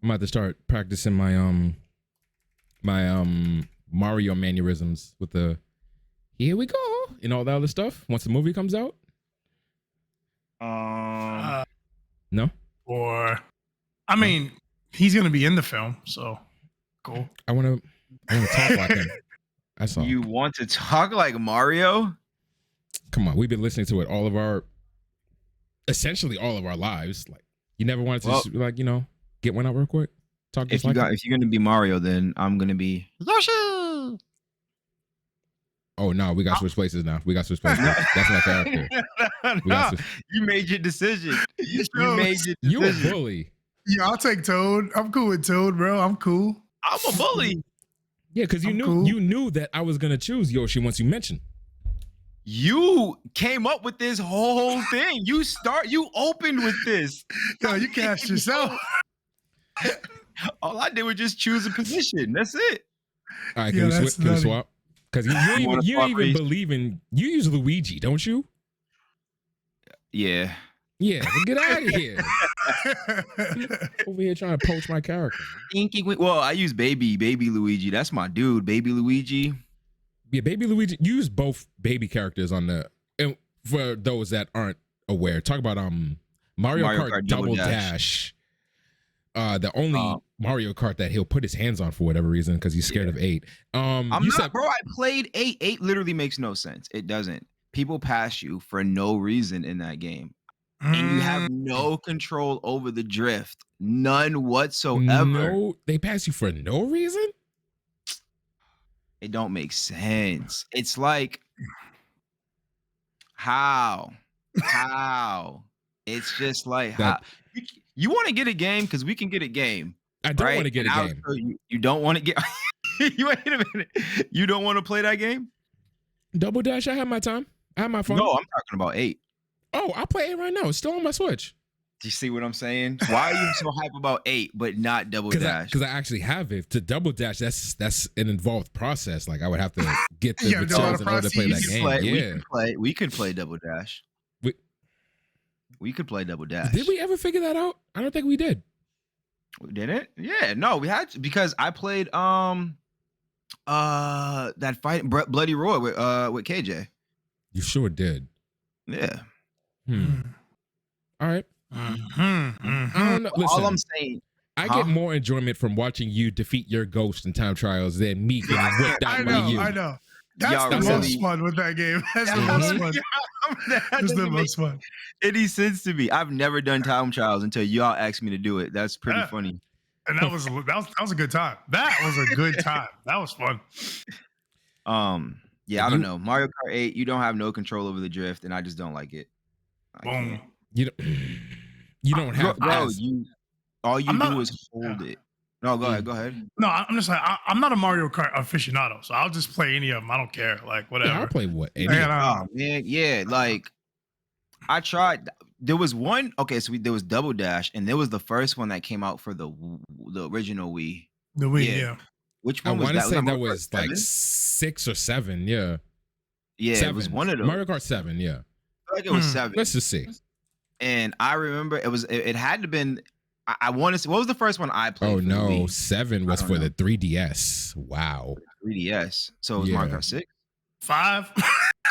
I'm about to start practicing my Mario mannerisms with the here we go and all that other stuff once the movie comes out. No? Or I mean, he's gonna be in the film, so cool. I wanna talk like him. That's all. You want to talk like Mario? Come on, we've been listening to it essentially all of our lives. Like you never wanted to get one out real quick. Talk just if you're gonna be Mario, then I'm gonna be Yoshi. Oh no, we got to switch places now. That's my character. No, you made your decision. You made your decision. You a bully. Yeah, I'll take Toad. I'm cool with Toad, bro. I'm cool. I'm a bully. Yeah, because you knew that I was gonna choose Yoshi once you mentioned. You came up with this whole thing. You opened with this. Yo, you cast yourself. All I did was just choose a position. That's it. All right, can we swap? Because you even believe in you use Luigi, don't you? Yeah. Yeah, well, get out of here. Over here trying to poach my character. Well, I use baby Luigi. That's my dude, baby Luigi. Yeah, baby Luigi. You use both baby characters on and for those that aren't aware, talk about Mario Kart Double Dash. The only Mario Kart that he'll put his hands on for whatever reason because he's scared of 8. Bro, I played 8. 8 literally makes no sense. It doesn't. People pass you for no reason in that game. And you have no control over the drift. None whatsoever. No, they pass you for no reason? It don't make sense. It's like, how? It's just like, how? You want to get a game? Because we can get a game. I don't want to get a game. You don't want to get... You wait a minute. You don't want to play that game? Double Dash, I have my time. I have my fun. No, I'm talking about 8. Oh, I play it right now. It's still on my Switch. Do you see what I'm saying? Why are you so hype about 8 but not Double Dash? Because I actually have it. To Double Dash, that's an involved process. Like I would have to get the materials in order to play that game. We could play Double Dash. We could play Double Dash. Did we ever figure that out? I don't think we did. We didn't? Yeah, no, we had to, because I played that fight Bloody Roar with KJ. You sure did. Yeah. All right. I don't know. Listen, all I'm saying, I get more enjoyment from watching you defeat your ghost in time trials than me getting whipped out by you. I know. That's the most fun with that game. That's the most fun. That's the most fun. Any sense to me? I've never done time trials until y'all asked me to do it. That's pretty funny. And that was a good time. That was a good time. That was fun. Yeah, I don't know. Mario Kart 8, you don't have no control over the drift, and I just don't like it. Boom. You don't have all you do is hold it. No, go ahead. No, I'm just like I'm not a Mario Kart aficionado, so I'll just play any of them. I don't care, like whatever. Yeah, I'll play what? Oh man, yeah. Like I tried. There was one. Okay, so there was Double Dash, and there was the first one that came out for the original Wii. The Wii, yeah. Which one was that? I want to say that was 7? Like 6 or 7. Yeah. Yeah, 7. It was one of those. Mario Kart 7. Yeah. I feel like it was 7. Let's just see. And I remember it had to been. I want to see, what was the first one I played? Oh no, 7 was for the 3DS. Wow. 3DS. So it was Mario Kart 6? 5?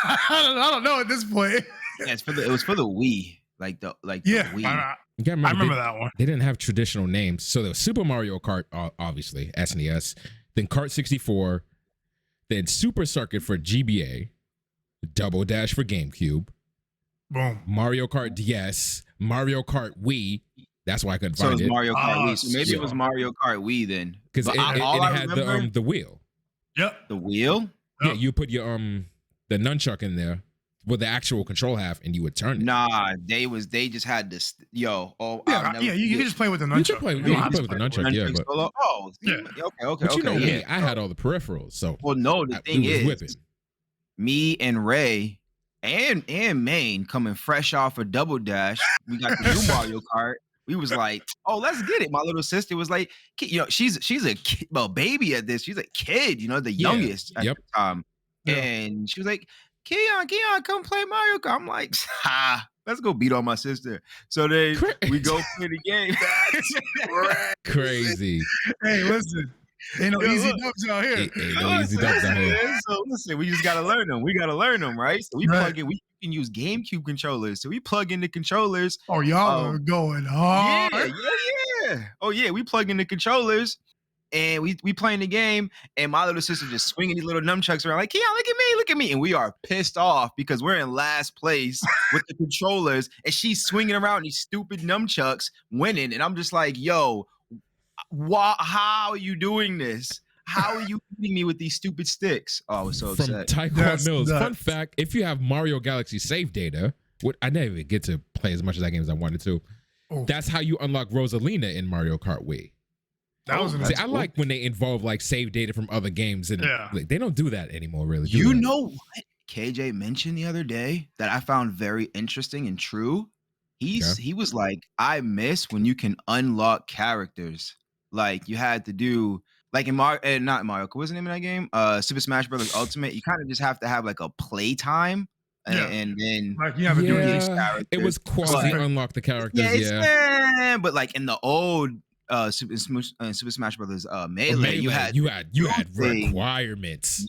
I don't know at this point. Yeah, it was for the Wii. The Wii. I remember that one. They didn't have traditional names. So there was Super Mario Kart, obviously, SNES, then Kart 64, then Super Circuit for GBA, Double Dash for GameCube, boom, Mario Kart DS, Mario Kart Wii. That's why I couldn't find it. So it was Mario Kart Wii. So maybe it was Mario Kart Wii then. Because it had the wheel. Yep. The wheel? Yeah, you put your the nunchuck in there with the actual control half, and you would turn it. Nah, they just had this. You can just play with the nunchuck. You can play with the nunchuck, Okay. But you know me, I had all the peripherals, so. Well, no, the thing is, whipping. Me and Ray and Maine coming fresh off of Double Dash, we got the new Mario Kart. We was like, oh, let's get it. My little sister was like, she's a kid, baby at this. She's a kid, the youngest at the time. And she was like, Keon, come play Mario Kart. I'm like, let's go beat on my sister. So then we go play the game. Crazy. Hey, listen. Ain't no easy dubs out here. Ain't no easy dubs out here. So listen, we just gotta learn them. We gotta learn them, right? So we plug in. We can use GameCube controllers. So we plug in the controllers. Oh, y'all are going hard. Yeah. Oh yeah, we plug in the controllers. And we playing the game, and my little sister just swinging these little nunchucks around like, yeah, look at me. And we are pissed off because we're in last place with the controllers, and she's swinging around these stupid nunchucks, winning. And I'm just like, yo, how are you doing this? How are you beating me with these stupid sticks? Oh, I was so upset. From Taekwondo Mills. Fun fact, if you have Mario Galaxy save data, I never even get to play as much of that game as I wanted to. Oh. That's how you unlock Rosalina in Mario Kart Wii. See, I like when they involve like save data from other games, and like, they don't do that anymore, really. You know what KJ mentioned the other day that I found very interesting and true? He was like, I miss when you can unlock characters. Like you had to do like in not Mario, what was the name of that game? Super Smash Bros. Ultimate. You kind of just have to have like a play time. And then like you have to do these characters. It was quasi unlock the characters. But like in the old Super Smash Brothers Melee, you had requirements.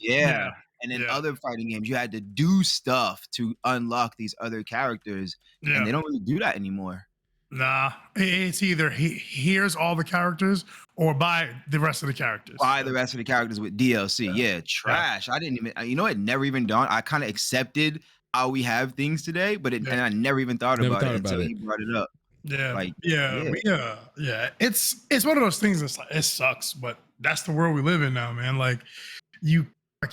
And in other fighting games, you had to do stuff to unlock these other characters, and they don't really do that anymore. Nah, it's either here's all the characters or buy the rest of the characters. Buy the rest of the characters with DLC. Yeah, trash. I didn't even. You know, it never even dawned. I kind of accepted how we have things today, but and I never even thought about it until you brought it up. It's one of those things that's like, it sucks, but that's the world we live in now, man. Like you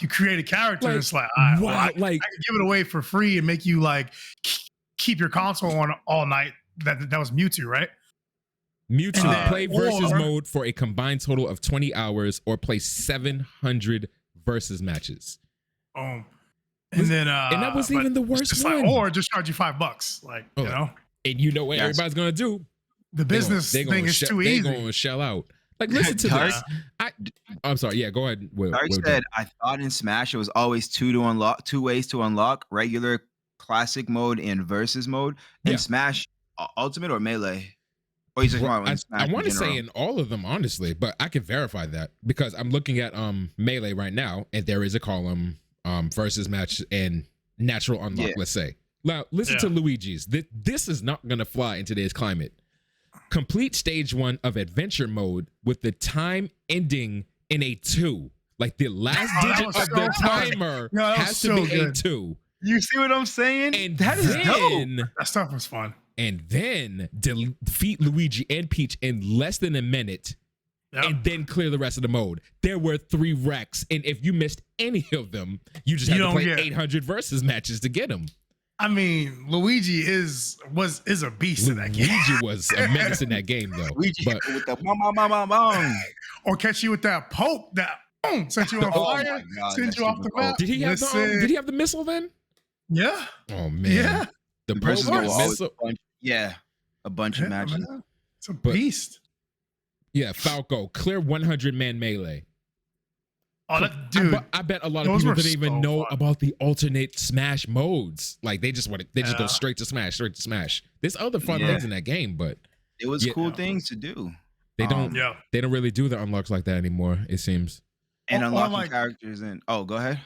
create a character, and it's like, I can give it away for free and make you like keep your console on all night. That was Mewtwo, right? Mewtwo, play versus mode for a combined total of 20 hours or play 700 versus matches. And that wasn't even the worst one. Or just charge you $5, like, you know. And you know what everybody's gonna do? The business thing is too easy. They're gonna shell out. Like, listen to this. I'm sorry. Yeah, go ahead. Dark said, I thought in Smash it was always two ways to unlock: regular, classic mode, and versus mode. In Smash Ultimate or Melee? Or you just I want to say in all of them, honestly, but I can verify that because I'm looking at Melee right now, and there is a column versus match and natural unlock. Let's say. Now, listen to Luigi's. This is not going to fly in today's climate. Complete stage 1 of adventure mode with the time ending in a 2. Like the last digit of the timer has to be a 2. You see what I'm saying? And that is dope. That stuff was fun. And then defeat Luigi and Peach in less than a minute. And then clear the rest of the mode. There were 3 wrecks. And if you missed any of them, you just had to play 800 versus matches to get them. I mean, Luigi is a beast in that game. Luigi was a menace in that game, though. Luigi with the or catch you with that poke that set you on fire, send you off the map. Did he have the missile then? Yeah. Oh man. Yeah. The missile. A bunch of matches. Man. It's a beast. Yeah, Falco, clear 100-man Melee. Oh, dude! I bet a lot of people didn't even know about the alternate Smash modes. Like they just go straight to Smash. There's other fun things in that game, but it was cool things to do. They don't really do the unlocks like that anymore. It seems. And unlocking characters and go ahead.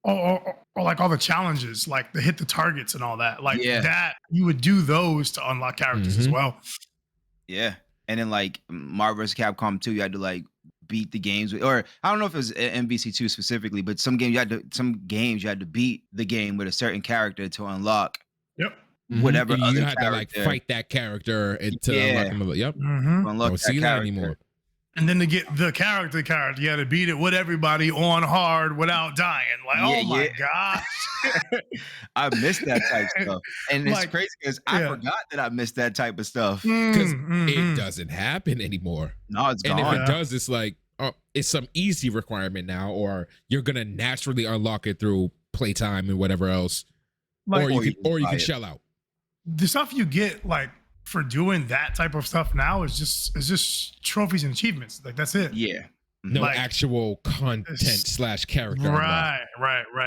Or like all the challenges, like the hit the targets and all that. Like that, you would do those to unlock characters as well. Yeah, and then like Marvel vs. Capcom 2, you had to like beat the games with, or I don't know if it was MVC2 specifically, but some games you had to beat the game with a certain character to unlock. Whatever you had to like fight that character until unlock him. Yep. Unlock don't see that anymore. And then to get the character, you had to beat it with everybody on hard without dying. Like, oh my gosh. I missed that type of stuff. And it's crazy because I forgot that I missed that type of stuff. Because it doesn't happen anymore. No, it's gone. And if it does, it's like, it's some easy requirement now, or you're going to naturally unlock it through playtime and whatever else. Like, or you can shell out. The stuff you get, like, for doing that type of stuff now is just trophies and achievements. Like that's it. Yeah. No actual content / character. Right.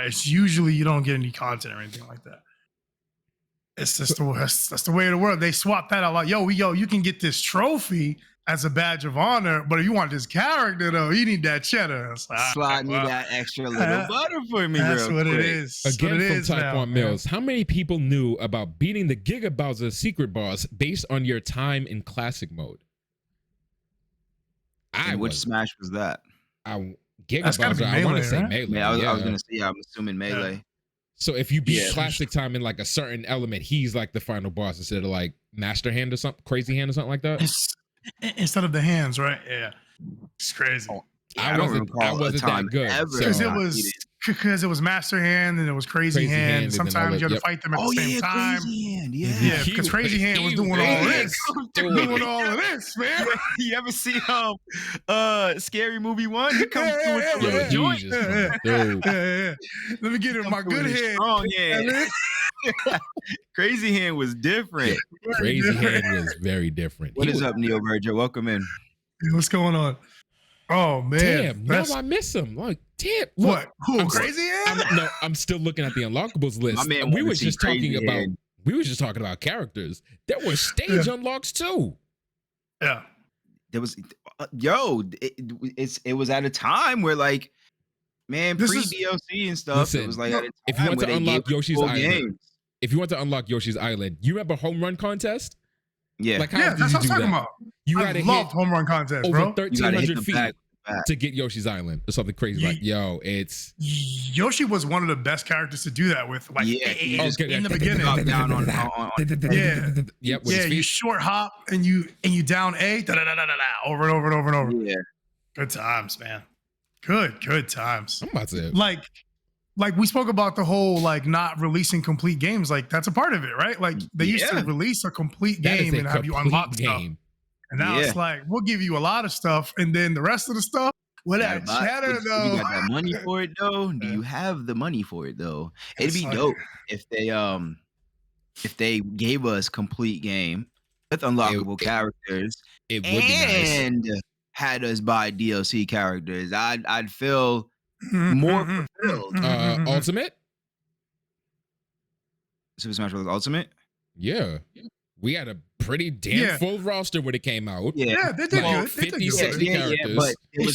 It's usually you don't get any content or anything like that. It's just that's the way of the world. They swapped that out. Like, yo, you can get this trophy as a badge of honor, but if you want this character though, you need that cheddar. It's like, slide me that extra little butter for me. That's real what quick. it is. Again, from Taekwon Mills, how many people knew about beating the Giga Bowser secret boss based on your time in classic mode? Which Smash was that? Giga Bowser. I want to say right? Melee. Yeah, I was gonna say. Yeah, I'm assuming Melee. Yeah. So if you beat classic time in like a certain element, he's like the final boss instead of like Master Hand or something, Crazy Hand or something like that. Instead of the hands, right? Yeah, it's crazy. I wasn't that good because it was Master Hand and it was Crazy Hand. Sometimes you had to fight them at the same time. Crazy Hand, yeah, because Crazy Hand was doing all this, doing all of this, man. You ever see Scary Movie 1? He comes through with a little joint. Yeah. Let me get it in my good hand. Strong hand. Crazy Hand was different. Crazy Hand was very different. What is up, Neo Virgil? Welcome in. What's going on? Oh man, damn! Now I miss him. Like, damn. What? Who? Crazy Hand? I'm still looking at the unlockables list. We were just talking about characters. There were stage unlocks too. Yeah. There was, it was at a time where like, man, pre DLC and stuff. It was like at a time if you want to unlock Yoshi's Island, games. you remember Home Run Contest? Yeah, like that's what I'm talking about. I loved Home Run Contest, over bro. 1,300 feet to get Yoshi's Island or something crazy. Like, it's Yoshi was one of the best characters to do that with. Like, in the beginning, you short hop and you down A, over and over and over and over. Yeah, good times, man. Good times. I'm about to like we spoke about the whole like not releasing complete games. Like that's a part of it, right? Like they used to release a complete game and have you unlock stuff. And now it's like, we'll give you a lot of stuff. And then the rest of the stuff, that chatter though. You got that money for it though? Do you have the money for it though? It'd be dope if they gave us complete game with unlockable characters it would be nice. Had us buy DLC characters. I'd feel more fulfilled. Ultimate? Super Smash Bros. Ultimate? Yeah. We had a pretty damn full roster when it came out. Yeah, they did good. 50, 60 characters. But there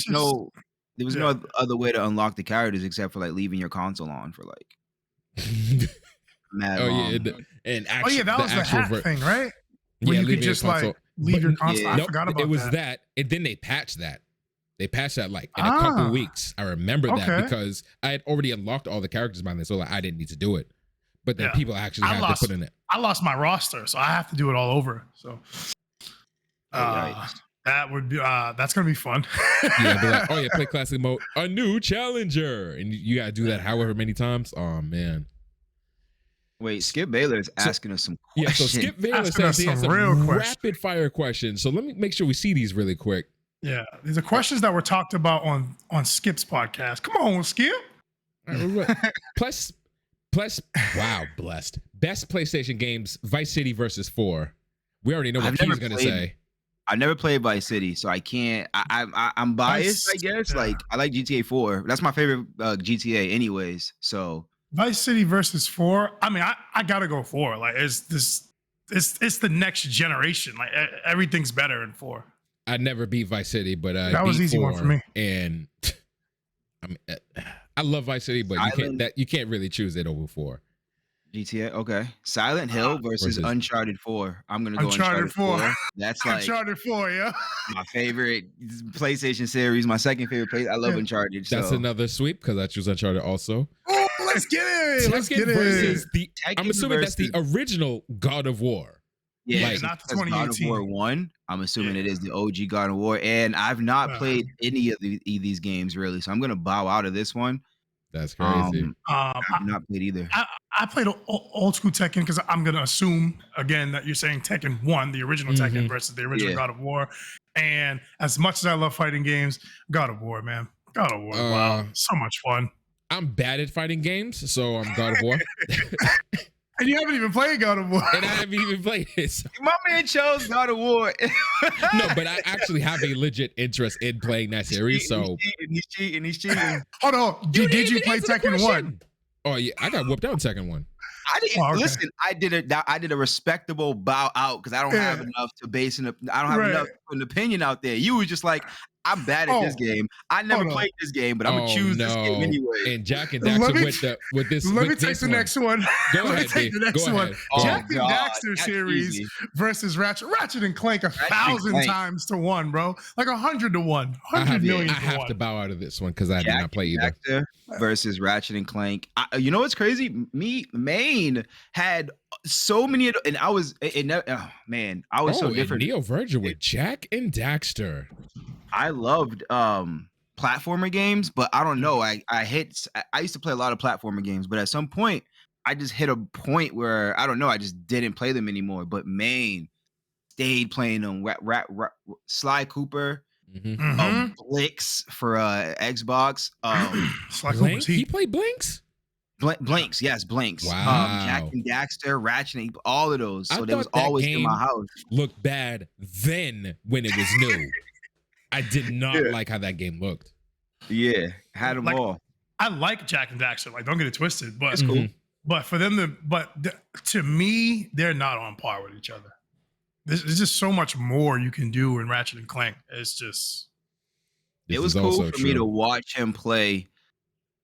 was no other way to unlock the characters except for like leaving your console on for like mad long. And that was the hack thing, right? Where you could just like leave your console. I forgot about that. It was that, and then they patched that. They patched that like in a couple weeks. I remember that because I had already unlocked all the characters by then, so like I didn't need to do it. But then people actually had to put in it. I lost my roster, so I have to do it all over. So that would be that's gonna be fun. Yeah, be like, play classic mode, a new challenger, and you gotta do that however many times. Oh man. Wait, Skip Baylor is asking us some questions. Yeah, so Skip Baylor says he has some rapid fire questions. So let me make sure we see these really quick. Yeah, these are questions that were talked about on Skip's podcast. Come on, Skip. Plus, wow, blessed. Best PlayStation games: Vice City versus 4. We already know what he's gonna say. I've never played Vice City, so I can't. I'm biased, I guess. Like I like GTA 4. That's my favorite GTA, anyways. So Vice City versus 4. I mean, I gotta go 4. Like it's the next generation. Like everything's better in 4. I never beat Vice City, but that was easy one for me. And I mean, I love Vice City, but you can't really choose it over 4. GTA, okay. Silent Hill versus Uncharted 4. I'm gonna go Uncharted 4. That's like Uncharted 4, yeah. My favorite PlayStation series. My second favorite place. I love Uncharted. That's another sweep because I choose Uncharted also. Oh, let's get it. Let's get it. Versus I'm assuming that's the original God of War. Yeah, like, not the 2018. God of War 1. I'm assuming it is the OG God of War, and I've not played any of these games really, so I'm gonna bow out of this one. That's crazy. I've not played either. I played old school Tekken because I'm gonna assume again that you're saying Tekken 1, the original Tekken versus the original God of War. And as much as I love fighting games, God of War, man, God of War, wow, so much fun. I'm bad at fighting games, so I'm God of War. And you haven't even played God of War. And I haven't even played it. So. My man chose God of War. No, but I actually have a legit interest in playing that series. He's cheating. Hold on. Did you play Tekken 1? Oh, yeah. I got whooped out in Tekken 1. I didn't listen. I did a respectable bow out because I don't have enough to base I don't have enough to put an opinion out there. You was just like, I'm bad at this game. I never played this game, but I'm gonna choose this game anyway. And Jack and Daxter with this. Let me take the next one. Go ahead. Take the next one. Jack and Daxter series versus Ratchet and Clank 1,000 times to 1, bro. Like 100 to 1, 100 million to 1. I have to bow out of this one because I did not play either. Daxter versus Ratchet and Clank. You know what's crazy? Main had so many, and I was, I was so different. Neo Virgin with Jack and Daxter. I loved platformer games, but I don't know. I used to play a lot of platformer games, but at some point, I just hit a point where I don't know. I just didn't play them anymore. But Main stayed playing them. Sly Cooper, Blinks for Xbox. Sly Cooper. He played Blinks. Blinks, yes, Blinks. Wow. Jack and Daxter, Ratchet, and all of those. So they was always in my house. Looked bad then when it was new. I did not like how that game looked. Yeah, had them all. I like Jack and Daxter. Like, don't get it twisted, but it's cool. But for them to me, they're not on par with each other. There's just so much more you can do in Ratchet and Clank. It's just. It was cool for me to watch him play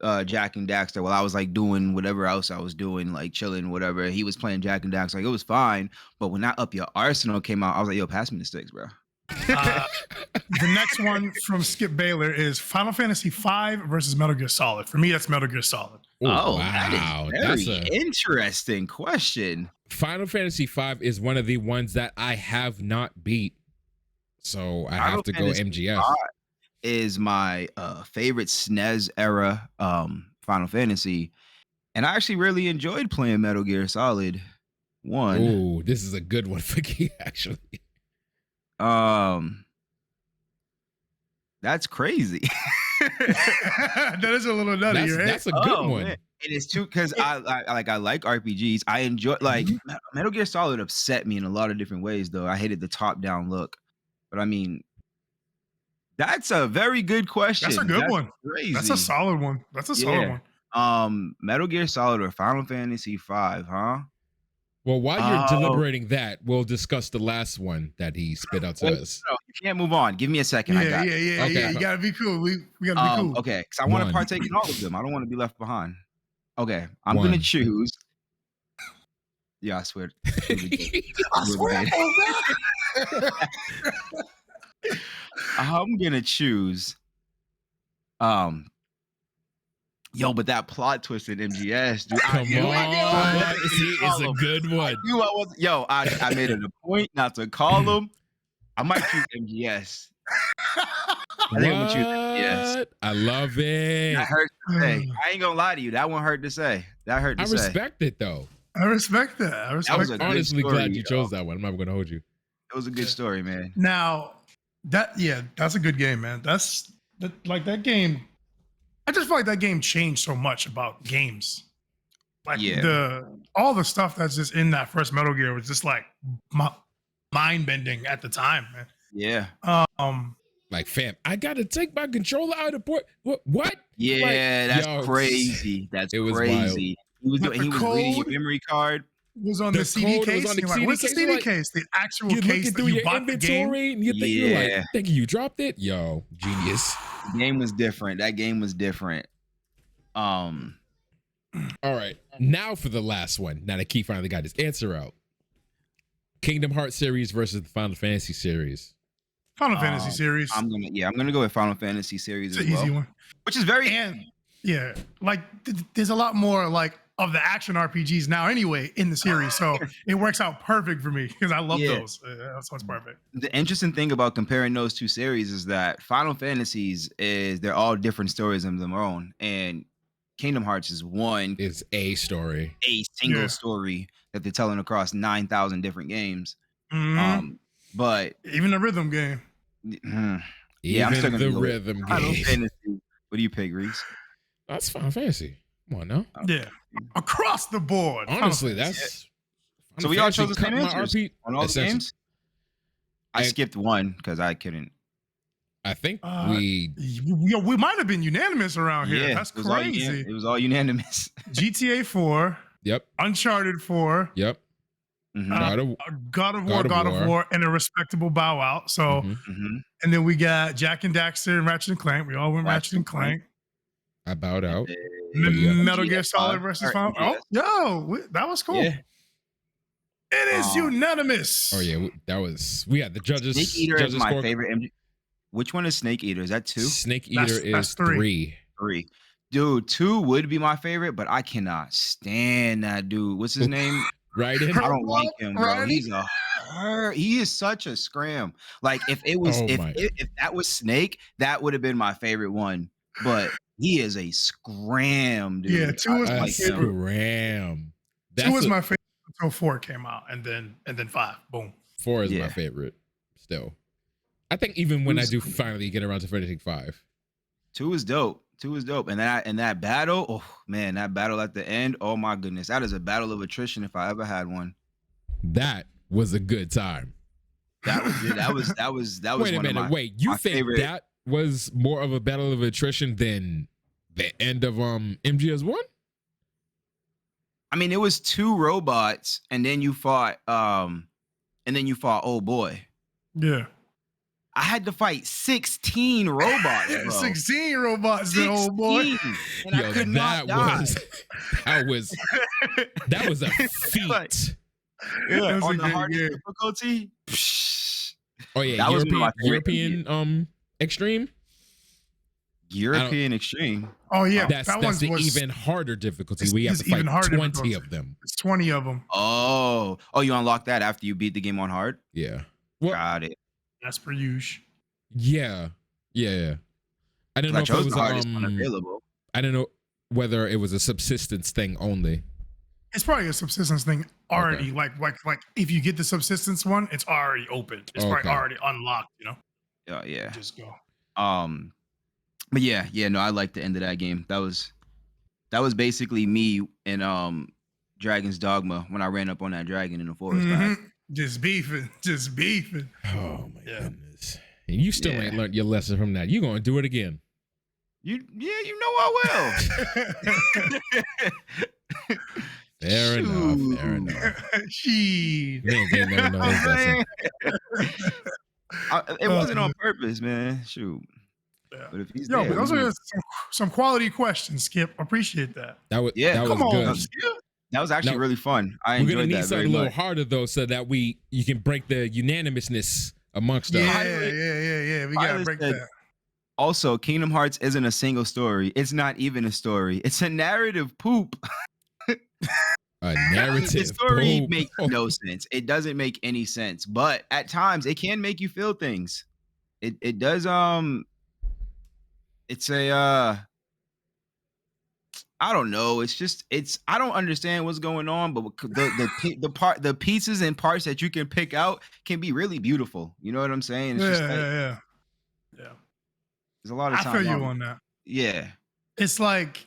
Jack and Daxter while I was like doing whatever else I was doing, like chilling, whatever. He was playing Jack and Daxter. Like, it was fine. But when that Up Your Arsenal came out, I was like, yo, pass me the sticks, bro. The next one from Skip Baylor is Final Fantasy V versus Metal Gear Solid. For me, that's Metal Gear Solid. Oh, wow. That is very interesting question. Final Fantasy V is one of the ones that I have not beat. So I have to go MGS. Is my favorite SNES era Final Fantasy. And I actually really enjoyed playing Metal Gear Solid 1. Oh, this is a good one for me, actually. That's crazy. That is a little nutty, right? That's a good one. Man. It is too because I like RPGs. I enjoy Metal Gear Solid upset me in a lot of different ways, though. I hated the top-down look, but I mean, that's a very good question. That's a good one. Crazy. That's a solid one. That's a solid one. Metal Gear Solid or Final Fantasy V, huh? Well, while you're deliberating that, we'll discuss the last one that he spit out to us. No, you can't move on. Give me a second. Yeah. You gotta be cool. We gotta be cool. Okay, because I want to partake in all of them. I don't want to be left behind. Okay, I'm gonna choose. Yeah, I swear. I swear. I'm gonna choose. Yo, but that plot twist in MGS, dude. Come on, it's a good one. I made it a point not to call him. I might choose MGS. I think I'm gonna choose MGS. I love it. That hurts to say. I ain't gonna lie to you. That one hurt to say. That hurt to say. I respect it though. I respect that. I'm honestly glad you chose that one. I'm not gonna hold you. It was a good story, man. Now, that's a good game, man. That game. I just feel like that game changed so much about games. Like all the stuff that's just in that first Metal Gear was just like mind bending at the time, man. Yeah. Like, fam, I gotta take my controller out of port. What? Yeah, that's crazy. That's crazy. He was reading your memory card. Was on the CD case. What's the CD case? The actual case that you bought the game. And you're like, thinking you dropped it. Yo, genius. The game was different. That game was different. All right, now for the last one. Now that Key finally got his answer out. Kingdom Hearts series versus the Final Fantasy series. Final Fantasy series. I'm gonna go with Final Fantasy series. It's an easy one. Which is very like there's a lot more like of the action RPGs now anyway in the series, so it works out perfect for me because I love those. That's what's perfect. The interesting thing about comparing those two series is that Final Fantasies they're all different stories of their own, and Kingdom Hearts is a story, a single story that they're telling across 9,000 different games. Mm-hmm. But even the rhythm game. I'm still gonna go rhythm game. What do you pick, Reese? That's Final Fantasy. Come on now. Yeah. Across the board. Honestly, that's so we all chose the same answers on all the games. I skipped one because I couldn't. I think we might have been unanimous around here. That's crazy. It was all unanimous. GTA 4. Yep. Uncharted 4. Yep. God of War, and a respectable Bow Out. So, and then we got Jack and Daxter and Ratchet and Clank. We all went Ratchet and Clank. I bowed out. Metal Gear Solid versus Final. Oh, yo, that was cool. Yeah. It is unanimous. Oh yeah, we had the judges. Snake Eater is my favorite. Which one is Snake Eater? Is that 2? Snake Eater is 3. 3. Dude, 2 would be my favorite, but I cannot stand that dude. What's his name? Raiden. I don't like him, bro. He is such a scram. Like if it was if that was Snake, that would have been my favorite one. But he is a scram, dude. Yeah, 2 was my favorite. Scram. 2 was my favorite until 4 came out, and then 5. Boom. 4 is my favorite still. I think even when I do finally get around to finishing 5. 2 is dope. 2 is dope. And that battle, oh man, that battle at the end, oh my goodness. That is a battle of attrition if I ever had one. That was a good time. That was it. That was Wait a minute, you think favorite. That was more of a battle of attrition than the end of MGS 1? I mean, it was 2 robots, and then you fought old boy. Yeah. I had to fight 16 robots, bro. 16 robots, 16. Old boy. And I could not die. That was a feat. Like, yeah, on the hardest difficulty. Oh yeah, that European Extreme. European Extreme. Oh yeah, that's the even harder difficulty. We have to fight 20 of them. It's 20 of them. Oh, you unlock that after you beat the game on hard? Yeah. Got it. That's per usual. Yeah. I didn't know if it was the hardest one available. I didn't know whether it was a subsistence thing only. It's probably a subsistence thing already. Okay. Like if you get the subsistence one, it's already open. It's probably already unlocked. You know. Yeah. Just go. But no, I like the end of that game. That was basically me and Dragon's Dogma when I ran up on that dragon in the forest. Just beefing. Oh my goodness! And you still ain't learned your lesson from that. You gonna do it again? You know I will. Fair enough. She. It wasn't on purpose, man. Shoot. Yeah. But if he's but those are some quality questions, Skip. Appreciate that. That was good. That was actually really fun. I enjoyed that. We're gonna need something a little harder though, so that you can break the unanimousness amongst us. Yeah. We gotta break that. Also, Kingdom Hearts isn't a single story. It's not even a story. It's a narrative poop. A narrative. The story makes no sense. It doesn't make any sense. But at times, it can make you feel things. It does. It's a. I don't know. I don't understand what's going on, but the pieces and parts that you can pick out can be really beautiful. You know what I'm saying? It's yeah. There's a lot of time. I feel you on that. Yeah. It's like,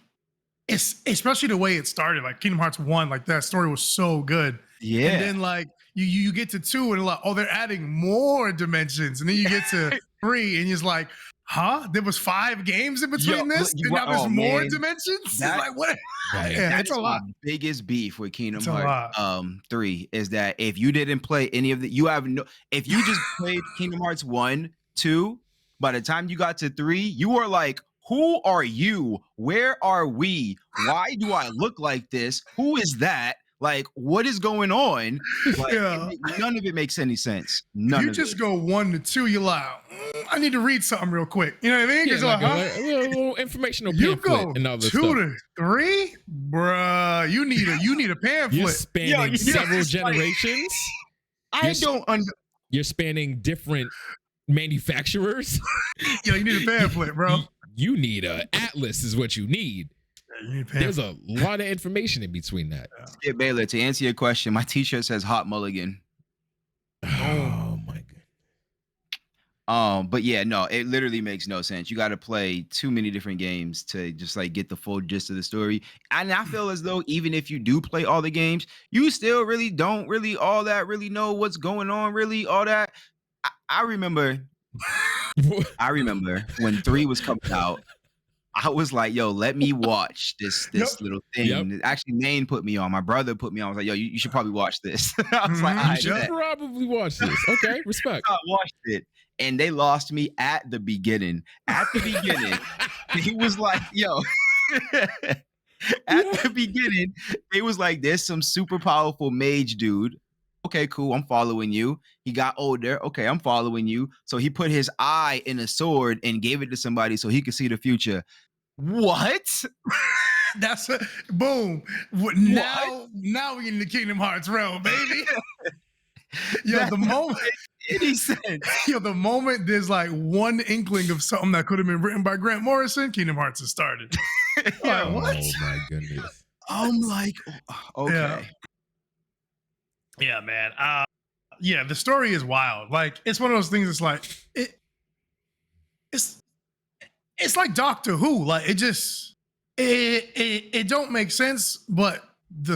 it's especially the way it started. Like Kingdom Hearts 1, like that story was so good. Yeah. And then like you get to 2 and like, they're adding more dimensions, and then you get to 3 and you're like, huh? There was 5 games in between this, and now there's more dimensions. Like what? That's a lot. My biggest beef with Kingdom Hearts 3 is that if you didn't play any of if you just played Kingdom Hearts 1, 2, by the time you got to 3, you were like, who are you? Where are we? Why do I look like this? Who is that? Like, what is going on? Like, none of it makes any sense. None. You just go 1 to 2, you're like, I need to read something real quick. You know what I mean? A little informational you pamphlet go and all this 2 to 3, bruh. You need a pamphlet. You're spanning several generations. You're spanning different manufacturers. You need a pamphlet, bro. You need an atlas, is what you need. There's a lot of information in between that. Skip Baylor, to answer your question, my t-shirt says Hot Mulligan. Oh my god. But yeah, no, it literally makes no sense. You got to play too many different games to just like get the full gist of the story. And I feel as though even if you do play all the games, you still really don't really know what's going on, really all that. I remember when 3 was coming out. I was like, yo, let me watch this little thing. Yep. Actually, Maine put me on. My brother put me on. I was like, yo, you should probably watch this. I was like, you should probably watch this. Okay, respect. I watched it, and they lost me at the beginning. At the beginning, he was like, yo. At the beginning, it was like, there's some super powerful mage dude. Okay, cool. I'm following you. He got older. Okay, I'm following you. So he put his eye in a sword and gave it to somebody so he could see the future. What? That's a boom. Now we in the Kingdom Hearts realm, baby. Yo, the moment any sense. Yo, the moment there's like one inkling of something that could have been written by Grant Morrison, Kingdom Hearts has started. Like, what? Oh my goodness. I'm like, okay. Yeah, man. Yeah, the story is wild. Like, it's one of those things. It's like it's like Doctor Who. Like, it don't make sense, but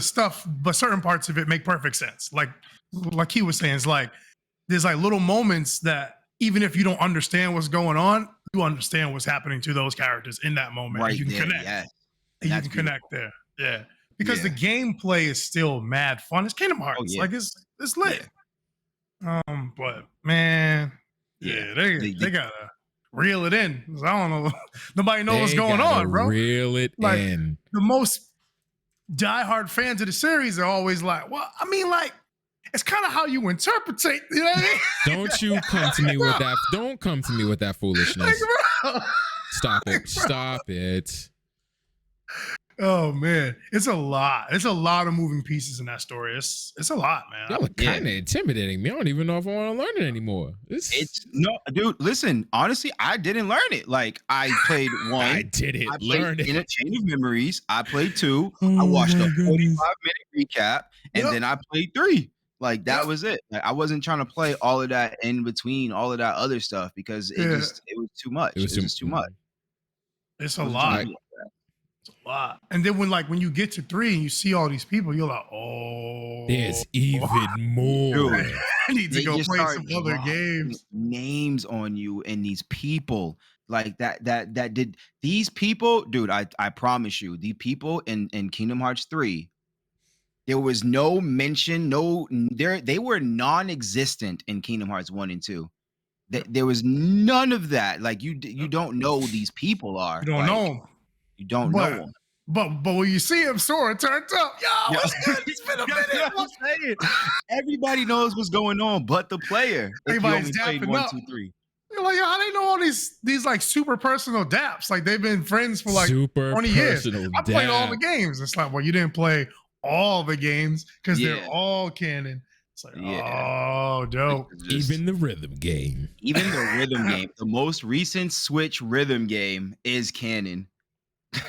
certain parts of it make perfect sense. Like he was saying, it's like there's like little moments that even if you don't understand what's going on, you understand what's happening to those characters in that moment. Right, and you can connect. Yeah. And you can connect there. Yeah. Because the gameplay is still mad fun. It's Kingdom Hearts. Like it's lit. Yeah. But man, they gotta reel it in. I don't know. Nobody knows what's going on, bro. Reel it in. The most diehard fans of the series are always like, well, I mean, like, it's kind of how you interpret it. You know what I mean? Don't you come to me with that. Don't come to me with that foolishness. Like, Stop it. Stop it. Oh man, it's a lot. It's a lot of moving pieces in that story. It's a lot, man. Y'all are kind of intimidating me. I don't even know if I want to learn it anymore. It's no, dude. Listen, honestly, I didn't learn it. Like I played one. I didn't learn it. In a Chain of Memories, I played 2. I watched a 45-minute recap, and then I played 3. Like that was it. Like, I wasn't trying to play all of that in between all of that other stuff because it was too much. It was just too much. It's a lot. It's a lot. And then when you get to 3 and you see all these people, you're like, oh, there's even more. Dude, I need to go play some other games. Names on you and these people like that did these people, dude. I promise you, the people in Kingdom Hearts 3. There was no mention, they were non-existent in Kingdom Hearts 1 and 2. There was none of that. Like you don't know who these people are. You don't know them. You don't know them. But when you see him, Sora turns up. Yo, what's good? It's been a minute. I'm saying, everybody knows what's going on, but the player. Everybody's dapping 1, 2, 3. You're like, how they know all these like super personal daps? Like they've been friends for like 20 years. I played all the games. It's like, well, you didn't play all the games because they're all canon. It's like, oh, dope. Even the rhythm game. Even the rhythm game. The most recent Switch rhythm game is canon.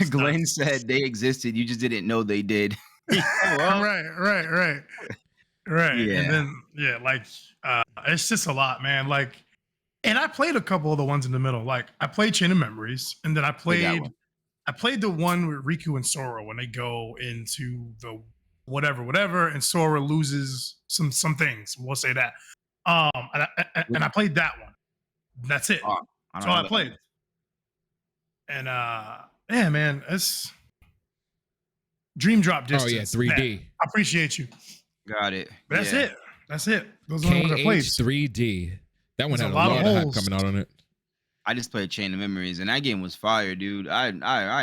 Glenn said they existed. You just didn't know they did. Right. Yeah. And then, it's just a lot, man. Like, and I played a couple of the ones in the middle. Like, I played Chain of Memories, and then I played the one with Riku and Sora when they go into the whatever, and Sora loses some things. We'll say that. And I played that one. That's it. That's all I played. And yeah, man, it's Dream Drop Distance. Oh yeah, 3D. Man, I appreciate you. Got it. But that's it. Those are the ones I played. 3D. That one had a lot of hype coming out on it. I just played Chain of Memories, and that game was fire, dude. I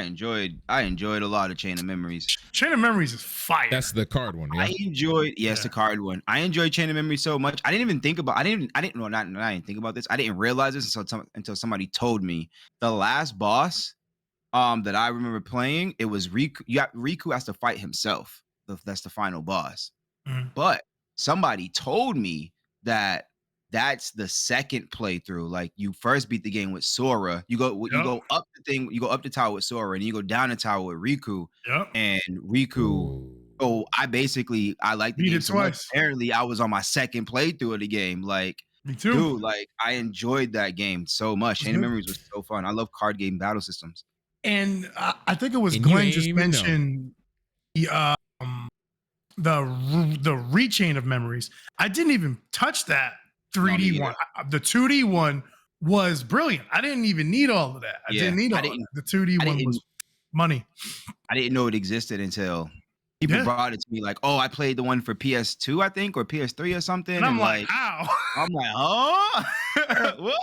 enjoyed a lot of Chain of Memories. Chain of Memories is fire. That's the card one. Yeah? I enjoyed the card one. I enjoyed Chain of Memories so much. I didn't even think about. I didn't think about this. I didn't realize this until somebody told me. The last boss, that I remember playing, it was Riku. Riku has to fight himself. That's the final boss. Mm-hmm. But somebody told me that that's the second playthrough. Like you first beat the game with Sora. You go up the thing. You go up the tower with Sora, and you go down the tower with Riku. Yep. And Riku. So I like the game so much. Apparently, I was on my second playthrough of the game. Like me too. Dude, like I enjoyed that game so much. Chain of Memories was so fun. I love card game battle systems. And I think it was Glenn just mentioned the Rechain of Memories. I didn't even touch that 3D one. The 2D one was brilliant. I didn't even need all of that. I didn't need all of that. The 2D one was money. I didn't know it existed until people brought it to me like, oh, I played the one for PS2, I think, or PS3 or something. And I'm like, how? I'm like, oh, what?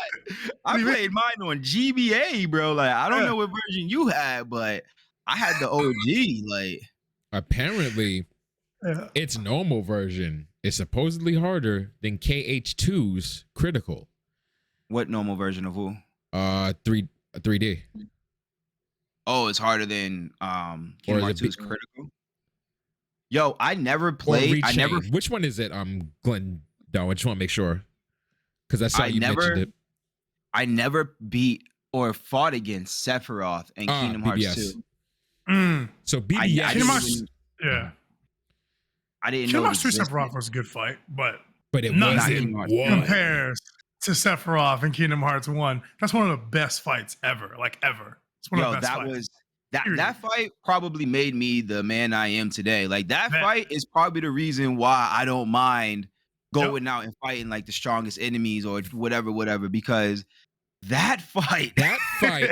I played mine on GBA, bro. Like, I don't know what version you had, but I had the OG. Like, apparently, its normal version is supposedly harder than KH2's Critical. What normal version of who? 3D. Oh, it's harder than Kingdom Hearts 2's Critical. Yo, I never played. Which one is it? Glenn. No, I just want to make sure because I saw you mentioned it. I never beat or fought against Sephiroth in Kingdom Hearts 2. So BBS. I didn't know. Kingdom Hearts 2 Sephiroth was a good fight, but it wasn't compares to Sephiroth in Kingdom Hearts 1. That's one of the best fights ever, like ever. It's one of the best fights. That fight probably made me the man I am today. Like that fight is probably the reason why I don't mind going out and fighting like the strongest enemies or whatever, because that fight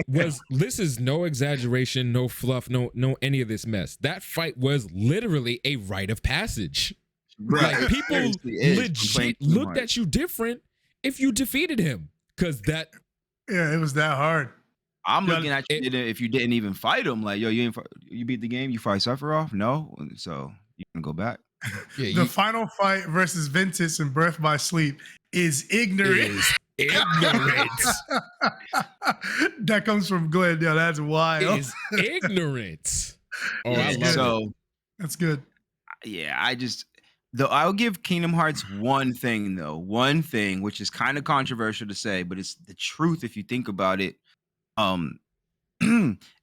was, this is no exaggeration, no fluff, no any of this mess. That fight was literally a rite of passage. Right. Like people legit looked at you different if you defeated him. Cause it was that hard. I'm looking at you if you didn't even fight him. Like, yo, you beat the game, you fight Sephiroth? No. So you can go back. The final fight versus Ventus in Birth by Sleep is ignorant. That comes from Glenn. Yo, that's wild. Is ignorant. Oh, I love it. That's good. Yeah, I'll give Kingdom Hearts one thing, which is kind of controversial to say, but it's the truth if you think about it.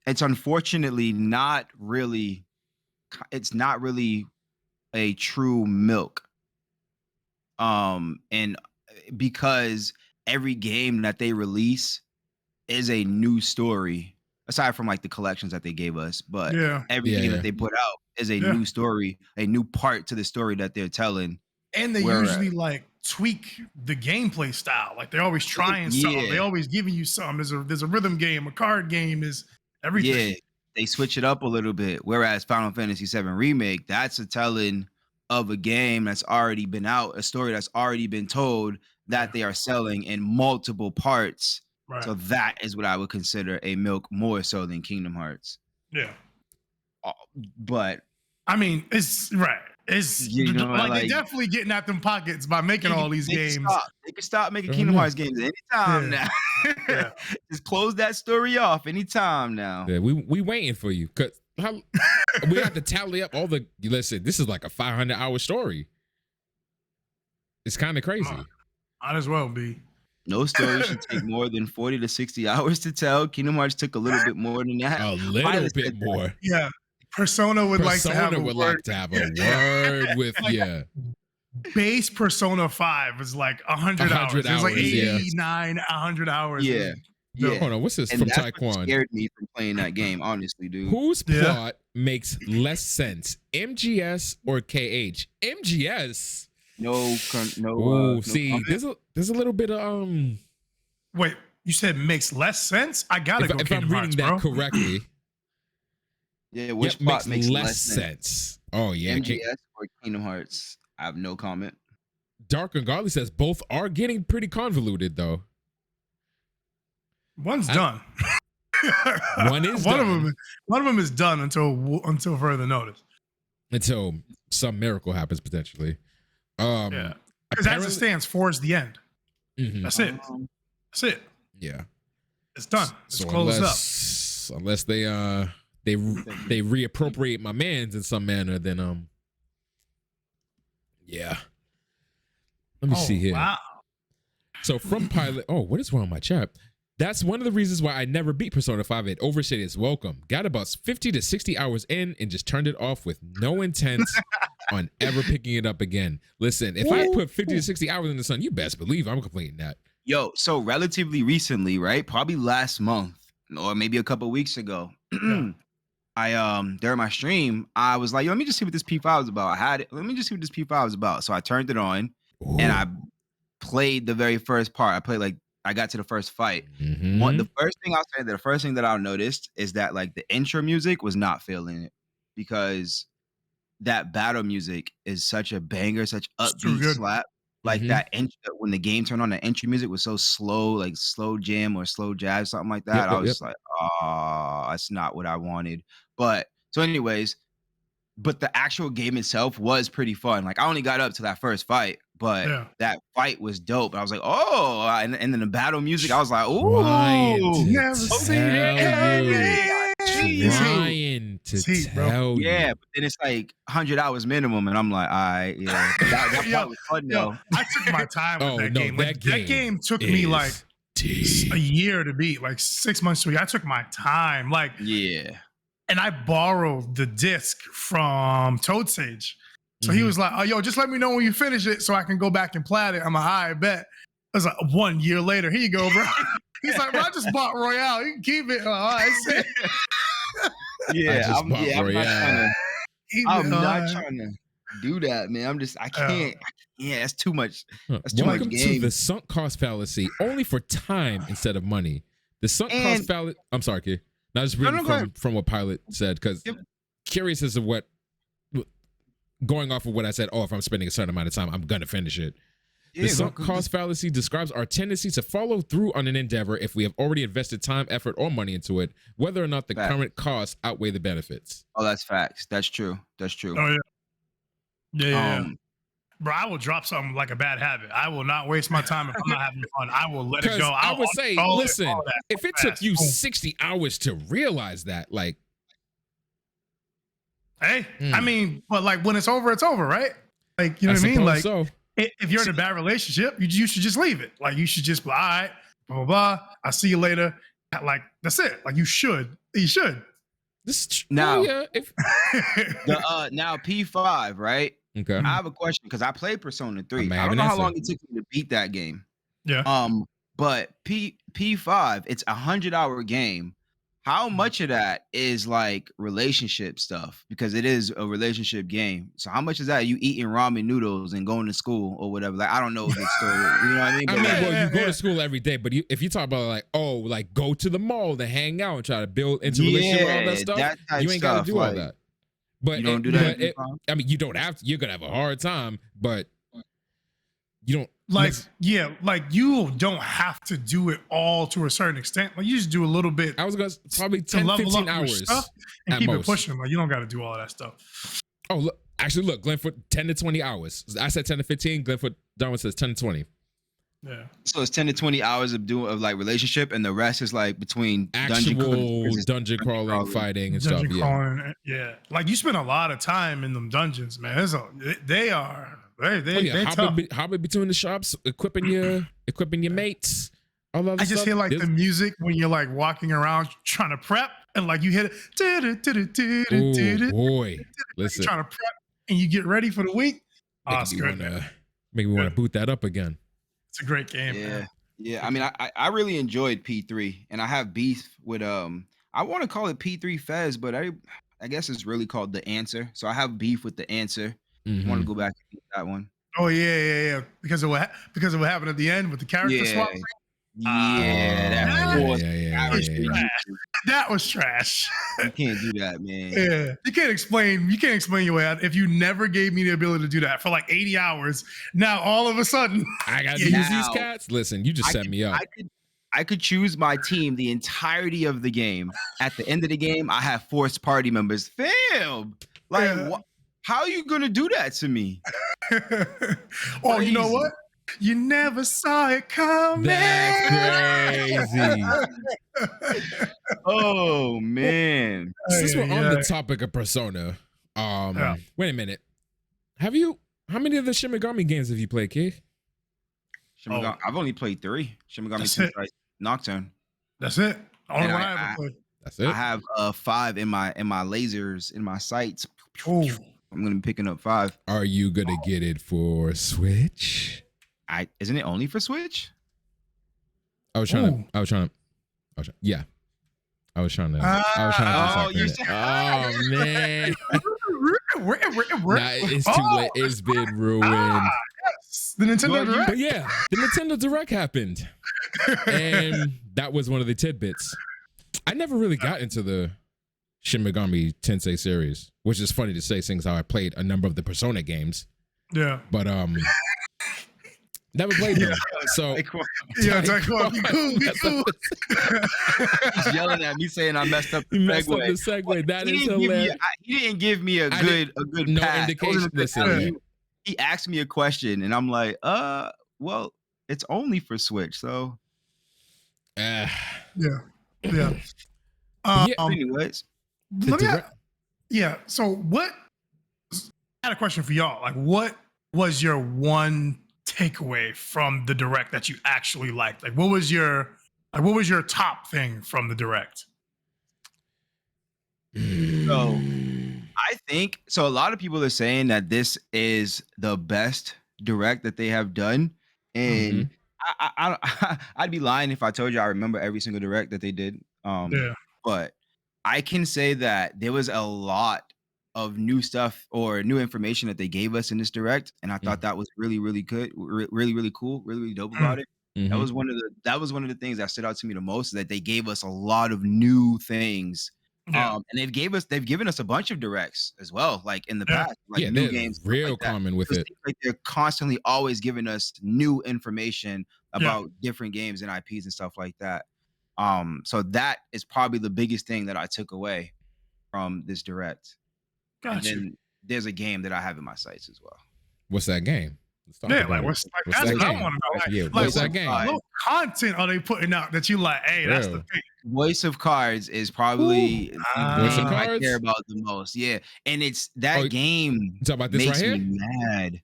It's unfortunately not really a true milk. And because every game that they release is a new story, aside from like the collections that they gave us, but every game that they put out is a new story, a new part to the story that they're telling. And they usually like tweak the gameplay style. Like they're always trying something. They always giving you something. There's a rhythm game, a card game, is everything. Yeah, they switch it up a little bit. Whereas Final Fantasy VII Remake, that's a telling of a game that's already been out, a story that's already been told that they are selling in multiple parts. Right. So that is what I would consider a milk more so than Kingdom Hearts. Yeah. But I mean, it's right. It's like they're definitely getting at them pockets by making all these games. They can stop making Kingdom Hearts games anytime now. Just close that story off anytime now. Yeah, we waiting for you because we have to tally up all the. Listen, this is like a 500-hour story. It's kind of crazy. Might as well be. No story should take more than 40 to 60 hours to tell. Kingdom Hearts took a little bit more than that. A little bit more. Yeah. Persona would like to have a word with Base Persona 5 is like 100 hours. It's like 89, 100 hours. Yeah. Hold on, what's this from Taekwon? What scared me from playing that game, honestly, dude. Whose plot makes less sense, MGS or KH? MGS. No. There's a little bit of Wait, you said makes less sense? I gotta go. If I'm reading that correctly. Yeah, which plot makes less sense? Oh yeah, MGS or Kingdom Hearts? I have no comment. Dark Ungodly says both are getting pretty convoluted though. One's done. One of them is done until further notice. Until some miracle happens potentially. Because as it stands, 4 is the end. Mm-hmm. That's it. That's it. Yeah, it's done. It's closed up. Unless they reappropriate my mans in some manner, then yeah. Let me see here. Wow. So from Pilot, what is wrong with my chat? That's one of the reasons why I never beat Persona 5 at Overstayed Its Welcome. Got about 50 to 60 hours in and just turned it off with no intent on ever picking it up again. Listen, if I put 50 to 60 hours in the sun, you best believe I'm completing that. Yo, so relatively recently, right? Probably last month or maybe a couple weeks ago. I during my stream, I was like, yo, let me just see what this P5 is about. I had it. Let me just see what this P5 is about. So I turned it on and I played the very first part. I played like I got to the first fight. Mm-hmm. The first thing that I noticed is that like the intro music was not feeling it, because that battle music is such a banger, such upbeat slap. Like that when the game turned on, the entry music was so slow, like slow jam or slow jazz, something like that. I was like, oh, that's not what I wanted. But so anyways, but the actual game itself was pretty fun. Like I only got up to that first fight, but that fight was dope. I was like, oh, and then the battle music, I was like, ooh, never seen it. Trying to tell you. Yeah, but then it's like 100 hours minimum, and I'm like, all right, yeah. That part was fun though. I took my time with that game. Like, that game took me like a year to beat, like 6 months to beat. I took my time, like and I borrowed the disc from Toad Sage. So he was like, oh, yo, just let me know when you finish it so I can go back and plat it. I'm like, I bet. I was like, 1 year later, here you go, bro. He's like, bro, I just bought Royale. You can keep it. All right. I'm not trying to do that, man. I can't. Yeah, that's too much. That's too Welcome much game. to the sunk cost fallacy, only for time instead of money. The sunk cost fallacy. I'm sorry, kid. Now just reading from what Pilot said, because curious as to what, going off of what I said, if I'm spending a certain amount of time, I'm going to finish it. The sunk cost fallacy describes our tendency to follow through on an endeavor if we have already invested time, effort, or money into it, whether or not the current costs outweigh the benefits. Oh, that's facts. That's true. Oh, yeah. Bro, I will drop something like a bad habit. I will not waste my time if I'm not having fun. I will let it go. I would say, listen, if it took you 60 hours to realize that, like, hey, I mean, but like when it's over, right? Like, you know what I mean? Like, if you're in a bad relationship, you should just leave it. Like, you should just be, all right, blah, blah, blah. I'll see you later. Like, that's it. Like, you should. Now, now P5, right? Okay. I have a question because I played Persona 3. I don't know how long it took me to beat that game. Yeah. But P5, it's 100-hour game. How much of that is like relationship stuff? Because it is a relationship game. So how much is that you eating ramen noodles and going to school or whatever? Like, I don't know the story. You know what I mean? Well, you go to school every day, but if you talk about like, go to the mall to hang out and try to build into relationship and all that stuff, you ain't got to do all that. But you don't do that. You don't have to. You're gonna have a hard time, but you don't you don't have to do it all to a certain extent. Like, you just do a little bit. I was gonna probably 10-15 hours and keep it pushing. Like, you don't got to do all of that stuff. Oh, look, Glenfoot 10 to 20 hours. I said 10 to 15. Glenfoot Darwin says 10 to 20. Yeah. So it's 10 to 20 hours of like relationship, and the rest is like between dungeon crawling, fighting, and stuff. Yeah. Like, you spend a lot of time in them dungeons, man. They hopping between the shops, equipping your mates. All that I just stuff. hear like the music when you're like walking around trying to prep, and like you hit it. Oh boy, listen, you're trying to prep and you get ready for the week. It's good. Make me want to boot that up again. It's a great game. Man. I mean, I really enjoyed P3, and I have beef with I want to call it P3 Fez, but I guess it's really called The Answer. So I have beef with The Answer. I want to go back and beat that one. Oh yeah. Because of what happened at the end with the character swap. That was trash. You can't do that, man. Yeah, you can't explain your way out. If you never gave me the ability to do that for like 80 hours, now all of a sudden I gotta use these cats. Listen, you just set me up. I could choose my team the entirety of the game. At the end of the game, I have forced party members. Fam, like, how are you gonna do that to me? Oh, you know what? You never saw it coming. That's crazy. Oh man. Since we're on the topic of Persona, wait a minute. How many of the Shin Megami games have you played, kid? I've only played 3. Shin Megami Tensei Nocturne. That's it. Only one I ever played. That's it. I have 5 in my lasers in my sights. Ooh. I'm gonna be picking up 5. Are you gonna get it for Switch? Isn't it only for Switch? I was trying to. Oh man. Nah, it's too late. It's been ruined. The Nintendo Direct. But yeah, the Nintendo Direct happened, and that was one of the tidbits. I never really got into the Shin Megami Tensei series, which is funny to say, seeing how I played a number of the Persona games. Yeah, but never played them. So yeah, be cool. He's yelling at me saying I messed up the segue. That is hilarious. He didn't give me a good no pass. indication. Listen, he asked me a question, and I'm like, well, it's only for Switch, so. Yeah. Anyways, so what? I had a question for y'all. Like, what was your one takeaway from the Direct that you actually liked? Like, what was your top thing from the Direct? So I think so. A lot of people are saying that this is the best Direct that they have done, and I'd be lying if I told you I remember every single Direct that they did. But I can say that there was a lot of new stuff or new information that they gave us in this Direct, and I thought that was really, really good, really cool, really dope about it. That was one of the things that stood out to me the most, is that they gave us a lot of new things. And they've given us a bunch of Directs as well, like in the past, like new games, real common with it. Like they're constantly always giving us new information about different games and IPs and stuff like that. So that is probably the biggest thing that I took away from this Direct. Gotcha. And then there's a game that I have in my sights as well. What's that game? What's that what I want to know. What's that game? What content are they putting out that you like? Hey, that's the thing. Voice of Cards is probably the game I care about the most. Yeah, and it's that game. Talk about this makes right me mad.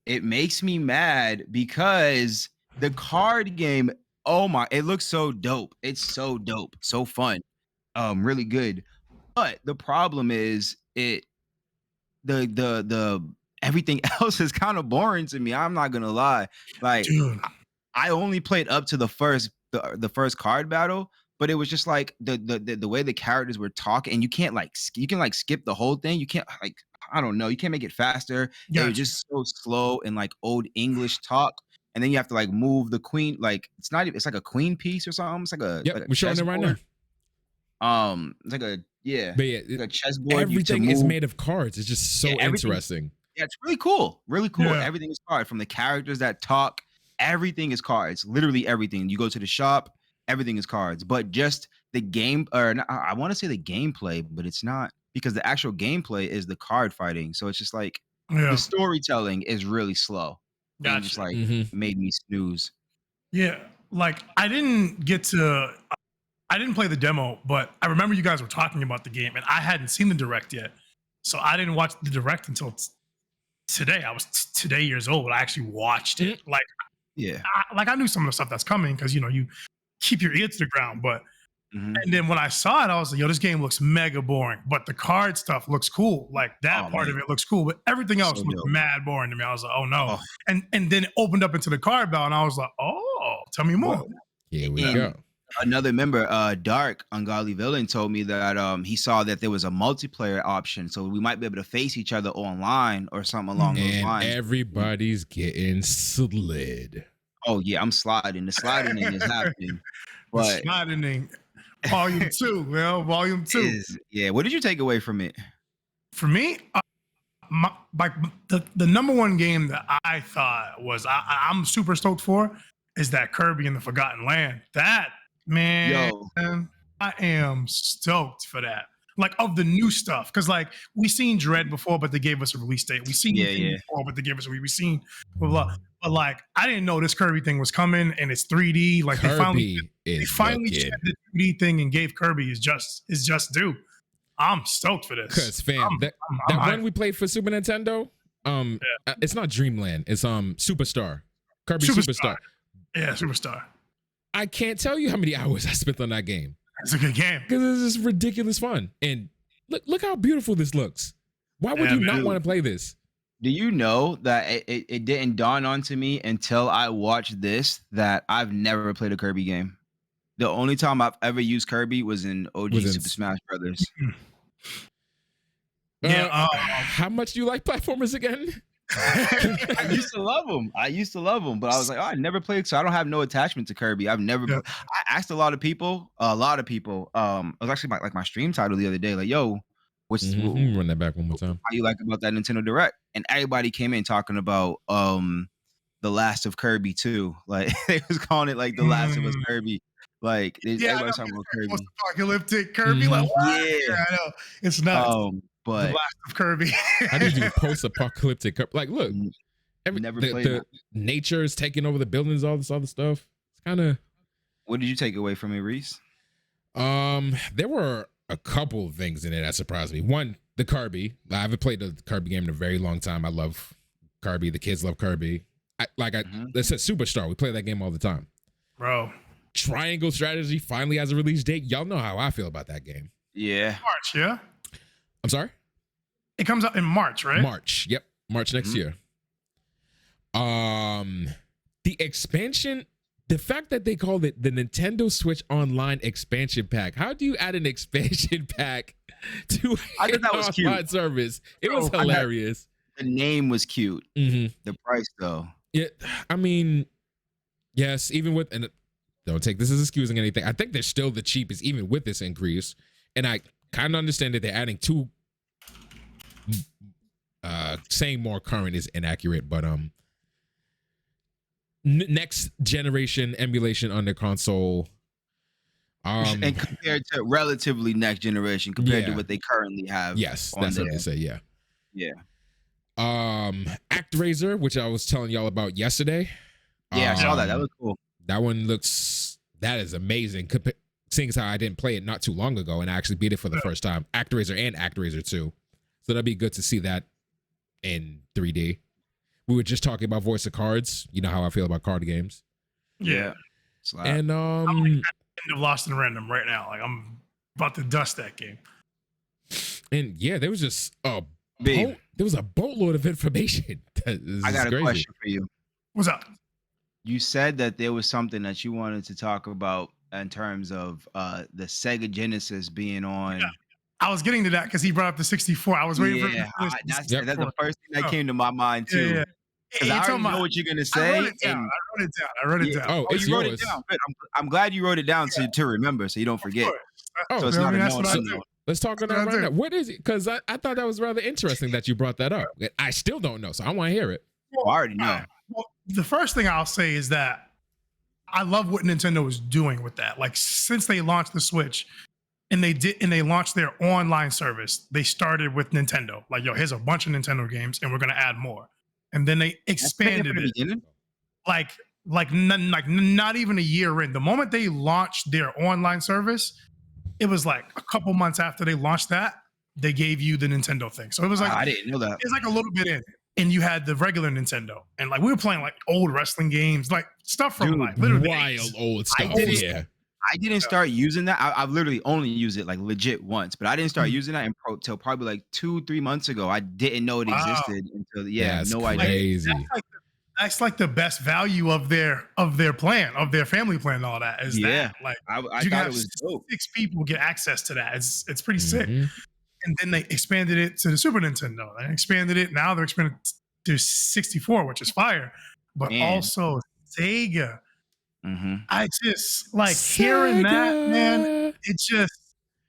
It makes me mad because the card game. Oh my! It looks so dope. It's so dope, so fun, really good. But the problem is the everything else is kind of boring to me. I'm not gonna lie. Like, I only played up to the first card battle, but it was just like the way the characters were talking, and you can't skip the whole thing. You can't I don't know. You can't make it faster. It was just so slow and like old English talk. And then you have to like move the queen. Like it's like a queen piece or something. It's like a we're showing it right now. It's like a like a chessboard. Everything is made of cards. It's just so interesting. Yeah, it's really cool. Really cool. Yeah. Everything is cards, from the characters that talk. Everything is cards. Literally everything. You go to the shop, everything is cards. But just the game, I want to say the gameplay, but it's not, because the actual gameplay is the card fighting. So it's just like the storytelling is really slow. Gotcha. And just like made me snooze. Yeah, like I didn't play the demo, but I remember you guys were talking about the game, and I hadn't seen the Direct yet, so I didn't watch the Direct until today. I was today years old, but I actually watched it. Like, I knew some of the stuff that's coming because you keep your ear to the ground, but. And then when I saw it, I was like, yo, this game looks mega boring, but the card stuff looks cool. Like that part of it looks cool, but everything else looked mad boring to me. I was like, oh no. And then it opened up into the card battle, and I was like, oh, tell me more. Here we go. Another member, Dark Ungodly Villain, told me that he saw that there was a multiplayer option, so we might be able to face each other online or something along those lines. Everybody's getting slid. Oh yeah, I'm sliding. The sliding is happening. But sliding. Volume 2, man. Volume 2. What did you take away from it? For me, the number one game that I thought was I'm super stoked for is that Kirby in the Forgotten Land. That, man, I am stoked for that. Like, of the new stuff, because like we seen Dread before, but they gave us a release date. We seen before, but they gave us we seen blah, blah. But like, I didn't know this Kirby thing was coming, and it's 3D. Like Kirby they finally checked the 3D thing and gave Kirby his just due. I'm stoked for this. Cause fam, that one we played for Super Nintendo, it's not Dreamland, it's Superstar. Kirby Superstar. Yeah, Superstar. I can't tell you how many hours I spent on that game. It's a good game. Because it's just ridiculous fun. And look how beautiful this looks. Why would you not want to play this? Do you know that it didn't dawn on to me until I watched this that I've never played a Kirby game? The only time I've ever used Kirby was in OG Super Smash Brothers. How much do you like platformers again? I used to love them, but I was like, oh, I never played, so I don't have no attachment to Kirby. I've never. Yeah. I asked a lot of people. It was actually my stream title the other day. Like, yo, run that back one more time. How you like about that Nintendo Direct? And everybody came in talking about the Last of Kirby 2. Like they was calling it like the Last of Us Kirby. Like everybody's talking about Kirby. Post-apocalyptic Kirby. Like, what? Yeah, I know. It's nuts. But the Last of Kirby. How do you do post-apocalyptic? Like, look, the nature is taking over the buildings, all this other stuff. It's kind of. What did you take away from it, Reese? There were a couple of things in it that surprised me. One, the Kirby. I haven't played the Kirby game in a very long time. I love Kirby. The kids love Kirby. It's a Superstar. We play that game all the time, bro. Triangle Strategy finally has a release date. Y'all know how I feel about that game. Yeah, March. Yeah. I'm sorry? It comes out in March, right? March. Yep. March next year. The expansion, the fact that they called it the Nintendo Switch Online expansion pack. How do you add an expansion pack to an online service? It was hilarious. The name was cute. Mm-hmm. The price, though. Yeah, I mean, yes, even with, and don't take this as excusing anything. I think they're still the cheapest, even with this increase. And I kind of understand that they're adding two. Saying more current is inaccurate, but next generation emulation on the console, and compared to relatively next generation compared to what they currently have. Yes, that's what they say. Yeah. ActRaiser, which I was telling y'all about yesterday. Yeah, I saw that. That was cool. That one that is amazing. Seeing as how I didn't play it not too long ago and I actually beat it for the first time. ActRaiser and ActRaiser 2. So that'd be good to see that in 3D. We were just talking about Voice of Cards. You know how I feel about card games. Yeah. And I'm like end of Lost in Random right now. Like I'm about to dust that game. And yeah, there was just there was a boatload of information. I got a question for you. What's up? You said that there was something that you wanted to talk about in terms of the Sega Genesis being on. Yeah. I was getting to that because he brought up the 64. I was waiting for him. That's the first thing that came to my mind too. Because I already know what you're gonna say. I wrote it down. Oh, you wrote it down. I'm glad you wrote it down to remember, so you don't forget. So it's not a let's talk on that right now. What is it? Because I thought that was rather interesting that you brought that up. I still don't know, so I want to hear it. Well, I already know. Well, the first thing I'll say is that I love what Nintendo is doing with that. Like since they launched the Switch. And they launched their online service. They started with Nintendo. Like, yo, here's a bunch of Nintendo games, and we're gonna add more. And then they expanded it. Like not even a year in. The moment they launched their online service, it was like a couple months after they launched that, they gave you the Nintendo thing. So it was like I didn't know that. It's like a little bit in. And you had the regular Nintendo, and like we were playing like old wrestling games, like stuff from like literally wild old stuff. I didn't start using that. I've literally only used it like legit once, but I didn't start using that until probably like 2-3 months ago. I didn't know it existed until crazy. idea. That's like the best value of their plan, of their family plan, and all that is that. Like I thought it was dope. 6 people get access to that. It's pretty sick. And then they expanded it to the Super Nintendo. They expanded it. Now they're expanding to 64, which is fire. But also Sega. I just like hearing that, man. It just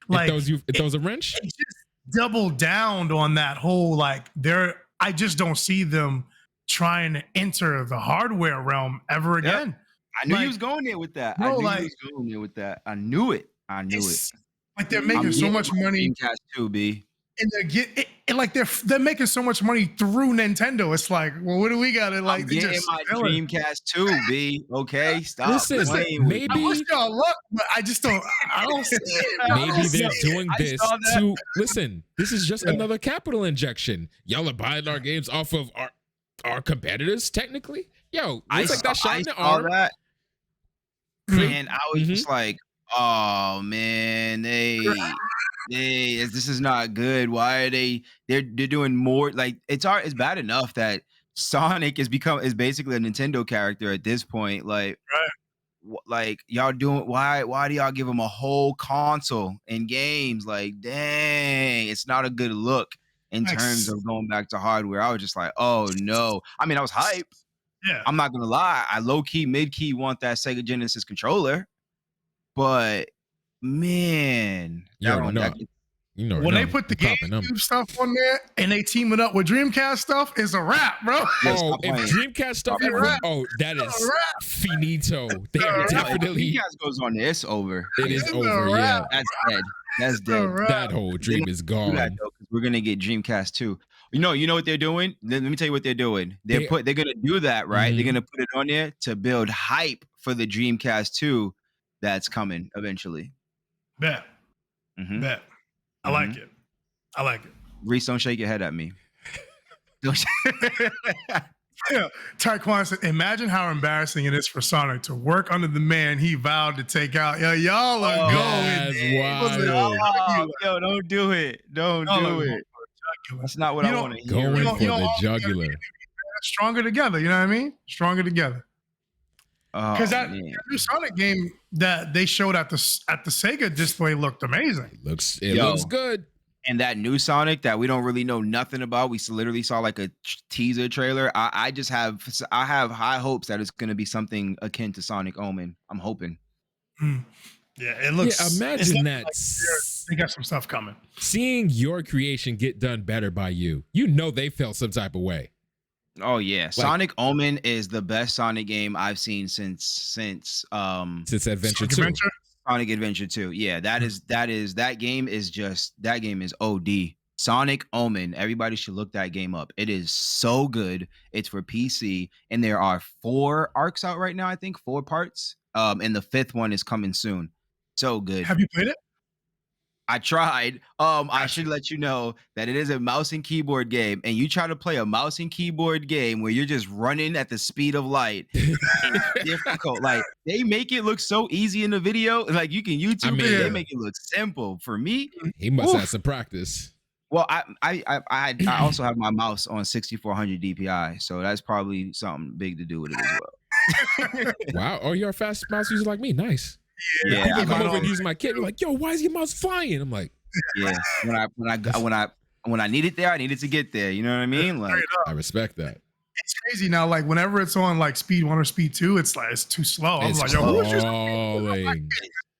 like it throws a wrench. It just doubled down on that whole like I just don't see them trying to enter the hardware realm ever again. I knew he was going there with that. I knew it. Like they're making so much money. Dreamcast 2, B. And they're making so much money through Nintendo. It's like, well, what do we got to like? I'm getting my Dreamcast 2, B. Okay, stop. Maybe I wish y'all luck, but I just don't. I don't see it. Maybe they're doing this to listen. This is just another capital injection. Y'all are buying our games off of our competitors. Technically, yo, looks like that shot in the arm. And I was just like, oh man, this is not good. Why are they're doing more? Like it's bad enough that Sonic is basically a Nintendo character at this point. Like, like y'all doing why do y'all give him a whole console in games? Like, dang, it's not a good look. in terms of going back to hardware. I was just like, oh no. I mean, I was hype. Yeah. I'm not gonna lie. I low key, mid key want that Sega Genesis controller, but man, when they put the GameCube stuff on there and they team it up with Dreamcast stuff, it's a wrap, bro. Oh, if Dreamcast stuff, that is finito. They definitely. If Dreamcast goes on there, it's over. It is over. Yeah, that's dead. That's dead. That whole dream is gone. We're gonna get Dreamcast 2. You know what they're doing? Let me tell you what they're doing. They're gonna do that, right? They're gonna put it on there to build hype for the Dreamcast 2 that's coming eventually. Bet. Bet. I like it. I like it. Reese, don't shake your head at me. Yeah. Taekwon said, imagine how embarrassing it is for Sonic to work under the man he vowed to take out. Yo, y'all are going. Wild. Yo, don't do it. Don't do it. That's not what I want to hear. Going for the jugular. Stronger together, you know what I mean? Stronger together. Because that new Sonic game that they showed at the Sega display looked amazing. It looks good. And that new Sonic that we don't really know nothing about, we literally saw like a teaser trailer. I have high hopes that it's going to be something akin to Sonic Omen. I'm hoping. Yeah, it looks. Yeah, imagine that. Like they got some stuff coming. Seeing your creation get done better by you, they felt some type of way. Oh yeah, Sonic Omen is the best Sonic game I've seen since Adventure 2. Sonic Adventure 2. Yeah, that game is OD. Sonic Omen. Everybody should look that game up. It is so good. It's for PC, and there are 4 arcs out right now. I think 4 parts. And the 5th one is coming soon. So good. Have you played it? I tried. I should let you know that it is a mouse and keyboard game, and you try to play a mouse and keyboard game where you're just running at the speed of light. It's difficult. Like they make it look so easy in the video. Like you can YouTube it. They make it look simple. For me, he must have some practice. Well, I also have my mouse on 6400 DPI, so that's probably something big to do with it as well. Wow. Oh, you're a fast mouse user like me. Nice. Yeah, people come over and use my kit. They're like, "Yo, why is your mouse flying?" I'm like, "Yeah, when I need it there, I need it to get there." You know what I mean? Like, I respect that. It's crazy now. Like whenever it's on like speed 1 or speed 2, it's like it's too slow. I'm like, "Yo,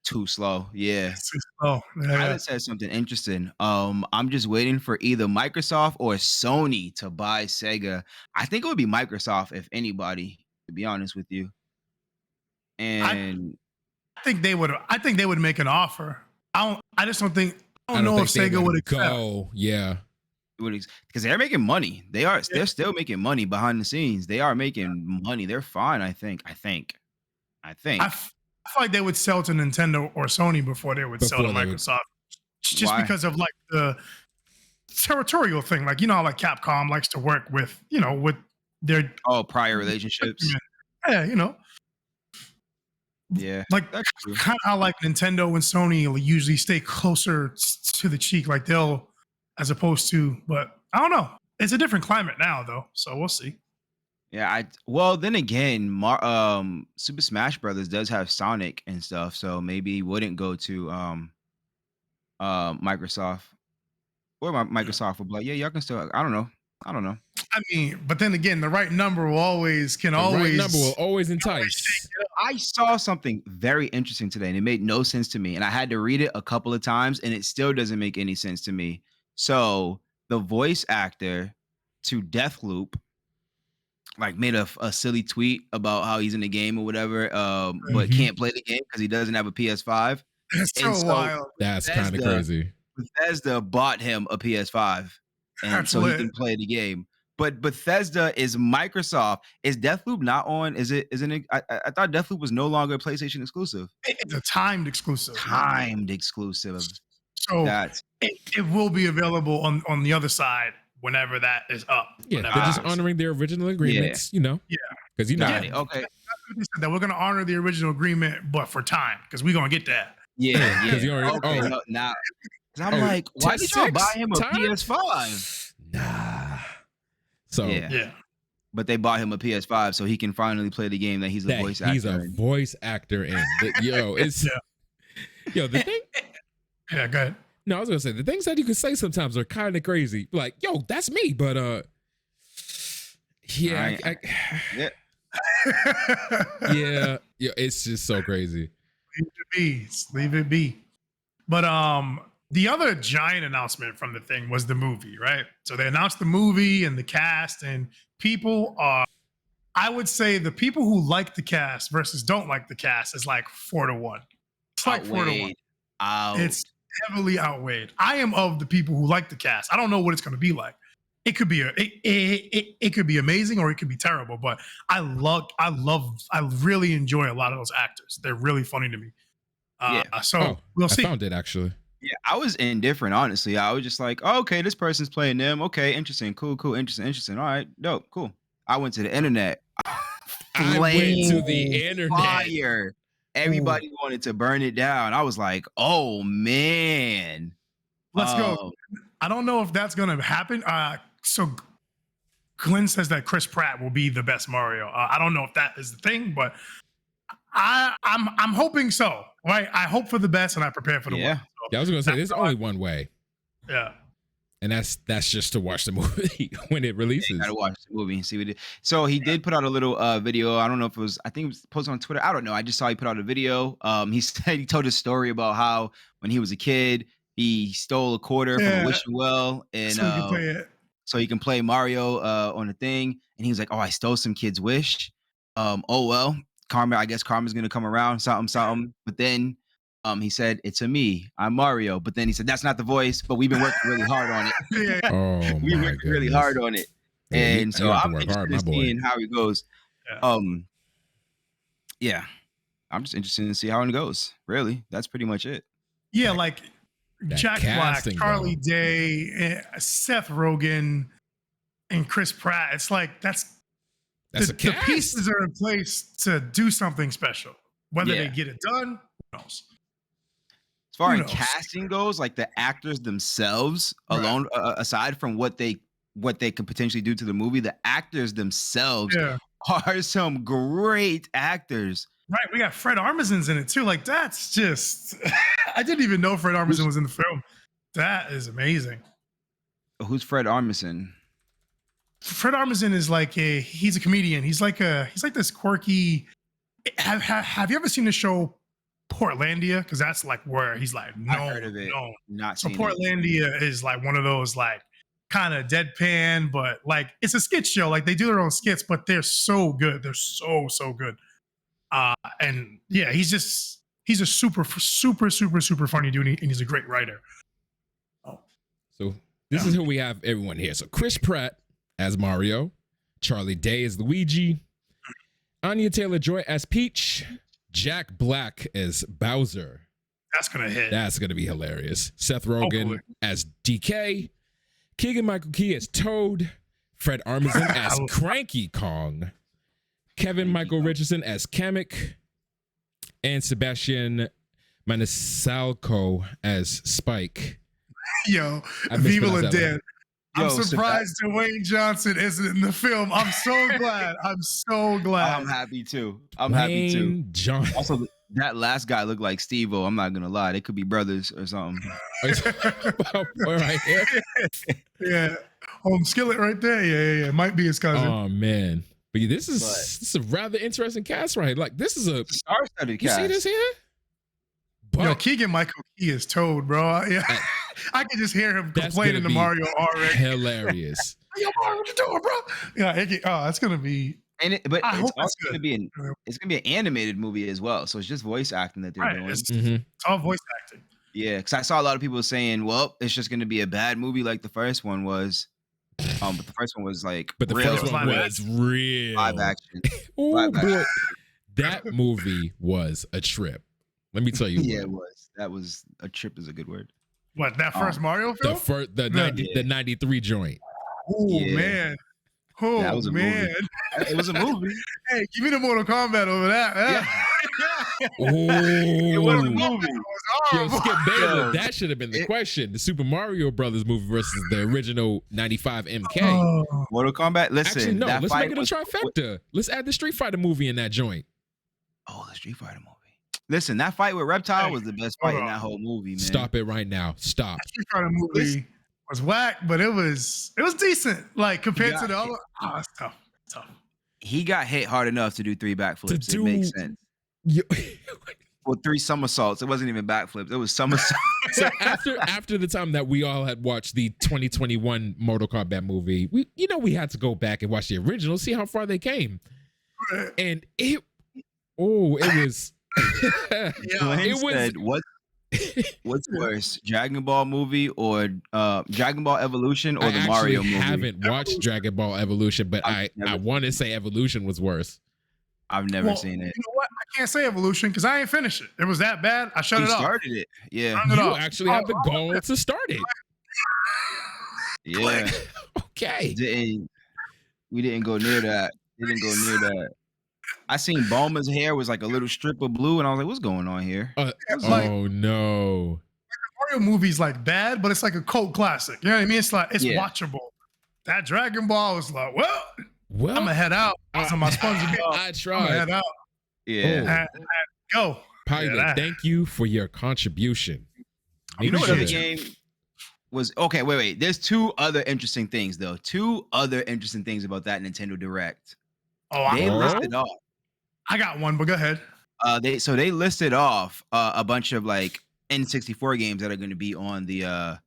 too slow." Yeah, it's too slow. Yeah. I said something interesting. I'm just waiting for either Microsoft or Sony to buy Sega. I think it would be Microsoft if anybody, to be honest with you. And I think they would make an offer. I don't know if Sega would go. Yeah. Because they're making money. They're still making money behind the scenes. They are making money. They're fine, I think. I feel like they would sell to Nintendo or Sony before they would sell to Microsoft. Just because of like the territorial thing. Like, you know how like Capcom likes to work with, with their prior relationships. Yeah, Yeah, like that's kind of how like Nintendo and Sony will usually stay closer to the cheek, like they'll, as opposed to. But I don't know. It's a different climate now, though, so we'll see. Yeah, then again, Super Smash Brothers does have Sonic and stuff, so maybe wouldn't go to Microsoft, or Microsoft would be like, yeah, y'all can still. I don't know. I mean, but then again, the right number will always entice. I saw something very interesting today, and it made no sense to me. And I had to read it a couple of times, and it still doesn't make any sense to me. So the voice actor to Deathloop, like, made a silly tweet about how he's in the game or whatever, but can't play the game because he doesn't have a PS5. That's so wild. That's kind of crazy. Bethesda bought him a PS5. And so he can play the game. But Bethesda is Microsoft. Is Deathloop not on? Isn't it? I thought Deathloop was no longer a PlayStation exclusive. It's a timed exclusive. So it will be available on the other side whenever that is up. Yeah, they're just honoring their original agreements, Yeah. Because okay. That we're going to honor the original agreement, but for time, because we're going to get that. Yeah. Because you already. Now. I'm like, why did y'all buy him a PS5? Nah. So yeah. But they bought him a PS5 so he can finally play the game that he's a voice actor. He's a voice actor in. The thing. Yeah, go ahead. No, I was gonna say the things that you could say sometimes are kind of crazy. Like, yo, that's me, but yeah, yeah. yeah, it's just so crazy. Leave it be. But the other giant announcement from the thing was the movie, right? So they announced the movie and the cast, and people are, I would say the people who like the cast versus don't like the cast is like 4-1. It's like 4-1. It's heavily outweighed. I am of the people who like the cast. I don't know what it's going to be like. It could be it could be amazing or it could be terrible, but I really enjoy a lot of those actors. They're really funny to me. We'll see. I found it actually. Yeah, I was indifferent, honestly. I was just like, oh, okay, this person's playing them. Okay, interesting, cool, interesting. All right, dope, cool. I went to the internet. I went to the internet. Fire. Everybody wanted to burn it down. I was like, oh man. Let's go. I don't know if that's gonna happen. So Glenn says that Chris Pratt will be the best Mario. I don't know if that is the thing, but I'm hoping so. Right? I hope for the best and I prepare for the worst. So yeah, I was gonna say there's only one way. Yeah. And that's just to watch the movie when it releases. You gotta watch the movie and see what it. So he did put out a little video. I don't know if it was. I think it was posted on Twitter. I don't know. I just saw he put out a video. He said he told a story about how when he was a kid he stole a quarter from a wishing well, and so he can play Mario on the thing. And he was like, "Oh, I stole some kid's wish. Oh well, karma. I guess karma's gonna come around. Something. But then." He said, "It's a me. I'm Mario." But then he said, "That's not the voice, but we've been working really hard on it." Oh, we worked really hard on it, and so I'm interested in seeing how it goes. Yeah, I'm just interested in see how it goes. Really, that's pretty much it. Yeah, like Jack Black, Charlie Day, Seth Rogen, and Chris Pratt. It's like that's the pieces are in place to do something special. Whether they get it done, who knows? As far as casting goes, like the actors themselves alone, aside from what they could potentially do to the movie, the actors themselves are some great actors. Right, we got Fred Armisen's in it too. Like that's just, I didn't even know Fred Armisen was in the film. That is amazing. Who's Fred Armisen? Fred Armisen is like he's a comedian. He's like this quirky. Have you ever seen the show Portlandia? Because that's like where he's like, no, I heard of it. No. Not so seen Portlandia is like one of those like kind of deadpan, but like it's a skit show. Like they do their own skits, but they're so good. They're so good. And yeah, he's a super funny dude, and he's a great writer. So this is who we have everyone here. So Chris Pratt as Mario, Charlie Day as Luigi, Anya Taylor-Joy as Peach, Jack Black as Bowser. That's gonna hit. That's gonna be hilarious. Seth Rogen as DK, Keegan-Michael Key as Toad, Fred Armisen as Cranky Kong, Kevin Michael Richardson as Kamek, and Sebastian Maniscalco as Spike. Yo, Viva La Dead. I'm surprised Dwayne Johnson isn't in the film. I'm so glad. I'm happy too. Johnson. Also, that last guy looked like Steve-O. I'm not gonna lie. They could be brothers or something. Right here. Yeah. Skillet right there. Yeah. Might be his cousin. Oh man. But yeah, this is a rather interesting cast, right? Like this is a star-studded cast. You see this here? But, yo, Keegan-Michael Key is Toad, bro. Yeah. I can just hear him complaining to Mario already. Hilarious. Yo, Mario, what you doing, bro? Yeah, that's gonna be. But it's also gonna be an animated movie as well. So it's just voice acting that they're doing. It's all voice acting. Yeah, because I saw a lot of people saying, "Well, it's just gonna be a bad movie like the first one was." But the first one was like, but the first one was real live action. Oh boy, that movie was a trip. Let me tell you. Yeah, it was. That was a trip. Is a good word. What, that first Mario film? The 93 joint. Oh man. Oh that was a man. Movie. It was a movie. Hey, give me the Mortal Kombat over that. It was a movie. Yo, Skip Baylor, that should have been the question. The Super Mario Brothers movie versus the original 95 MK. Mortal Kombat. Listen, actually, no, let's make it a trifecta. Let's add the Street Fighter movie in that joint. Oh, the Street Fighter movie. Listen, that fight with Reptile was the best fight in that whole movie, man. Stop it right now. Stop. That Street Fighter movie was whack, but it was decent. Like compared to the other, it's tough. He got hit hard enough to do 3 backflips. It makes sense. Well, 3 somersaults. It wasn't even backflips. It was somersaults. So after the time that we all had watched the 2021 Mortal Kombat movie, we had to go back and watch the original, see how far they came. And it was what's worse, Dragon Ball movie or Dragon Ball Evolution or the Mario movie? I haven't watched Dragon Ball Evolution, but I want to say Evolution was worse. I've never seen it. You know what? I can't say Evolution because I ain't finished it. It was that bad. I shut it off. Started it. Yeah. You actually have the goal to start it. Yeah. Okay. We didn't go near that. I seen Bulma's hair was like a little strip of blue, and I was like, "What's going on here?" Oh no! Mario movie's like bad, but it's like a cult classic. You know what I mean? It's like it's watchable. That Dragon Ball was like, well, I'm gonna head out. On my SpongeBob. I tried. I'm gonna head out. Yeah. Go. Pilot, thank you for your contribution. You know what other game was? Okay, wait. There's 2 other interesting things though. 2 other interesting things about that Nintendo Direct. They listed off. I got one, but go ahead. They listed off a bunch of like N64 games that are going to be on the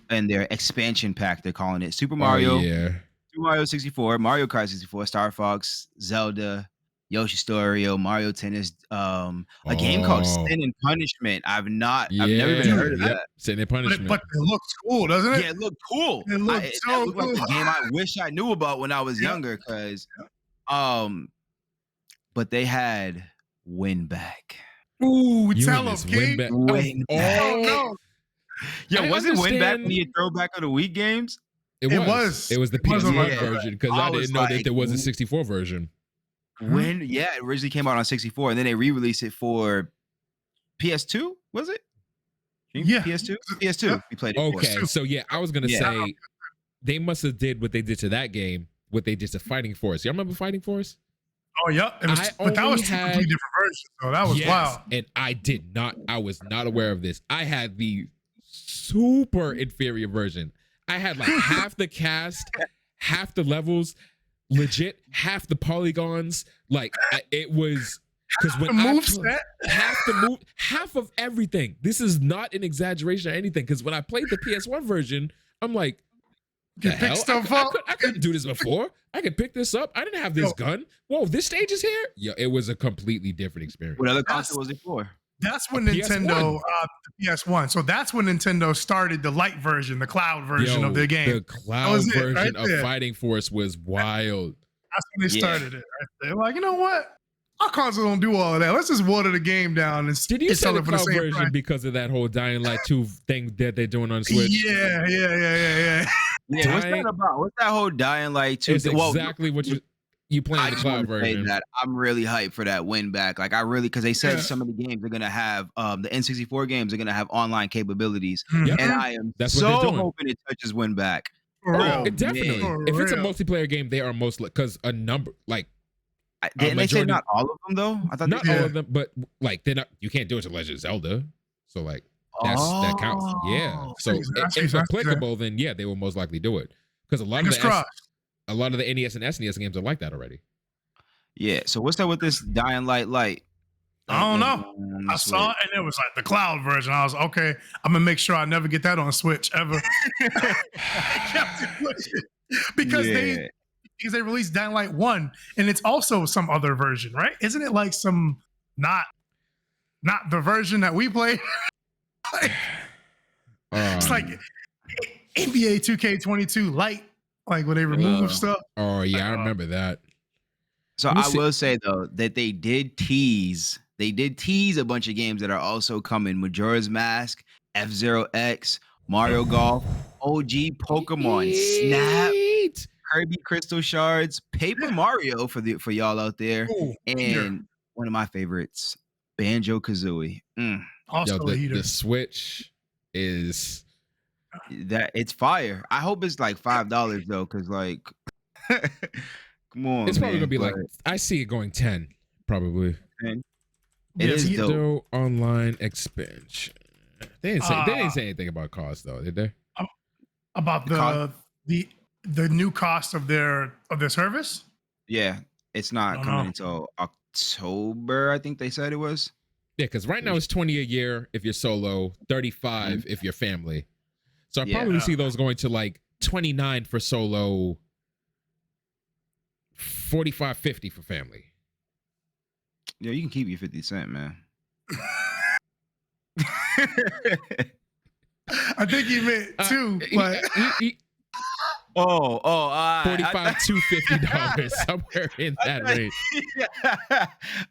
and their expansion pack. They're calling it Super Mario, Super Mario 64, Mario Kart 64, Star Fox, Zelda, Yoshi Story, Mario Tennis, a game called Sin and Punishment. I've never even heard of that. Sin and Punishment. But it looks cool, doesn't it? Yeah, it looked cool. It looked so looked cool. like the game I wish I knew about when I was younger, because but they had Win Back. Ooh, tell them, King. Win Back. Oh, no. Yo, wasn't Win Back when you throw back of the Wii games? It was the PS1 version, because I didn't know that there was a 64 version. It originally came out on 64, and then they re-released it for PS2, was it? Yeah. PS2? PS2. We played it Okay, so I was going to say, they must have did what they did to that game, what they did to Fighting Force. Y'all remember Fighting Force? Oh, yeah. But that was 2 completely different versions, so that was wild. And I was not aware of this. I had the super inferior version. I had like half the cast, half the levels, legit half the polygons. Like it was because when half of everything. This is not an exaggeration or anything. Because when I played the PS1 version, I'm like, the hell? I couldn't do this before. I could pick this up. I didn't have this gun. Whoa, this stage is here? Yeah, it was a completely different experience. What other console was it for? That's when Nintendo, the PS1. So that's when Nintendo started the light version, the cloud version of their game. The cloud version of Fighting Force was wild. That's when they started it. Right there. Like, you know what? Our console don't do all of that. Let's just water the game down and did you say the cloud version because of that whole Dying Light 2 thing that they're doing on Switch? Yeah. Yeah, what's that about? What's that whole Dying Light 2 thing? Exactly what you playing the cloud version. That I'm really hyped for that Win Back. Like because they said some of the games are gonna have the N64 games are gonna have online capabilities, and I am hoping it touches Win Back. Definitely. If it's a multiplayer game, they are most because a number like. Didn't they say not all of them though? I thought not all of them, but like they're not. You can't do it to Legend of Zelda, so like that counts. Yeah. So if applicable, then they will most likely do it because a lot of the NES and SNES games are like that already. Yeah. So what's up with this Dying Light? I don't know. I saw it and it was like the cloud version. I was okay. I'm gonna make sure I never get that on Switch ever. Because they released Dying Light 1 and it's also some other version, right? Isn't it like some not the version that we play? It's like NBA 2K22 Lite, like when they remove stuff. Oh yeah, I remember that. So I will say though that they did tease a bunch of games that are also coming: Majora's Mask, F-Zero X, Mario Golf, OG Pokemon Snap, Kirby Crystal Shards, Paper Mario for y'all out there, and one of my favorites, Banjo-Kazooie. Also, the Switch is that it's fire. I hope it's like $5 though, because like, come on, it's probably gonna be like I see it going 10 probably. 10. It is dope. Online expansion. They didn't say anything about cost though, did they? About the new cost of their service? Yeah, it's not coming until October, I think they said it was. Yeah, because right now it's $20 a year if you're solo, $35 if you're family. So I probably see those going to like $29 for solo, $45, $50 for family. Yeah, you can keep your 50 cents, man. I think he meant two, but $45 to $50 somewhere in that range.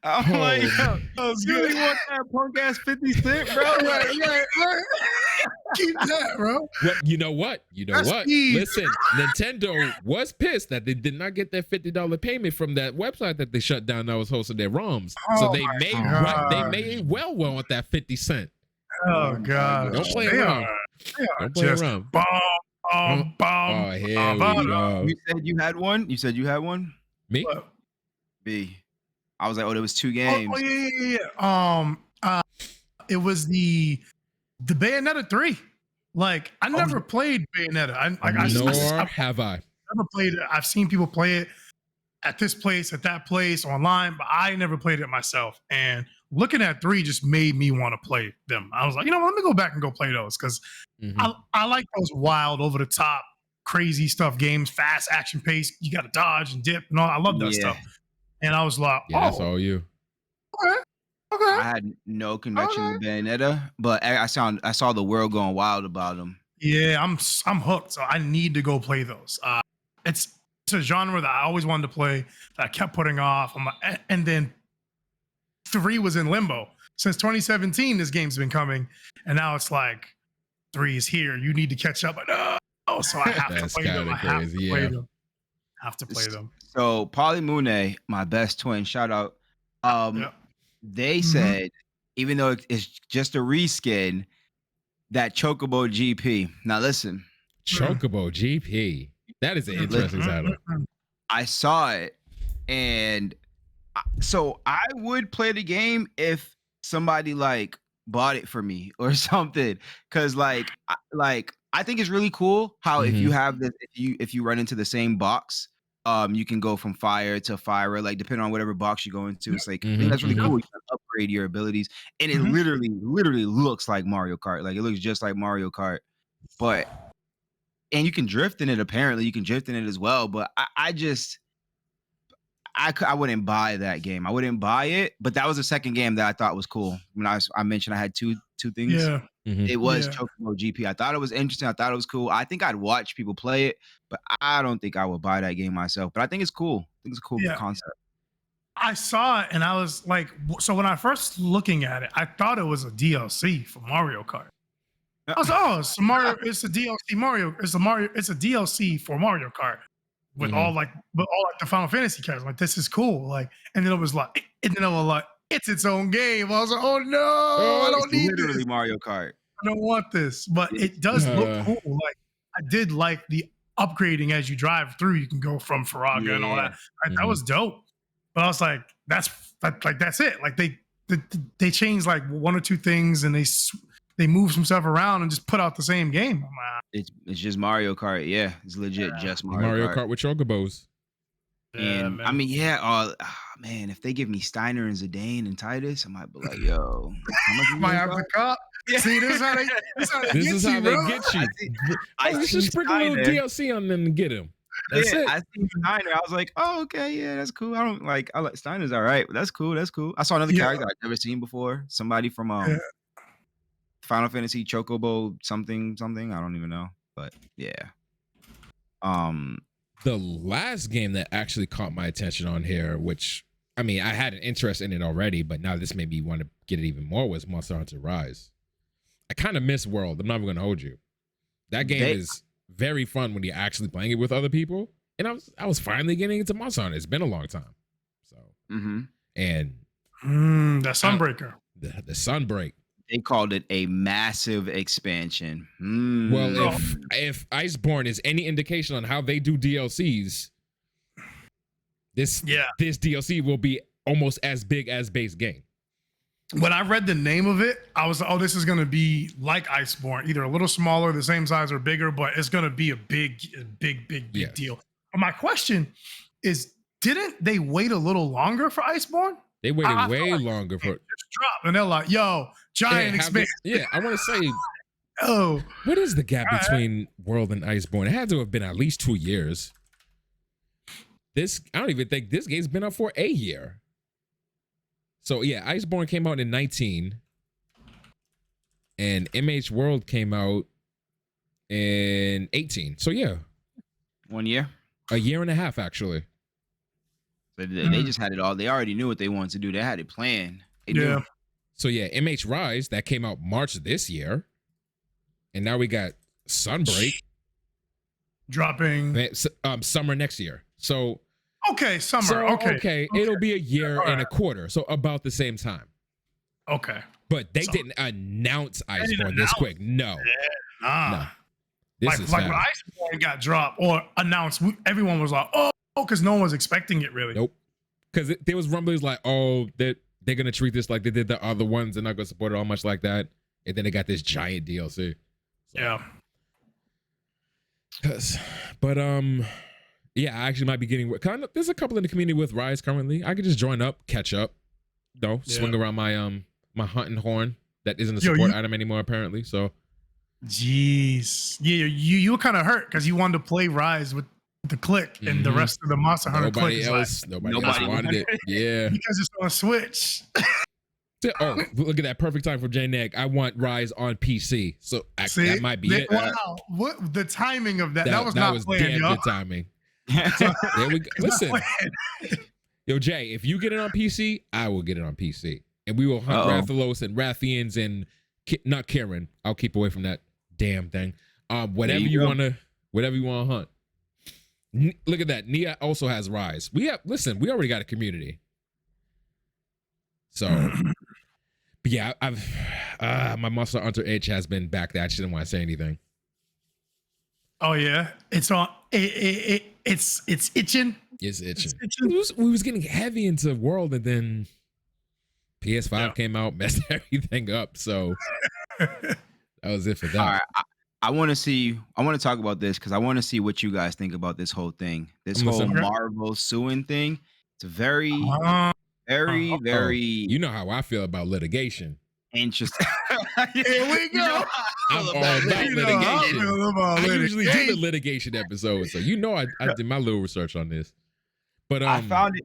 I'm like, yo, you really want that punk ass 50 cent, bro? right. Keep that, bro. Well, you know what? Listen, Nintendo was pissed that they did not get that $50 payment from that website that they shut down that was hosting their ROMs. So they may well want that 50 cent. Oh god! Don't play around. Don't play around. Oh, here we go. You said you had one? Me? What? B. I was like, there was 2 games. Oh yeah. It was the Bayonetta 3. Like, I never played Bayonetta. Have I. Never played it. I've seen people play it at this place, at that place, online, but I never played it myself. And looking at 3 just made me want to play them. I was like, let me go back and go play those because I like those wild, over the top, crazy stuff games, fast action pace. You got to dodge and dip and all. I love that stuff. And I was like, that's all you. Okay. I had no connection with Bayonetta, but I saw the world going wild about them. Yeah, I'm hooked. So I need to go play those. It's a genre that I always wanted to play that I kept putting off. And then 3 was in limbo. Since 2017, this game's been coming. And now it's like 3 is here. You need to catch up. So I have to play them. I have to play them. So Polymune, my best twin, shout out. They said, even though it's just a reskin, that Chocobo GP. Now listen. Chocobo GP. That is an interesting title. I saw it, and so I would play the game if somebody like bought it for me or something. Cause like I think it's really cool how if you have this, if you run into the same box, you can go from fire to fire, like depending on whatever box you go into. It's like I think that's really cool. You can upgrade your abilities, and it literally looks like Mario Kart. Like it looks just like Mario Kart, and you can drift in it. Apparently, you can drift in it as well. But I wouldn't buy that game. I wouldn't buy it. But that was the second game that I thought was cool. When I mentioned I had two things. Yeah. It was Chocobo GP. I thought it was interesting. I thought it was cool. I think I'd watch people play it, but I don't think I would buy that game myself. But I think it's cool. I think it's a cool concept. I saw it and I was like, so when I first looking at it, I thought it was a DLC for Mario Kart. I was like, it's a DLC Mario. It's a DLC for Mario Kart with all the Final Fantasy characters. Like, this is cool. Like, and then it was like, it's its own game. I was like, oh no, I don't need literally this. Mario Kart. I don't want this, but it does look cool. Like, I did like the upgrading as you drive through. You can go from Faraga and all that. Like, that was dope. But I was like, that's it. Like they changed like 1 or 2 things and they moved some stuff around and just put out the same game. It's just Mario Kart. Yeah, it's legit just Mario Kart with Chocobos. And I mean, man, if they give me Steiner and Zidane and Titus, I might be like, yo, how much might have the cup. See, this is how they get you. Let's just sprinkle a little DLC on them and get him. That's it. I seen Steiner. I was like, oh, okay, yeah, that's cool. I like Steiner's all right, but that's cool. I saw another character I'd never seen before. Somebody from Final Fantasy Chocobo something. I don't even know, but yeah. The last game that actually caught my attention on here, which I mean, I had an interest in it already, but now this made me want to get it even more, was Monster Hunter Rise. I kind of miss World. I'm not even going to hold you. That game is very fun when you're actually playing it with other people. And I was finally getting into Monster Hunter. It's been a long time. So, and the Sunbreaker. The Sunbreak. They called it a massive expansion. Well, if Iceborne is any indication on how they do DLCs, this DLC will be almost as big as base game. when I read the name of it, I was like, oh, this is going to be like Iceborne, either a little smaller, the same size, or bigger, but it's going to be a big deal. But my question is, didn't they wait a little longer for Iceborne? They waited way longer for it. Just dropped, and they're like, yo, giant expansion. Yeah, I want to say, oh, what is the gap between World and Iceborne? It had to have been at least 2 years. I don't even think this game's been up for a year. So yeah, Iceborne came out in 19, and MH World came out in 18. So yeah, 1 year, a year and a half actually. So they just had it all. They already knew what they wanted to do. They had it planned. Yeah. So yeah, MH Rise that came out March this year, and now we got Sunbreak dropping summer next year. So. Okay, summer. Okay. It'll be a year and a quarter, so about the same time. Okay. But they didn't announce Iceborne this quick. No. Yeah, no. This is like when Iceborne got dropped or announced, everyone was like, oh, because no one was expecting it really. Nope. Because there was rumblings like, oh, they're going to treat this like they did the other ones. They're not going to support it all much like that. And then they got this giant DLC. So. Yeah. But, yeah, I actually might be getting there's a couple in the community with Rise currently. I could just join up, catch up, swing around my my hunting horn that isn't a support item anymore apparently. So, jeez, yeah, you were kind of hurt because you wanted to play Rise with the click and the rest of the Monster Hunter click. Nobody else wanted it. Yeah, because it's on Switch. Oh, look at that perfect time for J Neg. I want Rise on PC, so that might be it. Wow, what the timing of that? That was not planned, damn good timing. So, there we go. Listen, yo Jay, if you get it on PC, I will get it on PC, and we will hunt Rathalos and Rathians and not Karen. I'll keep away from that damn thing. Whatever you want to hunt. Look at that. Nia also has Rise. We already got a community. So, but yeah, my Monster Hunter itch has been back there. I just didn't want to say anything. Oh yeah, it's on. It's itching. It's itching. We was getting heavy into World, and then PS5 came out, messed everything up. So that was it for that. All right, I want to talk about this because I want to see what you guys think about this whole thing. This whole Marvel suing thing. It's very. You know how I feel about litigation. Interesting. Here we go. I'm all about litigation. I usually do the litigation episode, so I did my little research on this. But I found it.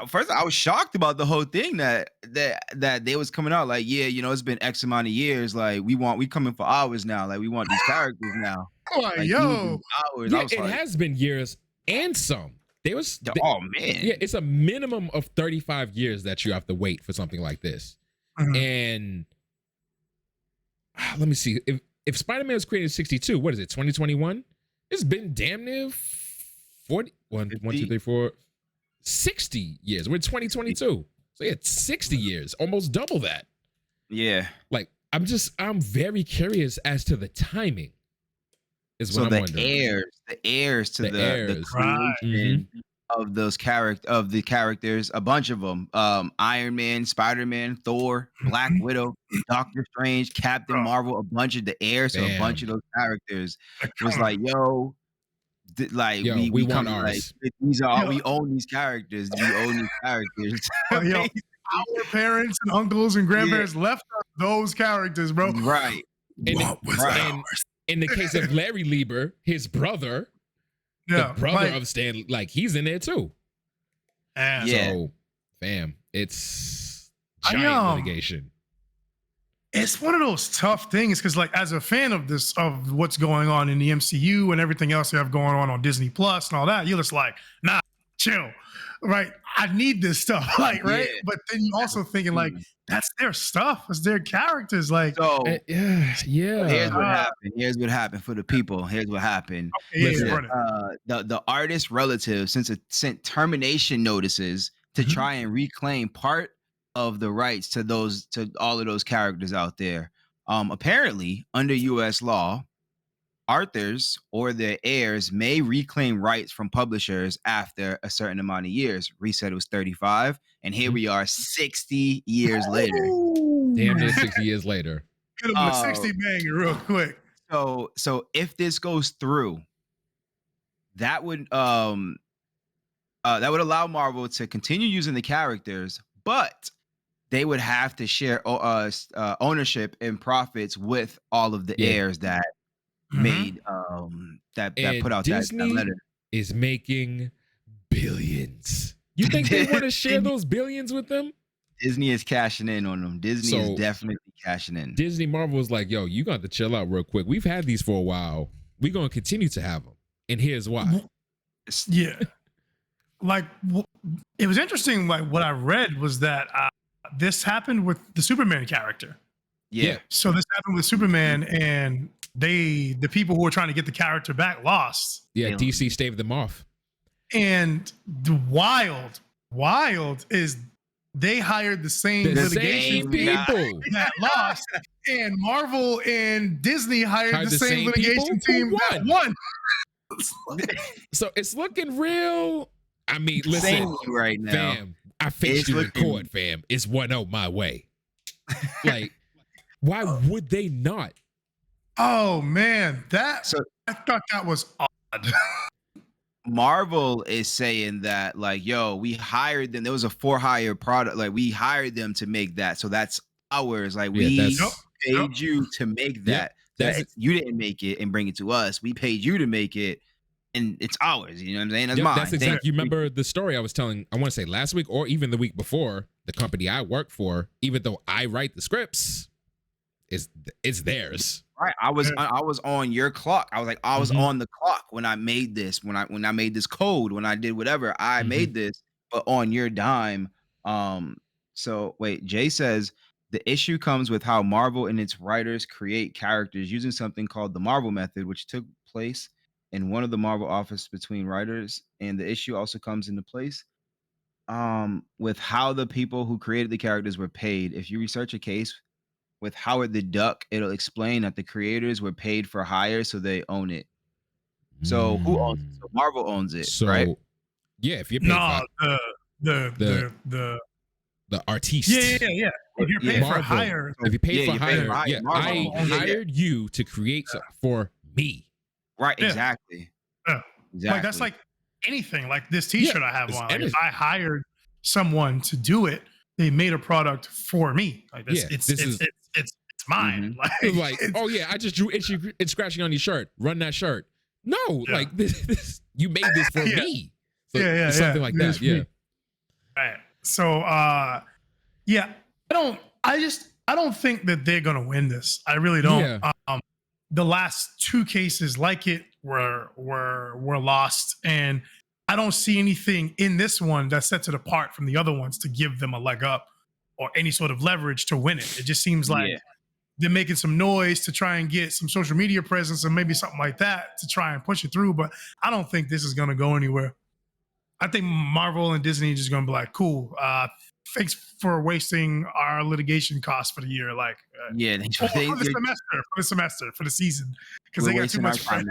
First, I was shocked about the whole thing that they was coming out like, yeah, it's been X amount of years. Like we coming for hours now. Like we want these characters now. Like, yo, hours. Yeah, it has been years and some. Oh man, yeah, it's a minimum of 35 years that you have to wait for something like this. Mm-hmm. And let me see. If Spider-Man was created in 62, what is it, 2021? It's been damn near 40, 60 years. We're in 2022. So yeah, 60 years, almost double that. Yeah. Like, I'm very curious as to the timing. Is what I'm wondering. The heirs to the creation of the characters, a bunch of them. Iron Man, Spider-Man, Thor, Black Widow, Doctor Strange, Captain Marvel, a bunch of the heirs to a bunch of those characters was like, we want ours. Like, we own these characters. We own these characters. Our parents and uncles and grandparents left us those characters, bro. Right. And in the case of Larry Lieber, his brother, the brother of Stan, like he's in there too. So, fam, it's giant litigation. It's one of those tough things because, like, as a fan of what's going on in the MCU and everything else you have going on Disney Plus and all that, you're just like, nah, chill, right? I need this stuff, like, right? Yeah. But then you also thinking like, that's their stuff, it's their characters, like. So Here's what happened for the people. Here's what happened. The artist relative sent termination notices to try and reclaim part of the rights to all of those characters out there. Apparently, under U.S. law, authors or their heirs may reclaim rights from publishers after a certain amount of years. Reset was 35, and here we are 60 years later. Damn near 60 years later. Hit him with a 60 banger real quick. So if this goes through, that would allow Marvel to continue using the characters, but they would have to share ownership and profits with all of the heirs that made that put out Disney that letter. Is making billions. You think they want to share those billions with them? Disney is cashing in on them. Disney is definitely cashing in. Disney Marvel is like, yo, you got to chill out real quick. We've had these for a while. We're going to continue to have them. And here's why. Yeah. Like, it was interesting. Like, what I read was that this happened with the Superman character. Yeah. So this happened with Superman, and the people who were trying to get the character back lost. Yeah, DC staved them off. And the wild is they hired the same litigation people that lost, and Marvel and Disney hired the same litigation team that won. So it's looking real. I mean, listen, right now, fam, I faced you in court, fam. It's 1-0 my way. Like, why would they not? Oh man, I thought that was odd. Marvel is saying that, like, yo, we hired them. There was a for-hire product. Like, we hired them to make that. So that's ours. Like, we paid you to make that. You didn't make it and bring it to us. We paid you to make it, and it's ours. You know what I'm saying? That's mine. That's exactly. You remember the story I was telling, I want to say last week or even the week before, the company I work for, even though I write the scripts, it's theirs. Right. I was on your clock. I was like, I was on the clock when I made this, when I made this code, when I did whatever, I made this, but on your dime. So wait, Jay says the issue comes with how Marvel and its writers create characters using something called the Marvel method, which took place in one of the Marvel office between writers. And the issue also comes into place with how the people who created the characters were paid. If you research a case with Howard the Duck, it'll explain that the creators were paid for hire, so they own it. So who owns it? So Marvel owns it, right? Yeah, if you're paid the artiste. Yeah. If you're paid for hire. If you're paid for hire, Marvel I hired you to create for me. Right, exactly. Yeah. Like, that's like anything. Like this t-shirt I have on. Like, if I hired someone to do it, they made a product for me. Like this, it's mine. Like oh yeah, I just drew itchy and scratching on your shirt. Run that shirt. No, like this you made this for me. So something like that. Yeah. Right. So I don't think that they're gonna win this. I really don't. Yeah. The last two cases like it were lost, and I don't see anything in this one that sets it apart from the other ones to give them a leg up or any sort of leverage to win it. It just seems like they're making some noise to try and get some social media presence and maybe something like that to try and push it through. But I don't think this is going to go anywhere. I think Marvel and Disney are just going to be like, cool. Thanks for wasting our litigation costs for the year. Like, for the season, because they got too much fun.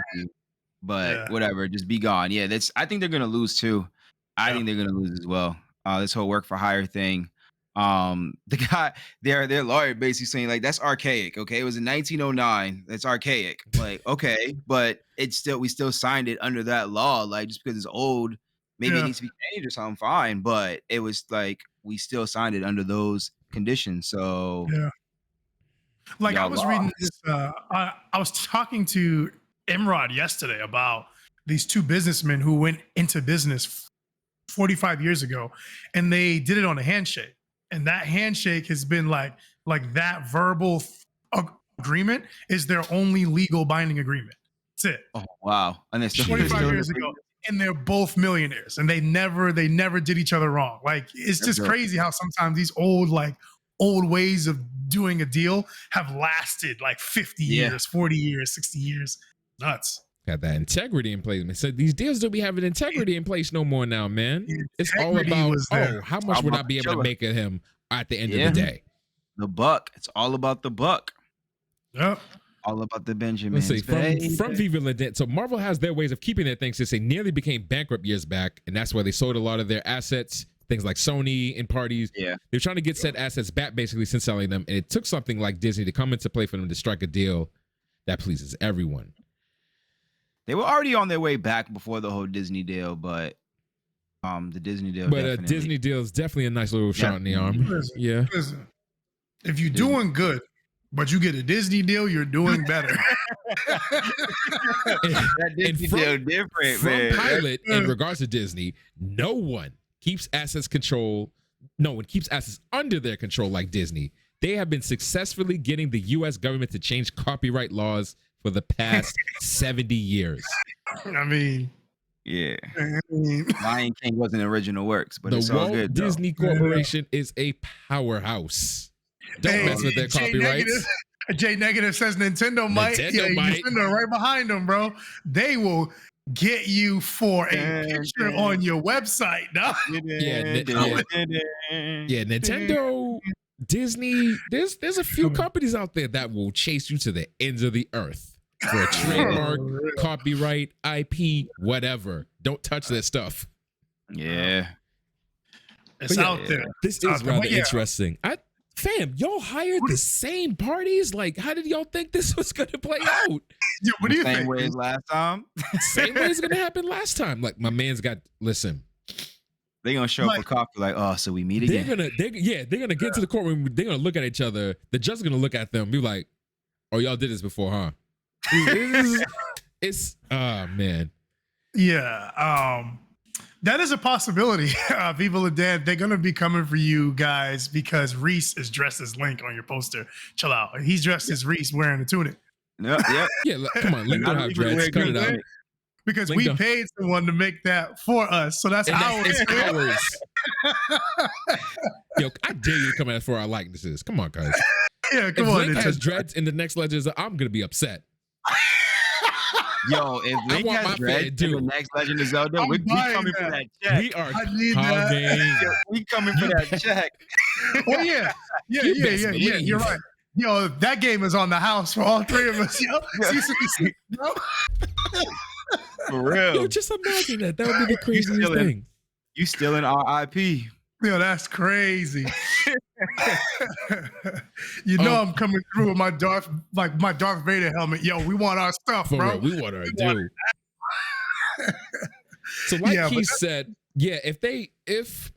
But whatever, just be gone. Yeah, I think they're gonna lose too. I think they're gonna lose as well. This whole work for hire thing. The guy, their lawyer basically saying like that's archaic. Okay, it was in 1909. That's archaic. Like, okay, but we still signed it under that law. Like, just because it's old, maybe it needs to be changed or something. Fine, but it was like we still signed it under those conditions. So like I was reading this. I was talking to Imrod yesterday about these two businessmen who went into business 45 years ago, and they did it on a handshake, and that handshake has been like that verbal agreement is their only legal binding agreement. That's it. Oh wow. And it's 45 years ago, and they're both millionaires, and they never did each other wrong. Like, it's just crazy how sometimes these old ways of doing a deal have lasted like 50 years, 40 years, 60 years. Nuts. Got that integrity in place. Man, so these deals don't be having integrity in place no more now, man. It's all about how much would I be able to make of him at the end of the day? The buck. It's all about the buck. Yep. All about the Benjamin. Let's see. From Viva La Dent. So Marvel has their ways of keeping their things since they nearly became bankrupt years back, and that's why they sold a lot of their assets things like Sony in parties. Yeah. They're trying to get said assets back basically since selling them. And it took something like Disney to come into play for them to strike a deal that pleases everyone. They were already on their way back before the whole Disney deal, but the Disney deal. But a Disney deal is definitely a nice little shot in the arm. Listen, if you're doing good, but you get a Disney deal, you're doing better. That Disney deal different, from man. Pilot, in regards to Disney, no one keeps assets under their control like Disney. They have been successfully getting the U.S. government to change copyright laws for the past 70 years. I mean, yeah. Lion King wasn't original works, but it's all good. The Walt Disney Corporation is a powerhouse. Don't mess with their copyrights. J Negative says Nintendo might. Nintendo right behind them, bro. They will get you for a picture on your website. No? Yeah, Nintendo, Disney. There's a few companies out there that will chase you to the ends of the earth for a trademark, copyright, IP, whatever. Don't touch that stuff. Yeah, it's out there. This is rather interesting. Fam, y'all hired the same parties? Like, how did y'all think this was going to play out? Yeah, what do you think? Same way as last time? Same way it's going to happen last time. Like, my man's got, listen. They're going to show up for coffee like, oh, so we meet again? They're going to get to the courtroom. They're going to look at each other. The judge is going to look at them and be like, oh, y'all did this before, huh? It's, oh, man. Yeah. That is a possibility. Evil and Dan, they're gonna be coming for you guys because Reese is dressed as Link on your poster. Chill out. He's dressed as Reese wearing a tunic. Yep. Yeah, come on, Link don't have dreads. Cut it out. Because Link we paid someone to make that for us, so that's ours. Yo, I dare you to come at us for our likenesses. Come on, guys. Yeah, come if on. Link has dreads in the next Legends, I'm gonna be upset. Yo, if Link has dreads in the next Legend of Zelda, we coming for that check. We are coming. We coming for that check. Oh yeah. You're right. Yo, that game is on the house for all three of us. Yo, for real. Yo, just imagine that. That would be the craziest thing. You stealing our IP. Yo, that's crazy. I'm coming through with my Darth Vader helmet. Yo, we want our stuff, bro. Real, we want our due. So like he said, if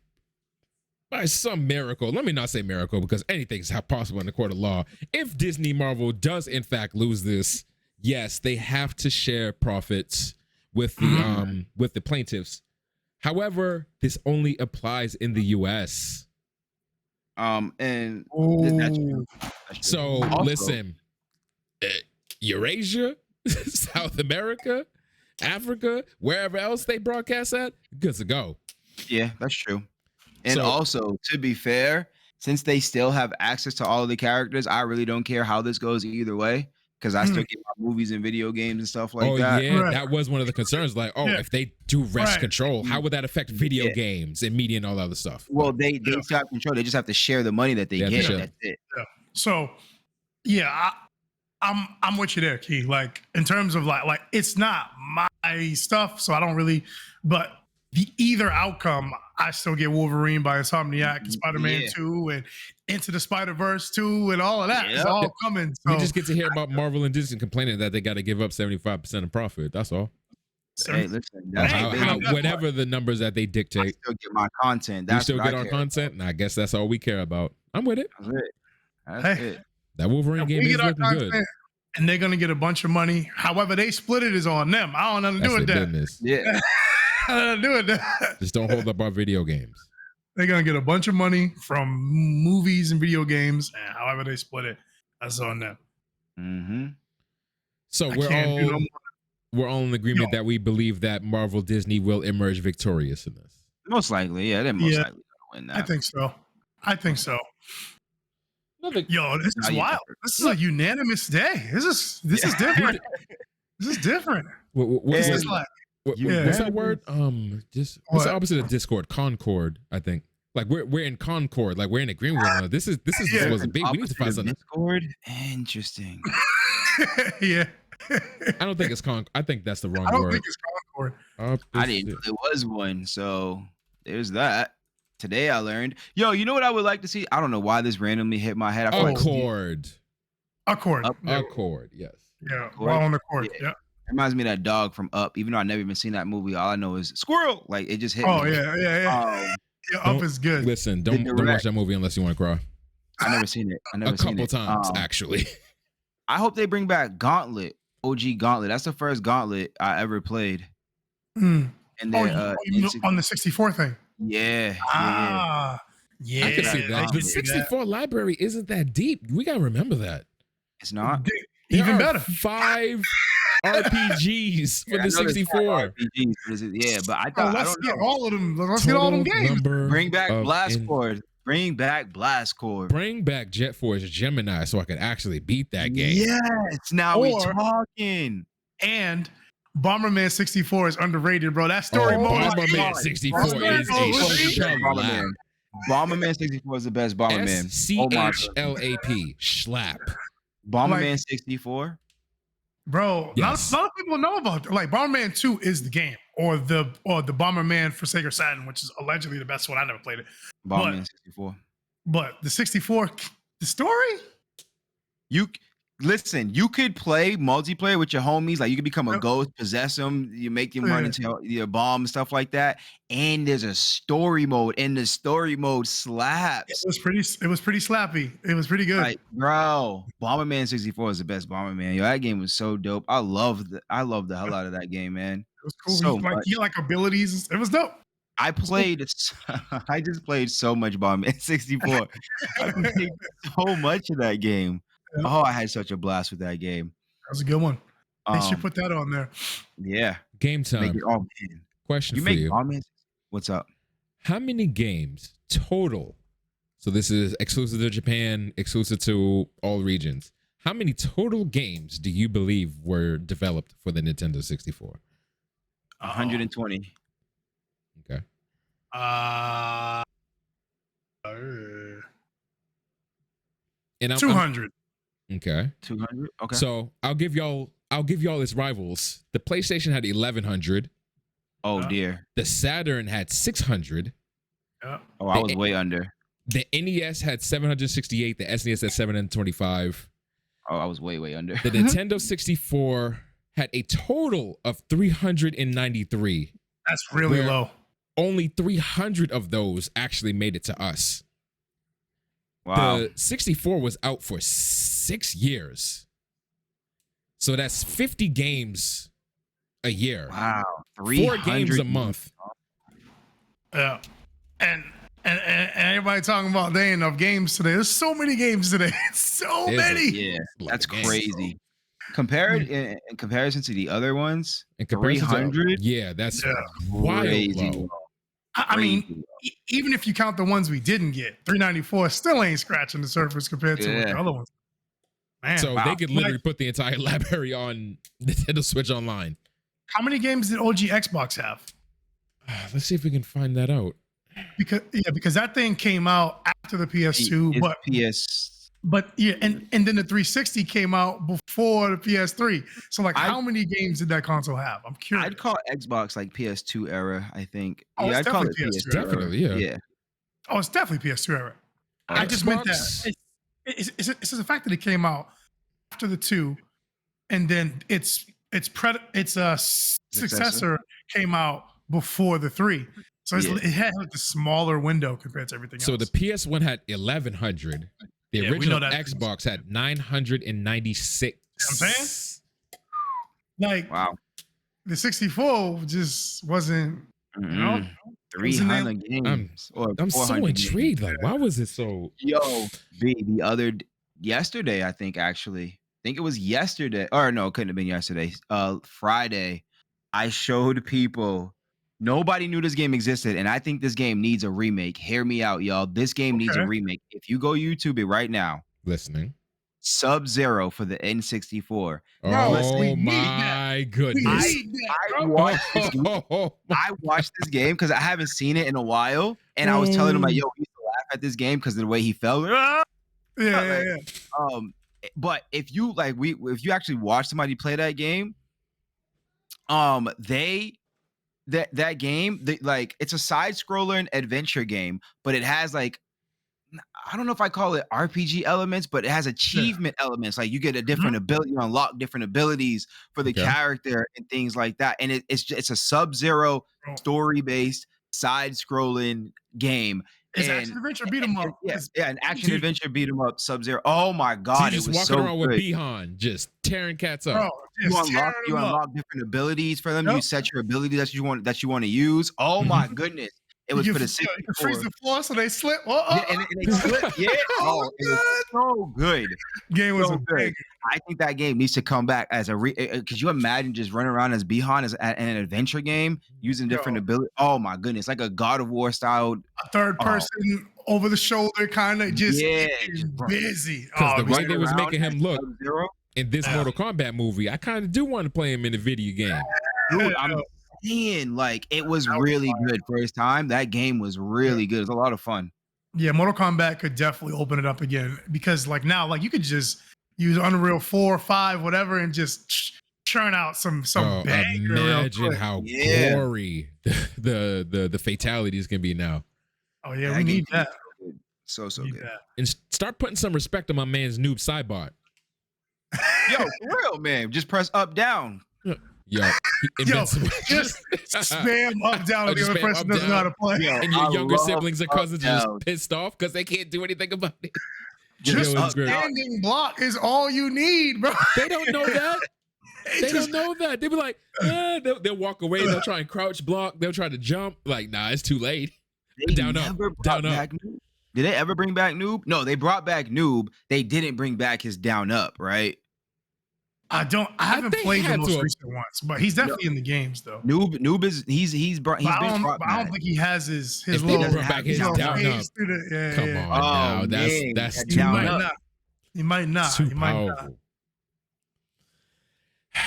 by some miracle, let me not say miracle because anything's possible in the court of law. If Disney Marvel does in fact lose this, yes, they have to share profits with the plaintiffs. However, this only applies in the US. And that's true. So also, listen, Eurasia, South America, Africa, wherever else they broadcast at, good to go. Yeah, that's true. And also, to be fair, since they still have access to all of the characters, I really don't care how this goes either way. Because I still get my movies and video games and stuff like that. Yeah, right. That was one of the concerns. Like, if they do wrest control, how would that affect video games and media and all that other stuff? Well, they still have control. They just have to share the money that they get. That's it. Yeah. So, I'm with you there, Key. Like in terms of like it's not my stuff, so I don't really. But the either outcome, I still get Wolverine by Insomniac, and Spider-Man 2, and Into the Spider-Verse 2, and all of that. It's all coming. So. We just get to hear about Marvel and Disney complaining that they got to give up 75% of profit. That's all. Hey, listen, whatever the numbers that they dictate. I still get my content. We still get our content, and I guess that's all we care about. I'm with it. That's it. That Wolverine game is looking good. And they're going to get a bunch of money. However, they split it is on them. I don't know nothing to do with that. Business. Yeah. Just don't hold up our video games. They're gonna get a bunch of money from movies and video games, and however they split it, that's on them. Mm-hmm. So we're all in agreement that we believe that Marvel Disney will emerge victorious in this. Most likely, yeah. They're most likely gonna win that. I think so. Yo, this is wild. This is a unanimous day. This is different. This is different. This is like. What's that word? What's the opposite of Discord? Concord, I think. Like we're in Concord. Like we're in agreement with one another. This wasn't big. We need to find something. Discord. Interesting. Yeah. I don't think it's Concord. I think that's the wrong word. I don't think it's Concord. I didn't know there was one. So there's that. Today I learned. Yo, you know what I would like to see? I don't know why this randomly hit my head. Accord. Accord, yes. Yeah, while on the court. Yeah. Reminds me of that dog from Up. Even though I've never even seen that movie, all I know is squirrel. Like it just hit me. Yeah. Yeah, Up is good. Listen, don't watch that movie unless you want to cry. I never seen it. A couple times, actually. I hope they bring back Gauntlet, OG Gauntlet. That's the first Gauntlet I ever played. And then, on the 64 thing. Yeah. Yeah. I can see that. The 64 library isn't that deep. We gotta remember that. It's not. Even better. 5 RPGs for the 64. Yeah, but I thought let's get all of them. Let's get all them games. Bring back Blast Cord. Bring back Blast Cord. Bring back Jet Force Gemini so I could actually beat that game. Yes. Now we're talking. And Bomberman 64 is underrated, bro. That story mode. Bomberman 64 is a Bomberman. Bomberman 64 is the best Bomberman. SCHLAP. Schlap. Bomberman 64. Bro, yes. Not a lot of people know about it. Like Bomberman 2 is the game, or the Bomberman for Sega Saturn, which is allegedly the best one. I never played it. Bomberman 64. But the 64, the story. Listen, you could play multiplayer with your homies. Like you could become a ghost, possess them, you make them run into your bomb, stuff like that. And there's a story mode, and the story mode slaps. It was pretty slappy. It was pretty good. Like, bro, Bomberman 64 is the best Bomberman. Yo, that game was so dope. I loved the hell out of that game, man. It was cool. You like abilities. It was dope. I just played so much Bomberman 64. I played so much of that game. Oh, I had such a blast with that game. That was a good one. They should put that on there. Yeah. Game time. Question for you. What's up? How many games total? So this is exclusive to Japan, exclusive to all regions. How many total games do you believe were developed for the Nintendo 64? 120. Okay. 200. Okay. 200. Okay. So I'll give y'all its rivals. The PlayStation had 1100. Oh dear. The Saturn had 600. Yeah. Oh, I was way under. The NES had 768. The SNES had 725. Oh, I was way under. The Nintendo 64 had a total of 393. That's really low. Only 300 of those actually made it to us. Wow. The 64 was out for 6 years. So that's 50 games a year. Wow. 4 games a month. Yeah. And everybody talking about there ain't enough games today. There's so many games today. So many. Yeah. That's crazy. In comparison to the other ones, 300. Yeah, that's wild low. I mean, even if you count the ones we didn't get, 394 still ain't scratching the surface compared to the other ones. Man, so they could literally put the entire library on Nintendo Switch Online. How many games did OG Xbox have? Let's see if we can find that out. Because that thing came out after the PS2, but and then the 360 came out before the PS3. So how many games did that console have? I'm curious. I'd call Xbox like PS2 era, I think. Oh, I'd call it PS2 definitely, yeah. Oh, it's definitely PS2 era. I just meant that it's the fact that it came out after the 2, and then its successor came out before the 3. So it had the smaller window compared to everything else. So the PS1 had 1100. The original Xbox had 996. I'm saying? Wow. The 64 just wasn't, 300 games. I'm so intrigued. Games. Why was it so? Yesterday, I think it was yesterday. Or no, it couldn't have been yesterday. Friday, I showed people. Nobody knew this game existed, and I think this game needs a remake. Hear me out, y'all. This game needs a remake. If you go YouTube it right now, listening, Sub-Zero for the N64. Oh my goodness! I watched this game because I haven't seen it in a while, and I was telling him yo, we used to laugh at this game because of the way he fell. But if you if you actually watch somebody play that game, that game, like it's a side scroller and adventure game, but it has like, I don't know if I call it RPG elements, but it has achievement elements. Like you get a different ability, you unlock different abilities for the character and things like that. And it's a Sub-Zero story-based side-scrolling game. It's action adventure beat 'em up. Yeah, an action adventure beat 'em up Sub-Zero. Oh my god, so you just walking around with Bihan, just tearing cats up. Bro, you unlock different abilities for them. You set your ability that you want to use. Oh my goodness. It was for the 64. You freeze the floor so they slip. And they slip. Yeah. Oh, it was so good. Game was so good. I think that game needs to come back as could you imagine just running around as Bihan in an adventure game using different abilities? Oh my goodness, like a God of War style. A third person over the shoulder kind of just busy. Because the way they was making him look in this Mortal Kombat movie, I kind of do want to play him in a video game. Dude, I'm saying, like, it was really good first time. That game was really good. It was a lot of fun. Yeah, Mortal Kombat could definitely open it up again because, like, now, like, you could just use Unreal 4 or 5, whatever, and just churn out some banger. Imagine how gory the fatalities can be now. Oh yeah, we need that. So good. And start putting some respect on my man's noob sidebot. Yo, for real, man. Just press up, down. Yo, just spam up, down if the other person doesn't know how to play. And your younger siblings or cousins are just pissed off because they can't do anything about it. Just a standing block is all you need, bro. They don't know that. They don't know that. They'll be like, they'll walk away. They'll try and crouch block. They'll try to jump. Like, nah, it's too late. Down up. Did they ever bring back Noob? No, they brought back Noob. They didn't bring back his down up, right? I haven't played the most recent ones, but he's definitely in the games though. Noob is he's brought. He's been brought back. I don't think he has his little back his down up. Come on, now that's too much. He might not. He might not.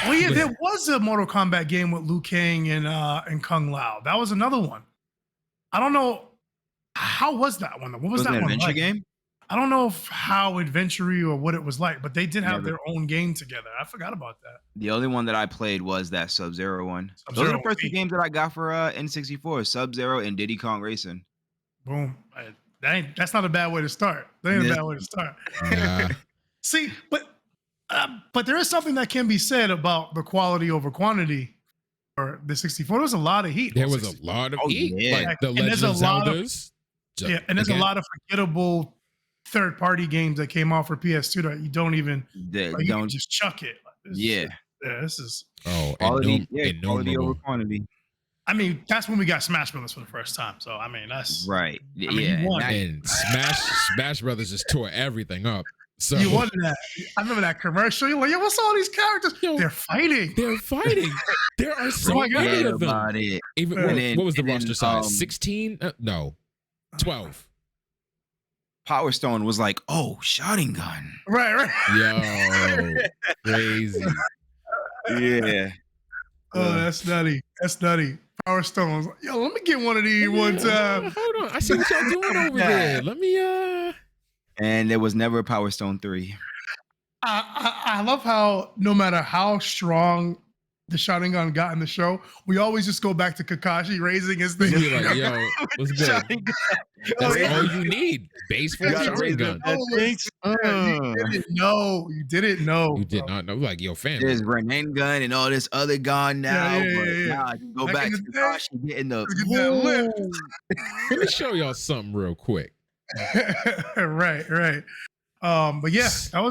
Oh yeah, there was a Mortal Kombat game with Liu Kang and Kung Lao. That was another one. I don't know how was that one. What was that one adventure like? Game? I don't know how adventure-y or what it was like, but they did have their own game together. I forgot about that. The only one that I played was that Sub-Zero one. Those are the first two games that I got for N64, Sub-Zero and Diddy Kong Racing. Boom. That's not a bad way to start. That ain't a bad way to start. Yeah. See, but there is something that can be said about the quality over quantity for the 64. There was a lot of heat. There was a lot of heat. Yeah. Like the Legend of Zeldas. And there's a lot of forgettable third-party games that came out for PS2 that you don't even you can just chuck it. This is quality over quantity. I mean, that's when we got Smash Brothers for the first time. So I mean, that's right. And Smash Brothers just tore everything up. So you won that. I remember that commercial. You're like, yo, what's all these characters? Yo, they're fighting. There are so many of them. Even what was the roster size? 16? No, 12. Power Stone was like, oh, shotting gun. Right. Yo, crazy. Yeah. Oh, that's nutty. Power Stone was like, yo, let me get one of these one time. Hold on. I see what y'all doing over there. Let me And there was never a Power Stone 3. I love how no matter how strong the shotting gun got in the show, we always just go back to Kakashi raising his thing. Like, yo, what's good? That's all you need. Base for shotting gun. You didn't know. You did not know. Like, yo, fam. There's Renan gun and all this other gun now. Nah, go back to Kakashi getting the Let me show y'all something real quick. Right. But yeah, that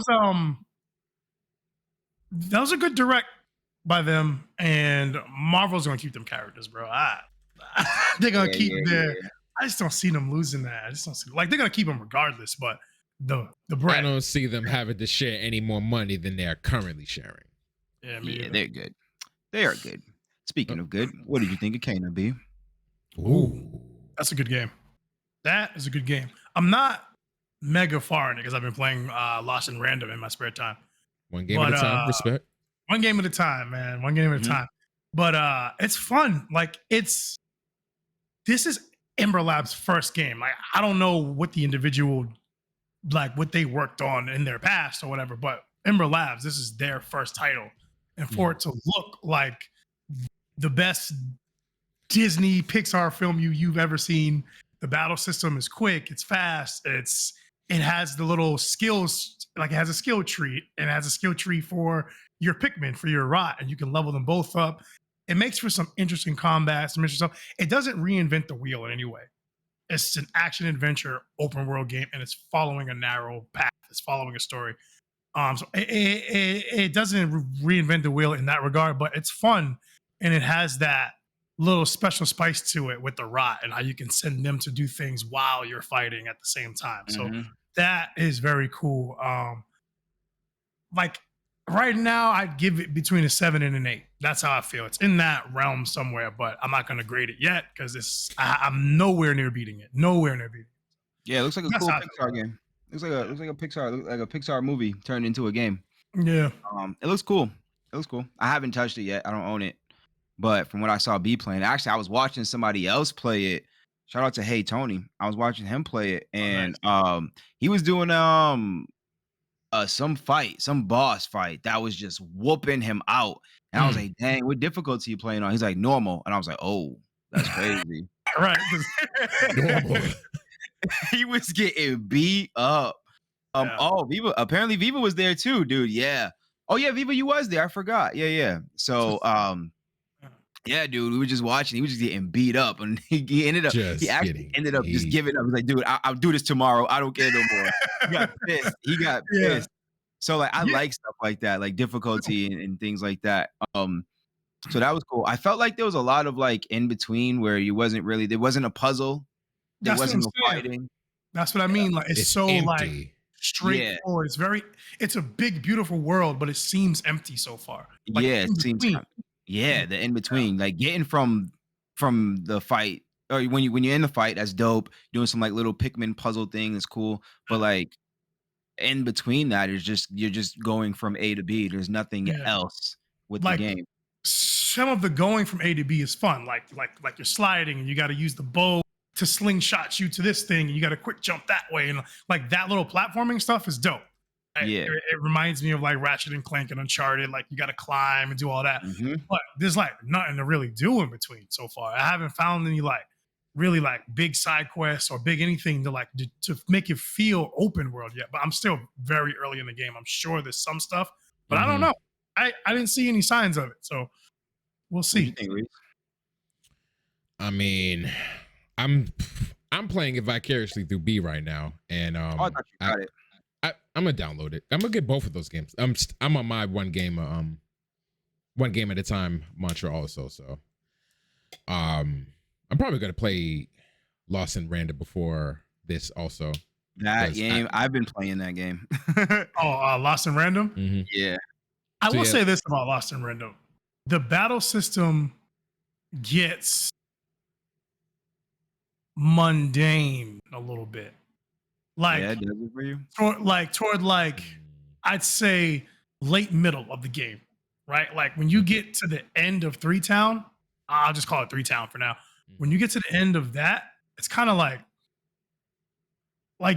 was a good direct by them, and Marvel's gonna keep them characters, bro. They're gonna keep their. I just don't see them losing that. I just don't see they're gonna keep them regardless. But the brand, I don't see them having to share any more money than they are currently sharing. Yeah, they're good. They are good. Speaking of good, what did you think of Kana B? Ooh, that's a good game. That is a good game. I'm not mega far in it because I've been playing Lost in Random in my spare time. One game at a time. Respect. One game at a time, man. One game at a time. But it's fun. Like this is Ember Lab's first game. Like I don't know what the individual, like what they worked on in their past or whatever, but Ember Labs, this is their first title. And for it to look like the best Disney Pixar film you've ever seen. The battle system is quick, it's fast, it has the little skills, like it has a skill tree, and it has a skill tree for your Pikmin, for your Rot, and you can level them both up. It makes for some interesting combat, some interesting stuff. It doesn't reinvent the wheel in any way. It's an action adventure open world game, and it's following a narrow path. It's following a story. So it doesn't reinvent the wheel in that regard, but it's fun, and it has that little special spice to it with the Rot and how you can send them to do things while you're fighting at the same time. So that is very cool. Like right now, I'd give it between a 7 and an 8. That's how I feel. It's in that realm somewhere, but I'm not going to grade it yet because I'm nowhere near beating it. Nowhere near beating it. Yeah, it looks like a cool Pixar game. Looks like a Pixar movie turned into a game. Yeah. It looks cool. I haven't touched it yet. I don't own it. But from what I saw B playing, actually I was watching somebody else play it. Shout out to Hey Tony. I was watching him play it, and he was doing some boss fight that was just whooping him out. And I was like, dang, what difficulty you playing on? He's like, normal. And I was like, oh, that's crazy. Right. Normal. He was getting beat up. Oh, Viva. Apparently Viva was there too, dude. Yeah. Oh yeah, Viva, you was there. I forgot. Yeah. So yeah, dude, we were just watching. He was just getting beat up, and he ended up just giving up. He's like, dude, I'll do this tomorrow. I don't care no more. He got pissed. So like, I like stuff like that, like difficulty and things like that. So that was cool. I felt like there was a lot of like in between where there wasn't a puzzle. There wasn't no fighting. That's what I mean. Like it's so empty. Like straightforward. It's a big, beautiful world, but it seems empty so far. Like, it seems. The in between, like getting from the fight, or when you're in the fight, that's dope. Doing some like little Pikmin puzzle thing is cool, but like in between that is you're just going from A to B. There's nothing else with the game. Some of the going from A to B is fun, like you're sliding and you got to use the bow to slingshot you to this thing, and you got to quick jump that way, and like that little platforming stuff is dope. It reminds me of like Ratchet and Clank and Uncharted. Like you got to climb and do all that, but there's like nothing to really do in between so far. I haven't found any like really like big side quests or big anything to make it feel open world yet. But I'm still very early in the game. I'm sure there's some stuff, but I don't know. I didn't see any signs of it, so we'll see. I mean, I'm playing it vicariously through B right now, and I thought you got it. I'm gonna download it. I'm gonna get both of those games. I'm on my one game at a time mantra also. So, I'm probably gonna play Lost in Random before this also. That game, I've been playing that game. Lost in Random. Mm-hmm. Yeah. I will say this about Lost in Random: the battle system gets mundane a little bit. Like, does it for you? Toward I'd say late middle of the game, right? Like when you get to the end of 3 Town, I'll just call it 3 Town for now. When you get to the end of that, it's kind of like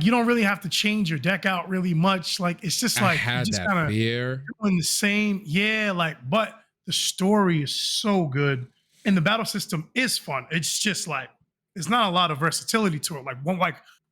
you don't really have to change your deck out really much. Like it's just like I had just that fear doing the same. Yeah, but the story is so good and the battle system is fun. It's just like there's not a lot of versatility to it.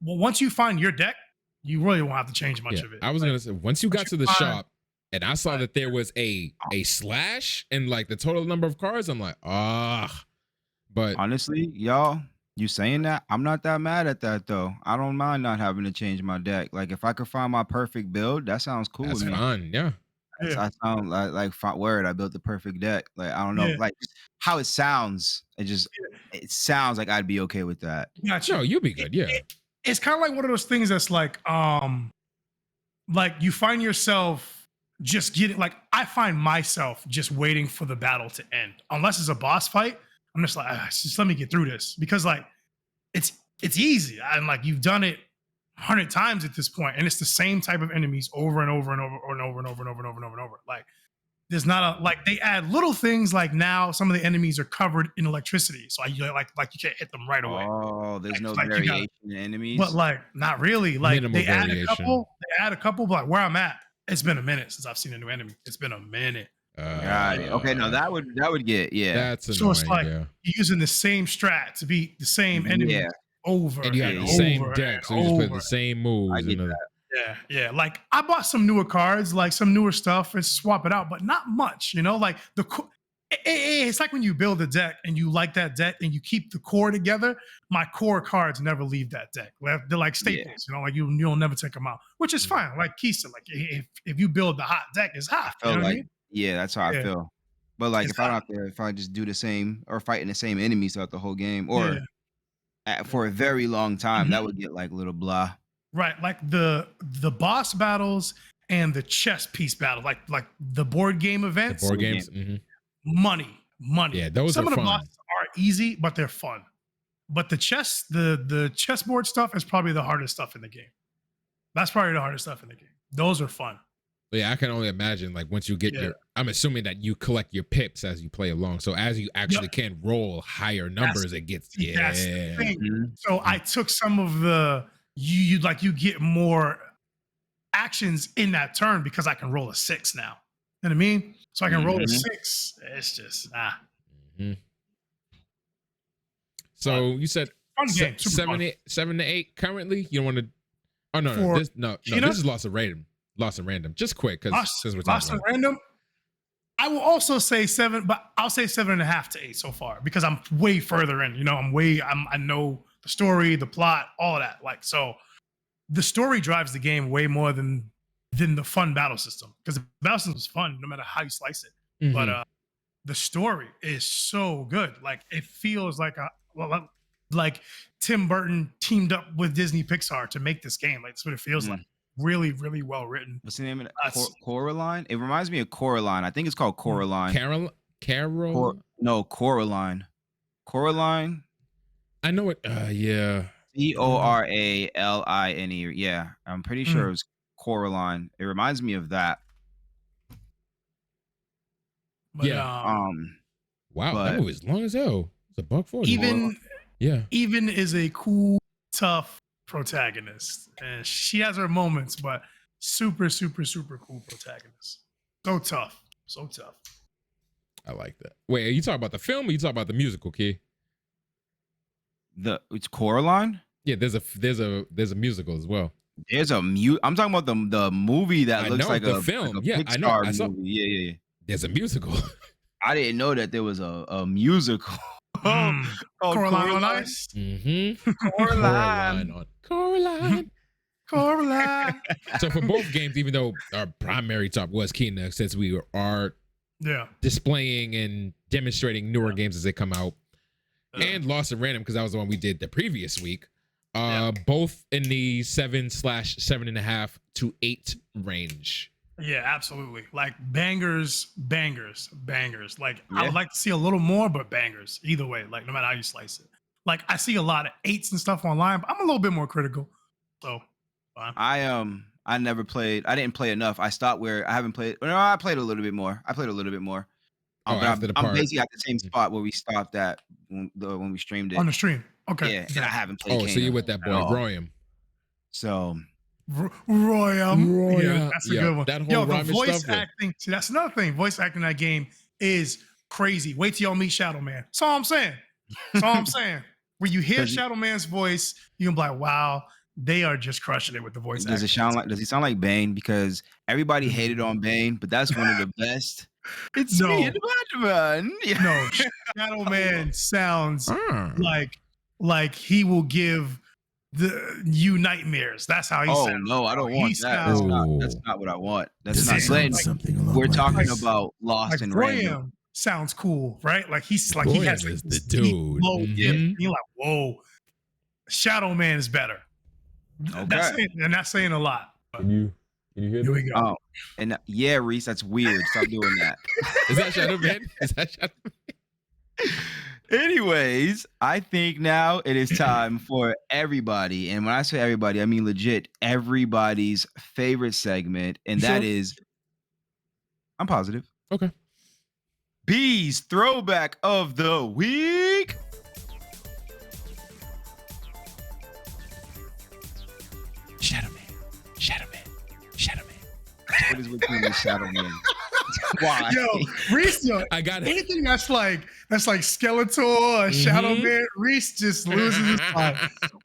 Once you find your deck, you really won't have to change much of it. I was gonna say once you got to the shop and I saw that there was a slash and like the total number of cards, I'm like, but honestly, y'all, you saying that, I'm not that mad at that though. I don't mind not having to change my deck. Like if I could find my perfect build, that sounds cool. That's fun, yeah. I sound like word. I built the perfect deck. Like I don't know, like how it sounds. It sounds like I'd be okay with that. No, you'll be good. Yeah. It's kind of like one of those things that's like you find yourself just getting I find myself just waiting for the battle to end. Unless it's a boss fight, I'm just like, just let me get through this because it's easy and you've done it 100 times at this point, and it's the same type of enemies over and over and over and over and over and over and over and over and over. Like there's not they add little things like now some of the enemies are covered in electricity, so you can't hit them right away. Oh, there's no variation in enemies, but not really. Minimal they add variation. a couple. They add a couple, but where I'm at, it's been a minute since I've seen a new enemy. It's been a minute. Got it. Okay, no, that would get That's annoying. So it's like yeah. you're using the same strat to beat the same enemy over and you have and the same over deck, and so you just over. play the same moves. I get that. Yeah. Like I bought some newer cards, like some newer stuff, and swap it out, but not much. You know, like it's like when you build a deck and you like that deck and you keep the core together. My core cards never leave that deck. They're like staples. You know, like you'll never take them out, which is fine. Like Keisa, like if you build the hot deck, it's hot. I feel you know like what I mean? yeah, that's how I feel. But like It's if I don't have to, if I just do the same or fighting the same enemies throughout the whole game, or for a very long time, that would get like a little blah. Right, like the boss battles and the chess piece battle, like the board game events. The board games, money. Yeah, those Some are of the fun. bosses are easy, but they're fun. But the chessboard stuff is probably the hardest stuff in the game. That's probably the hardest stuff in the game. Those are fun. Yeah, I can only imagine like once you get your. I'm assuming that you collect your pips as you play along. So as you actually can roll higher numbers, it gets That's the thing. So I took some of the you get more actions in that turn because I can roll a 6 now. You know what I mean? So I can roll a 6. It's just So you said fun game, 7 to 8 currently. You don't want to. Oh no, this is lost at random. Just quick because we're lost at random. I will also say 7, but I'll say 7.5 to 8 so far because I'm way further in. You know, I know the story, the plot, all of that. Like, so the story drives the game way more than the fun battle system, because the battle system is fun no matter how you slice it. But the story is so good. Like, it feels like like Tim Burton teamed up with Disney Pixar to make this game. Like, that's what it feels like. Really, really well written. What's the name of it? Coraline? It reminds me of Coraline. I think it's called Coraline. No, Coraline. Coraline? I know it. Yeah. Coraline. Yeah, I'm pretty sure it was Coraline. It reminds me of that. But, wow, that movie is long as hell. It's $140. Even is a cool, tough protagonist, and she has her moments, but super cool protagonist. So tough. I like that. Wait, are you talking about the film or you talking about the musical, Key? It's Coraline? Yeah, there's a musical as well. There's I'm talking about the movie that looks like the a film. Like a Pixar movie. Yeah. There's a musical. I didn't know that there was a musical. Coraline on Ice. Coraline. So for both games, even though our primary top was Kina, since we are displaying and demonstrating newer games as they come out, and Lost at Random because that was the one we did the previous week, both in the 7/7.5 to 8 range. Yeah, absolutely. Like bangers. Like I would like to see a little more, but bangers either way. Like no matter how you slice it. Like I see a lot of 8s and stuff online, but I'm a little bit more critical. So fine. I never played. I didn't play enough. I stopped where I haven't played. No, I played a little bit more. I'm basically at the same spot where we stopped at when we streamed it on the stream. Okay. Yeah, and I haven't played. Oh, so you're with that boy Royam. So. Royam. Yeah, that's a good one. That whole the voice acting. See, that's another thing. Voice acting in that game is crazy. Wait till y'all meet Shadow Man. That's all I'm saying. When you hear Shadow Man's voice, you can be like, wow, they are just crushing it with the voice acting. Does he sound like Bane? Because everybody hated on Bane, but that's one of the best. It's me, Batman. No, Shadow Man sounds like he will give you nightmares. That's how he sounds. Oh no, I don't want that. That's not what I want. That's not something. We're talking about Lost and Random. Sounds cool, right? Like he's like Royam he has is the dude. You're like, whoa, Shadow Man is better. Okay. That's saying a lot. Can you hear Here we go. Oh, and Reese, that's weird. Stop doing that. Is that Shadow Man? Anyways, I think now it is time for everybody, and when I say everybody, I mean legit everybody's favorite segment, and that is, I'm positive. Okay. B's Throwback of the Week. Shadow Man. What is with you and Shadow Man? Why? Yo, Reese, I got it. Anything that's like Skeletor or Shadow Man, Reese just loses his mind.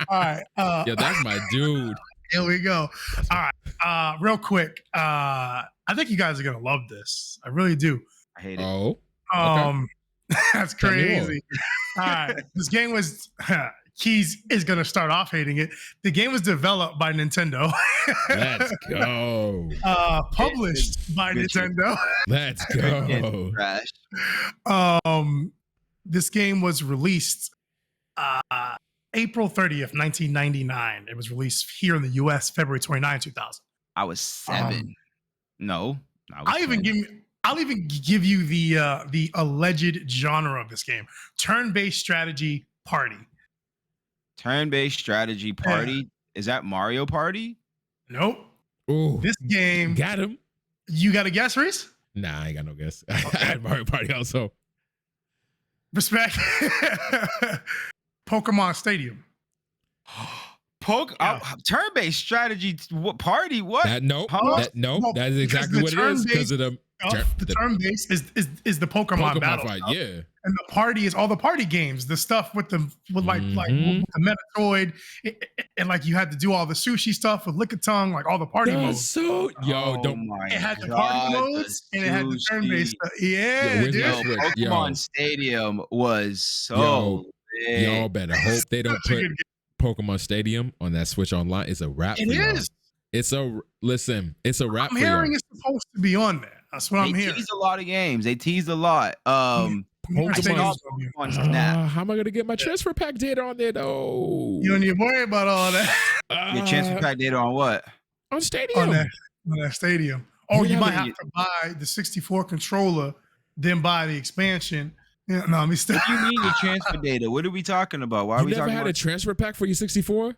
All right. Yeah, that's my dude. Here we go. All right. Real quick. I think you guys are gonna love this. I really do. I hate it. Oh. Okay. That's crazy. All right. This game was Keys is gonna start off hating it. The game was developed by Nintendo. Let's go. Published by Nintendo. Let's go. This game was released April 30th, 1999. It was released here in the US February 29, 2000. I was 7. No. I'll even give you the alleged genre of this game. Turn-based strategy party. Turn-based strategy party? Yeah. Is that Mario Party? Nope. Ooh, this game got him. You got a guess, Reese? Nah, I ain't got no guess. Okay. I had Mario Party also. Respect. Pokemon Stadium. Turn-based strategy party? What? That is exactly what it is because of the turn base is the Pokemon battle fight, yeah. And the party is all the party games, the stuff with the the Metroid, and like you had to do all the sushi stuff with Lickitung, like all the party modes. So it had the party modes and it had the turn based. Pokemon Stadium was so big. Y'all better hope they don't put Pokemon Stadium on that Switch Online. It's a wrap. It is. It's a wrap. I'm hearing it's supposed to be on there. That's what I'm hearing. They teased a lot of games. They teased a lot. Pokemon how am I gonna get my transfer pack data on there though? You don't need to worry about all that. Your transfer pack data on what? On Stadium. On that Stadium. Oh, you might have to buy the 64 controller, then buy the expansion. Yeah, no, I'm still. What do you mean your transfer data? What are we talking about? Why are we talking about? You never had a transfer pack for your 64?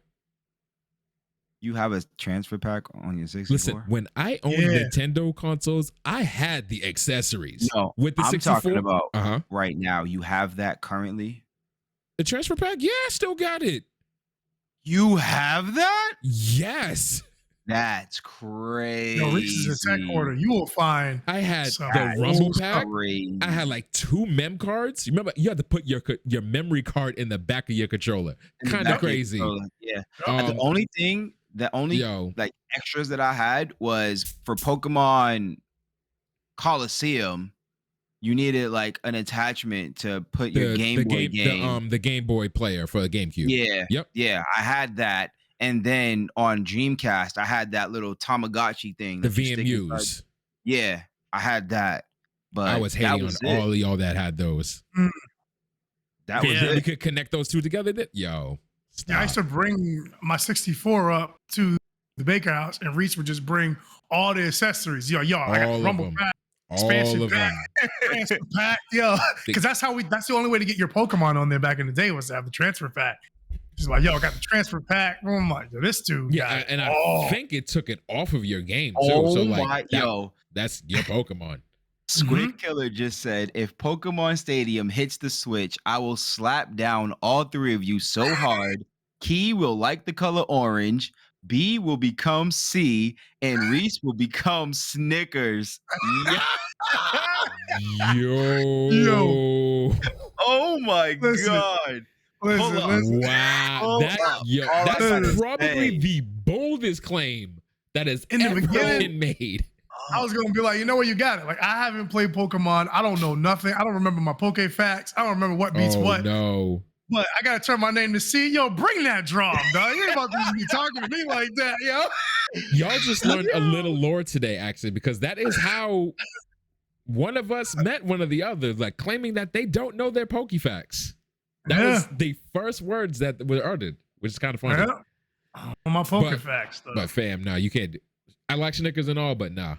You have a transfer pack on your 64? Listen, when I owned Nintendo consoles, I had the accessories. No, with the 64. I'm talking about right now. You have that currently? The transfer pack? Yeah, I still got it. You have that? Yes. That's crazy. No, Reese is a tech order. You will find. I had the Rumble pack. Crazy. I had like 2 mem cards. Remember, you had to put your memory card in the back of your controller. Kind of crazy. Yeah. The only like extras that I had was for Pokemon Coliseum. You needed like an attachment to put your Game Boy game. The Game Boy player for the GameCube. Yeah. Yep. Yeah, I had that. And then on Dreamcast, I had that little Tamagotchi thing. The VMUs. Yeah, I had that. But I was hating on all of y'all that had those. That was it. You could connect those two together. Yo. Stop. Yeah, I used to bring my 64 up to the Baker house, and Reese would just bring all the accessories. I got the Rumble pack, expansion pack, transfer pack, because that's the only way to get your Pokemon on there back in the day was to have the transfer pack. She's like, I got the transfer pack. Oh my, this dude. Yeah, and I think it took it off of your game too. So like, that's your Pokemon. Squid Killer just said, if Pokemon Stadium hits the Switch, I will slap down all 3 of you so hard. Key will like the color orange. B will become C, and Reese will become Snickers. Yo. Oh my God. Listen. Wow. That's probably the boldest claim that has ever been made. I was gonna be like, you know what, you got it. Like, I haven't played Pokemon. I don't know nothing. I don't remember my Pokéfacts. I don't remember what beats what. No. But I gotta turn my name to C. Yo, bring that drum, dog. You ain't about to be talking to me like that, yo. Y'all just learned a little lore today, actually, because that is how one of us met one of the others, like claiming that they don't know their Pokéfacts. That was the first words that were uttered, which is kind of funny. Yeah. My Pokéfacts, though. But fam, nah, you can't. I like Snickers and all, but nah.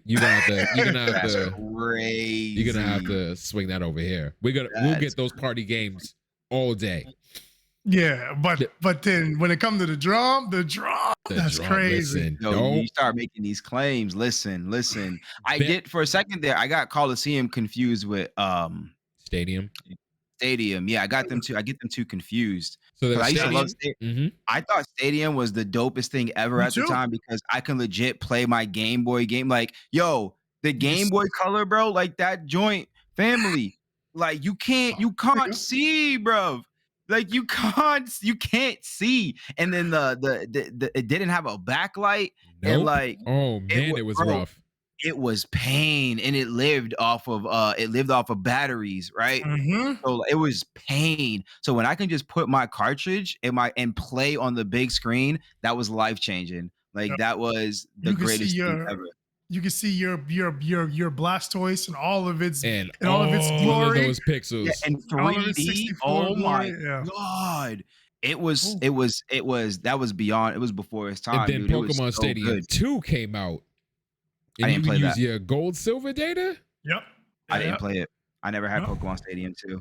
You're gonna have to swing that over here. We'll get those party games all day. Yeah, but then when it comes to the drum, that's crazy. Listen, you start making these claims. Listen. I get for a second there, I got Coliseum confused with Stadium. Yeah, I get them too confused. So I used to love Stadium. I thought Stadium was the dopest thing ever at the time because I can legit play my Game Boy game. Like, yo, The Game Boy Color, bro, like that joint family. Like you can't see, bro. Like you can't see. And then the it didn't have a backlight. Nope. And like, oh man, it was rough. It was pain, and it lived off of batteries, right? So it was pain. So when I can just put my cartridge and play on the big screen, that was life changing. Like that was the greatest thing ever. You can see your Blastoise and all of its all of its glory. Of those pixels. Yeah, and 3D. Oh my god. It was that was beyond, it was before its time. And then dude. Pokemon Stadium 2 came out. And I didn't play that. Your gold silver data? Yep. I didn't play it. I never had Pokemon Stadium 2.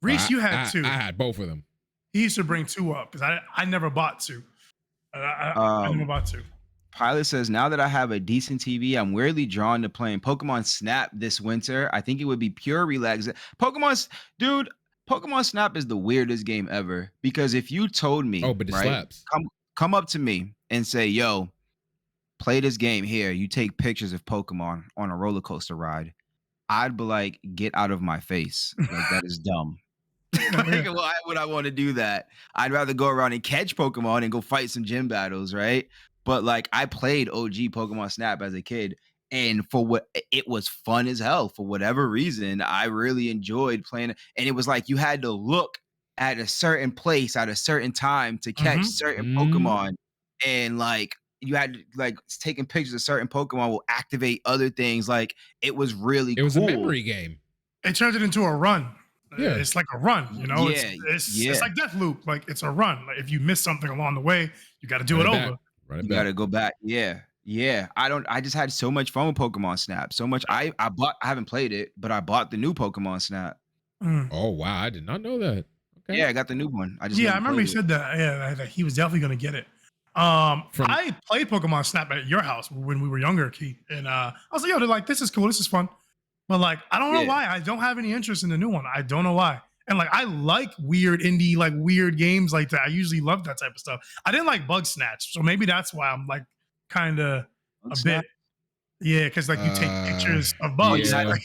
Reese, you had 2. I had both of them. He used to bring 2 up because I never bought 2. I never bought 2. Pilot says, now that I have a decent TV, I'm weirdly drawn to playing Pokemon Snap this winter. I think it would be pure relax. Pokemon Snap is the weirdest game ever, because if you told me, but it slaps. Come up to me and say, yo, play this game here. You take pictures of Pokemon on a roller coaster ride. I'd be like, get out of my face. Like, that is dumb. Like, why would I want to do that? I'd rather go around and catch Pokemon and go fight some gym battles, right? But like, I played OG Pokemon Snap as a kid, and it was fun as hell. For whatever reason, I really enjoyed playing it. And it was like you had to look at a certain place at a certain time to catch certain Pokemon, and like you had to, like, taking pictures of certain Pokemon will activate other things. Like, it was really cool. It was a memory game. It turned it into a run. Yeah, it's like a run, you know. It's like Deathloop. Like, it's a run. Like, if you miss something along the way, you got to do it over. You got to go back. Yeah. I just had so much fun with Pokemon Snap. So much. I haven't played it, but I bought the new Pokemon Snap. Oh wow, I did not know that. Okay. Yeah, I got the new one. I remember he said that. Yeah, that he was definitely gonna get it. I played Pokemon Snap at your house when we were younger, Keith, and I was like, yo, they're like, this is cool, this is fun, but like, I don't know why I don't have any interest in the new one. I don't know why. And like, I like weird indie, like weird games like that. I usually love that type of stuff. I didn't like Bug Snatch, so maybe that's why I'm like kind of bit. Yeah, because like you take pictures of bugs. Yeah.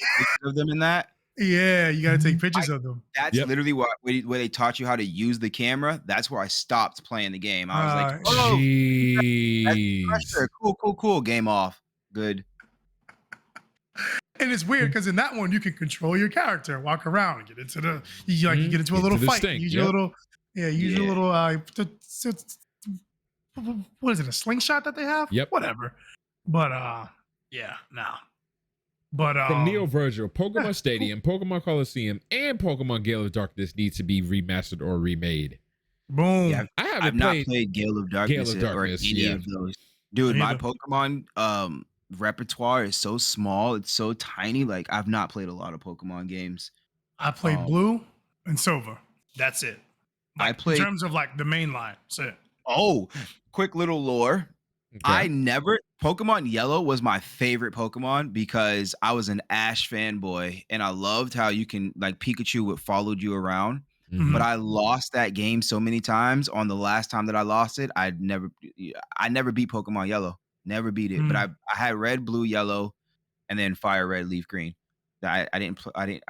Of them in that. Yeah, you got to take pictures of them. That's literally where they taught you how to use the camera. That's where I stopped playing the game. I was like, oh, that's pressure. Cool. Game off. Good. And it's weird because in that one you can control your character, walk around, and get into the you get into a little fight. Use your little what is it, a slingshot that they have? Yep. Whatever. But from Neo Virgil, Pokemon Stadium, Pokemon Coliseum, and Pokemon Gale of Darkness needs to be remastered or remade. Boom. Yeah, I've not played Gale of Darkness or any of those. Dude, my Pokemon repertoire is so small, it's so tiny. Like, I've not played a lot of Pokemon games. I played Blue and Silver. That's it. Like, I played in terms of like the main line. That's it. Oh, quick little lore. Okay. Pokemon Yellow was my favorite Pokemon because I was an Ash fanboy, and I loved how you can, like, Pikachu would followed you around. But I lost that game so many times. On the last time that I lost it, I never beat Pokemon Yellow. Never beat it. But I had Red, Blue, Yellow, and then Fire, Red, Leaf, Green. I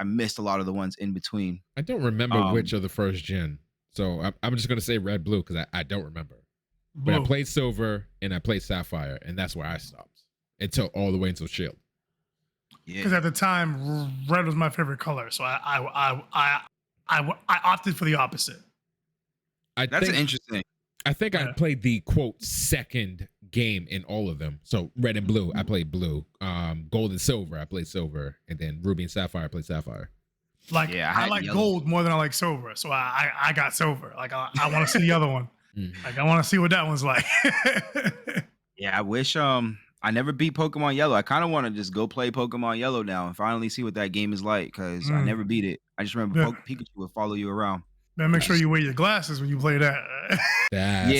missed a lot of the ones in between. I don't remember which of the first gen. So I'm just gonna say Red, Blue because I don't remember. But I played Silver and I played Sapphire, and that's where I stopped all the way until Shield. Yeah. Because at the time, red was my favorite color, so I opted for the opposite. That's interesting. I think I played the quote second game in all of them. So Red and Blue, I played Blue. Gold and Silver, I played Silver, and then Ruby and Sapphire, I played Sapphire. Like, I like Gold more than I like Silver, so I got Silver. Like, I want to see the other one. Like, I want to see what that one's like. Yeah, I wish I never beat Pokemon Yellow. I kind of want to just go play Pokemon Yellow now and finally see what that game is like, because I never beat it. I just remember Pikachu would follow you around. Man, make sure you wear your glasses when you play that. That's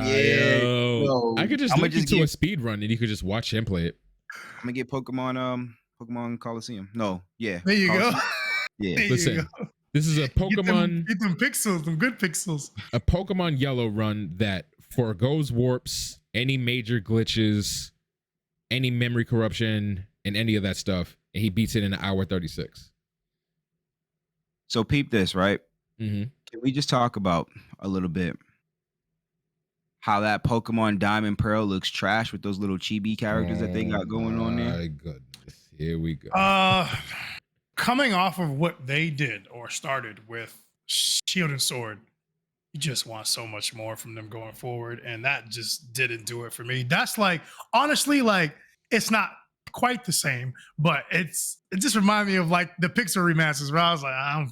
wild. I could just link you to a speed run and you could just watch him play it. I'm gonna get Pokemon Coliseum. No, yeah. There you go. Yeah. Listen, this is a Pokemon. Get them pixels, them good pixels. A Pokemon Yellow run that forgoes warps, any major glitches, any memory corruption and any of that stuff, and he beats it in 1:36. So peep this, right? Mm-hmm. Can we just talk about a little bit how that Pokemon Diamond Pearl looks trash with those little chibi characters that they got going on there? My goodness, here we go. Coming off of what they did or started with Shield and Sword, you just want so much more from them going forward, and that just didn't do it for me. That's like, honestly, like, it's not quite the same, but it just reminded me of like the Pixar remasters where I was like, I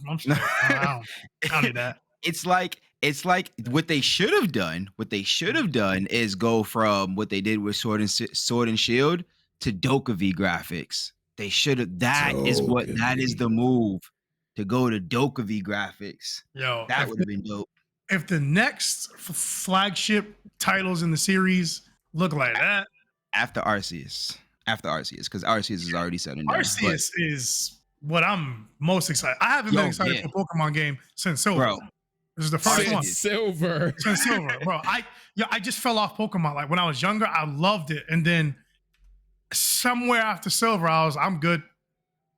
don't need that. It's like what they should have done. What they should have done is go from what they did with Sword and Shield to Doka V graphics. They should have. That is the move, to go to Doka V graphics. Yo, that would have been dope. If the next flagship titles in the series look like that after Arceus, because Arceus is already set in there. Arceus is what I'm most excited. I haven't been excited for a Pokemon game since Silver. Bro, this is the first one. Silver, bro. I just fell off Pokemon. Like when I was younger, I loved it, and then somewhere after Silver, I'm good.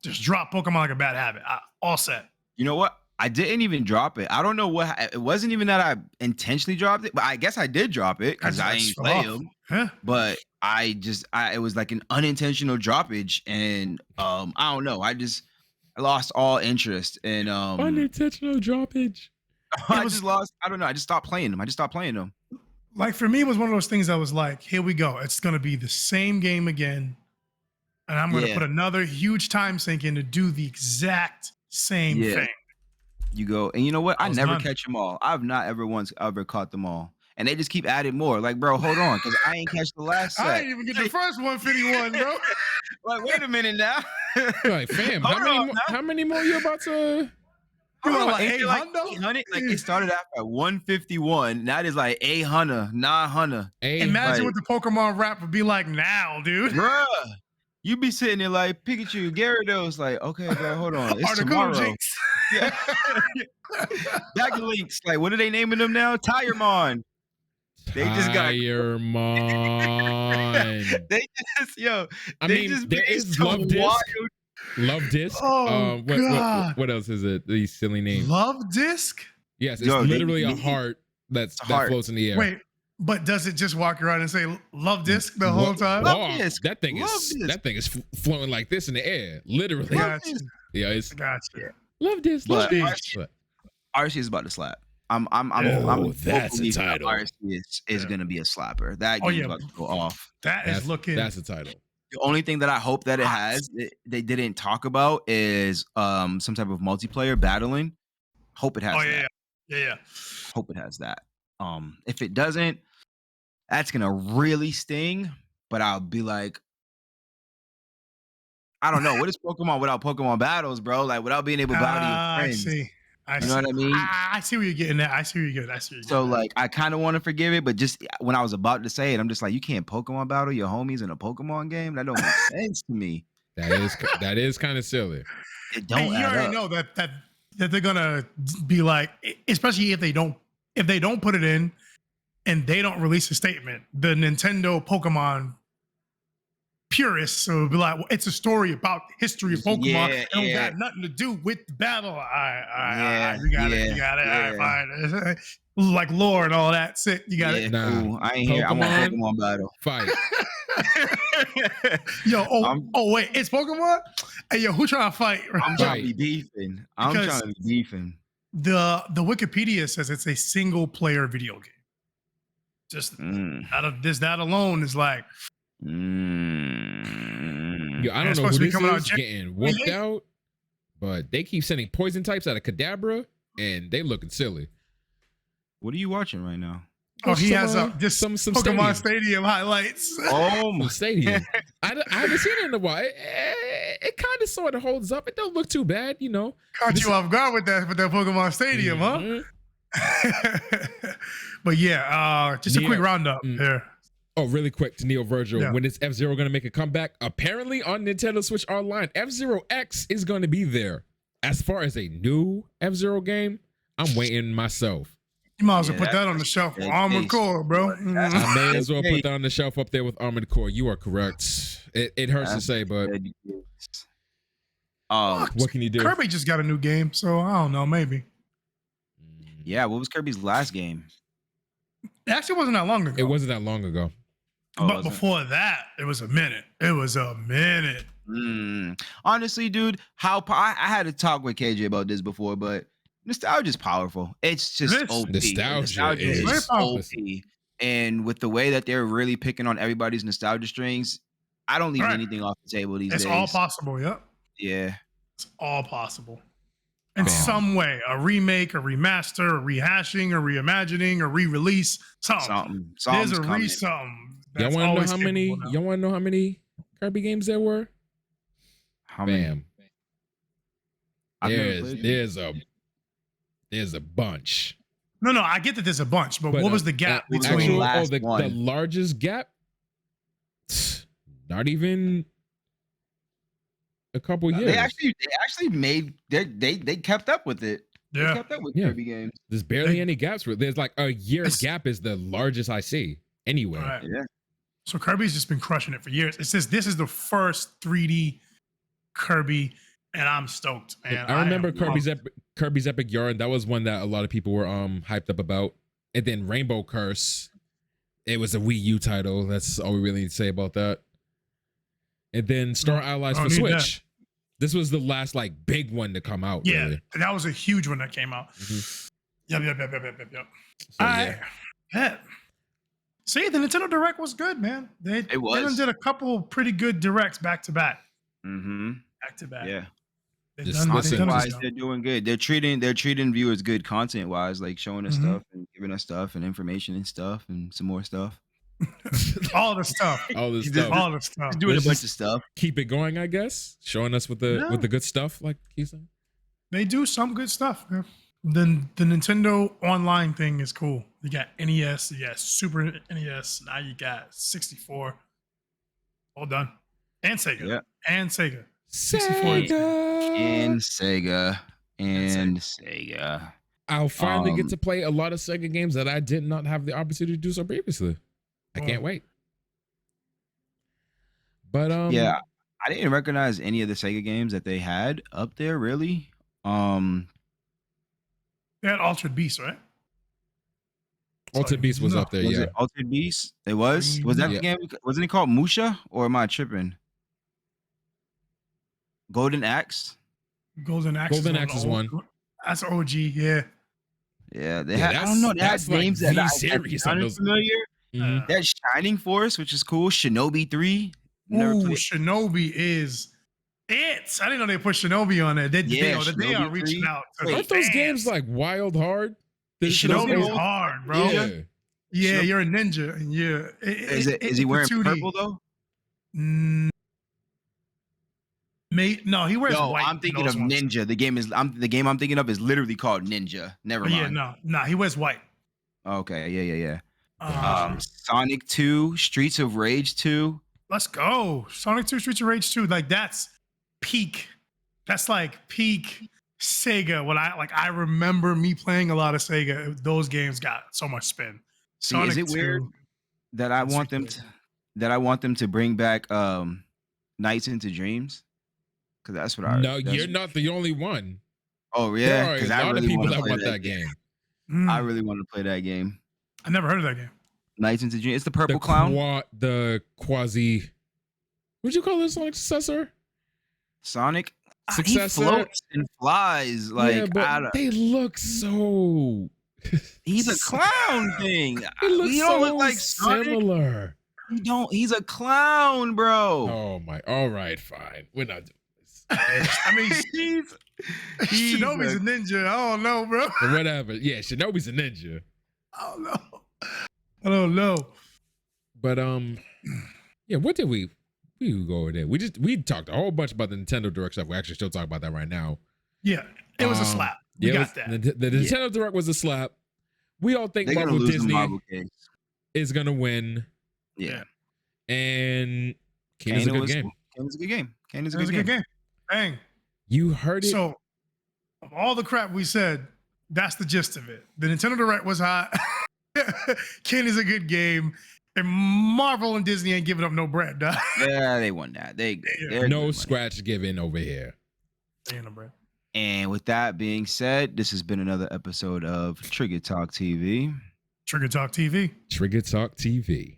Just drop Pokemon like a bad habit. All set. You know what? I didn't even drop it. I don't know what. It wasn't even that I intentionally dropped it, but I guess I did drop it because I ain't play them. Huh? But it was like an unintentional droppage, and I don't know. I lost all interest in unintentional droppage. I don't know. I just stopped playing them. Like for me, it was one of those things that was like, here we go. It's gonna be the same game again, and I'm gonna put another huge time sink in to do the exact same thing. You go, and you know what? I never catch them all. I've not ever caught them all. And they just keep adding more. Like, bro, hold on, because I ain't catch the last set. I didn't even get the first 151, bro. Like, wait a minute now. Like, fam, how many more you about to? Like 800? Like it started out at 151. Now it's like 800, 900. Imagine what the Pokemon rap would be like now, dude. Bruh. You be sitting there like Pikachu, Gyarados, like, okay, bro, hold on. It's tomorrow. Yeah. Links, like, what are they naming them now? Tiremon. They just got Tiremon. There is Love Disc. Love Disc. Oh, God. What else is it? These silly names. Love Disc? Yes, it's literally a heart that floats in the air. Wait, but does it just walk around and say "Love Disc" the whole time? That thing is floating like this in the air, literally. Gotcha. Yeah, it's gotcha. Love Disc. Love Disc. Arcee is about to slap. I'm that's a title. Arcee is gonna be a slapper. That game's about to go off. That's a title. The only thing that I hope that it has, they didn't talk about, is some type of multiplayer battling. Hope it has. Yeah. Hope it has that. If it doesn't, that's gonna really sting. But I'll be like, I don't know. What is Pokemon without Pokemon battles, bro? Like without being able to battle your friends. I see. You know what I mean? I see where you're getting at. I see where you're getting. So like, I kind of want to forgive it, but just when I was about to say it, I'm just like, you can't Pokemon battle your homies in a Pokemon game. That don't make sense to me. That is kind of silly. It don't. And you already know that they're gonna be like, especially if they don't put it in and they don't release a statement, the Nintendo Pokemon purists will be like, well, it's a story about the history of Pokemon. It don't got nothing to do with the battle. All right, you got it. All right, fine. Like lore and all that. Sick, you got it. Nah, ooh, I ain't here. I want Pokemon battle. Fight. Yo, wait, it's Pokemon? Hey, yo, who trying to fight? I'm trying to be beefing. The Wikipedia says it's a single player video game. Just out of that alone is like, I don't know who this is getting whooped out, but they keep sending poison types out of Kadabra, and they looking silly. What are you watching right now? Oh, he has just some Pokemon Stadium highlights. Oh, my Stadium! I haven't seen it in a while. It kind of sort of holds up. It don't look too bad, you know. Caught you off guard with that Pokemon Stadium, huh? But yeah, just a quick roundup here. Oh, really quick to Neo Virgil. When is F-Zero going to make a comeback? Apparently on Nintendo Switch Online, F-Zero X is going to be there. As far as a new F-Zero game, I'm waiting myself. You might as well put that on the shelf with Armored Core, bro. I may as well put that on the shelf up there with Armored Core. You are correct. It hurts to say, but what can you do? Kirby just got a new game, so I don't know, maybe. Yeah, what was Kirby's last game? It actually wasn't that long ago. It wasn't that long ago. But before that, it was a minute. Honestly, dude, I had to talk with KJ about this before, but nostalgia is powerful. It's just OP. Nostalgia is OP. And with the way that they're really picking on everybody's nostalgia strings, I don't leave anything off the table these days. It's all possible, yep. Yeah. It's all possible. In some way, a remake, a remaster, a rehashing, a reimagining, a re-release, something. There's a something. Y'all want to know how many Kirby games there were? How many? There's a bunch. No, I get that there's a bunch, but what was the gap between the largest gap? Not even a couple years. They actually made they kept up with it. Yeah. They kept up with Kirby games. There's barely any gaps. There's like a year gap is the largest I see anyway. Right. Yeah. So Kirby's just been crushing it for years. It says this is the first 3D Kirby, and I'm stoked, man. I remember Kirby's Epic Yarn. That was one that a lot of people were hyped up about. And then Rainbow Curse. It was a Wii U title. That's all we really need to say about that. And then Star Allies for Switch. That. This was the last like big one to come out. Yeah, really. That was a huge one that came out. Mm-hmm. Yep. So, yeah. See, the Nintendo Direct was good, man. They did a couple pretty good directs back to back. Mm-hmm. Back to back. Yeah. Content-wise, they're doing good. They're treating viewers good content-wise, like showing us stuff and giving us stuff and information and stuff and some more stuff. All the stuff. Doing a bunch of stuff. Keep it going, I guess. Showing us with the good stuff, like he said. They do some good stuff, man. Then the Nintendo Online thing is cool. You got NES, you got Super NES, now you got 64. All done. And Sega. Yeah. And Sega. 64 and Sega. I'll finally get to play a lot of Sega games that I did not have the opportunity to do so previously. I can't wait. But yeah, I didn't recognize any of the Sega games that they had up there, really. They had Altered Beast, right? Altered Beast was up there, yeah. Altered Beast? It was? Was that the game? Wasn't it called Musha? Or am I tripping? Golden Axe? Golden Axe is one. That's OG, yeah. Yeah, they had, I don't know, they had names that sounded familiar. Mm-hmm. They had Shining Force, which is cool. Shinobi 3. Shinobi is it. I didn't know they put Shinobi on there. They are reaching out. Aren't those games like wild hard? Shinobi is hard, bro. Yeah, you're a ninja. And is he wearing purple though? No, he wears white. I'm thinking of Ninja. The game I'm thinking of is literally called Ninja. Never mind. Yeah, no, he wears white. Okay, yeah. Sonic 2, Streets of Rage 2. Let's go. Sonic 2, Streets of Rage 2. Like that's peak. That's like peak Sega. I remember me playing a lot of Sega. Those games got so much spin. See, is it weird that I want them to bring back Nights into Dreams? Because that's what you're not the only one. Oh yeah, because a lot of people that want that game. I really want to play that game. I never heard of that game. Nights into Dreams. It's the purple clown. The quasi. What'd you call this Sonic successor? Sonic successor. He floats and flies they look so. He's a clown thing. He don't look like similar. He's a clown, bro. Oh my! All right, fine. We're not doing this. I mean, Shinobi's a ninja. I don't know, bro. Or whatever. Yeah, Shinobi's a ninja. I don't know. But yeah. What did we go over there? We talked a whole bunch about the Nintendo Direct stuff. We're actually still talking about that right now. Yeah, it was a slap. We got that. The Nintendo Direct was a slap. We all think Marvel Disney is gonna win. Yeah. And Kane is a good game. Kane is a good game. Kane is a good game. Bang. You heard it. So, of all the crap we said, that's the gist of it. The Nintendo Direct was hot. Kane is a good game. And Marvel and Disney ain't giving up no bread, dog. Yeah, they won that. They're no scratch given over here. Ain't no bread. And with that being said, this has been another episode of Trigger Talk TV. Trigger Talk TV. Trigger Talk TV.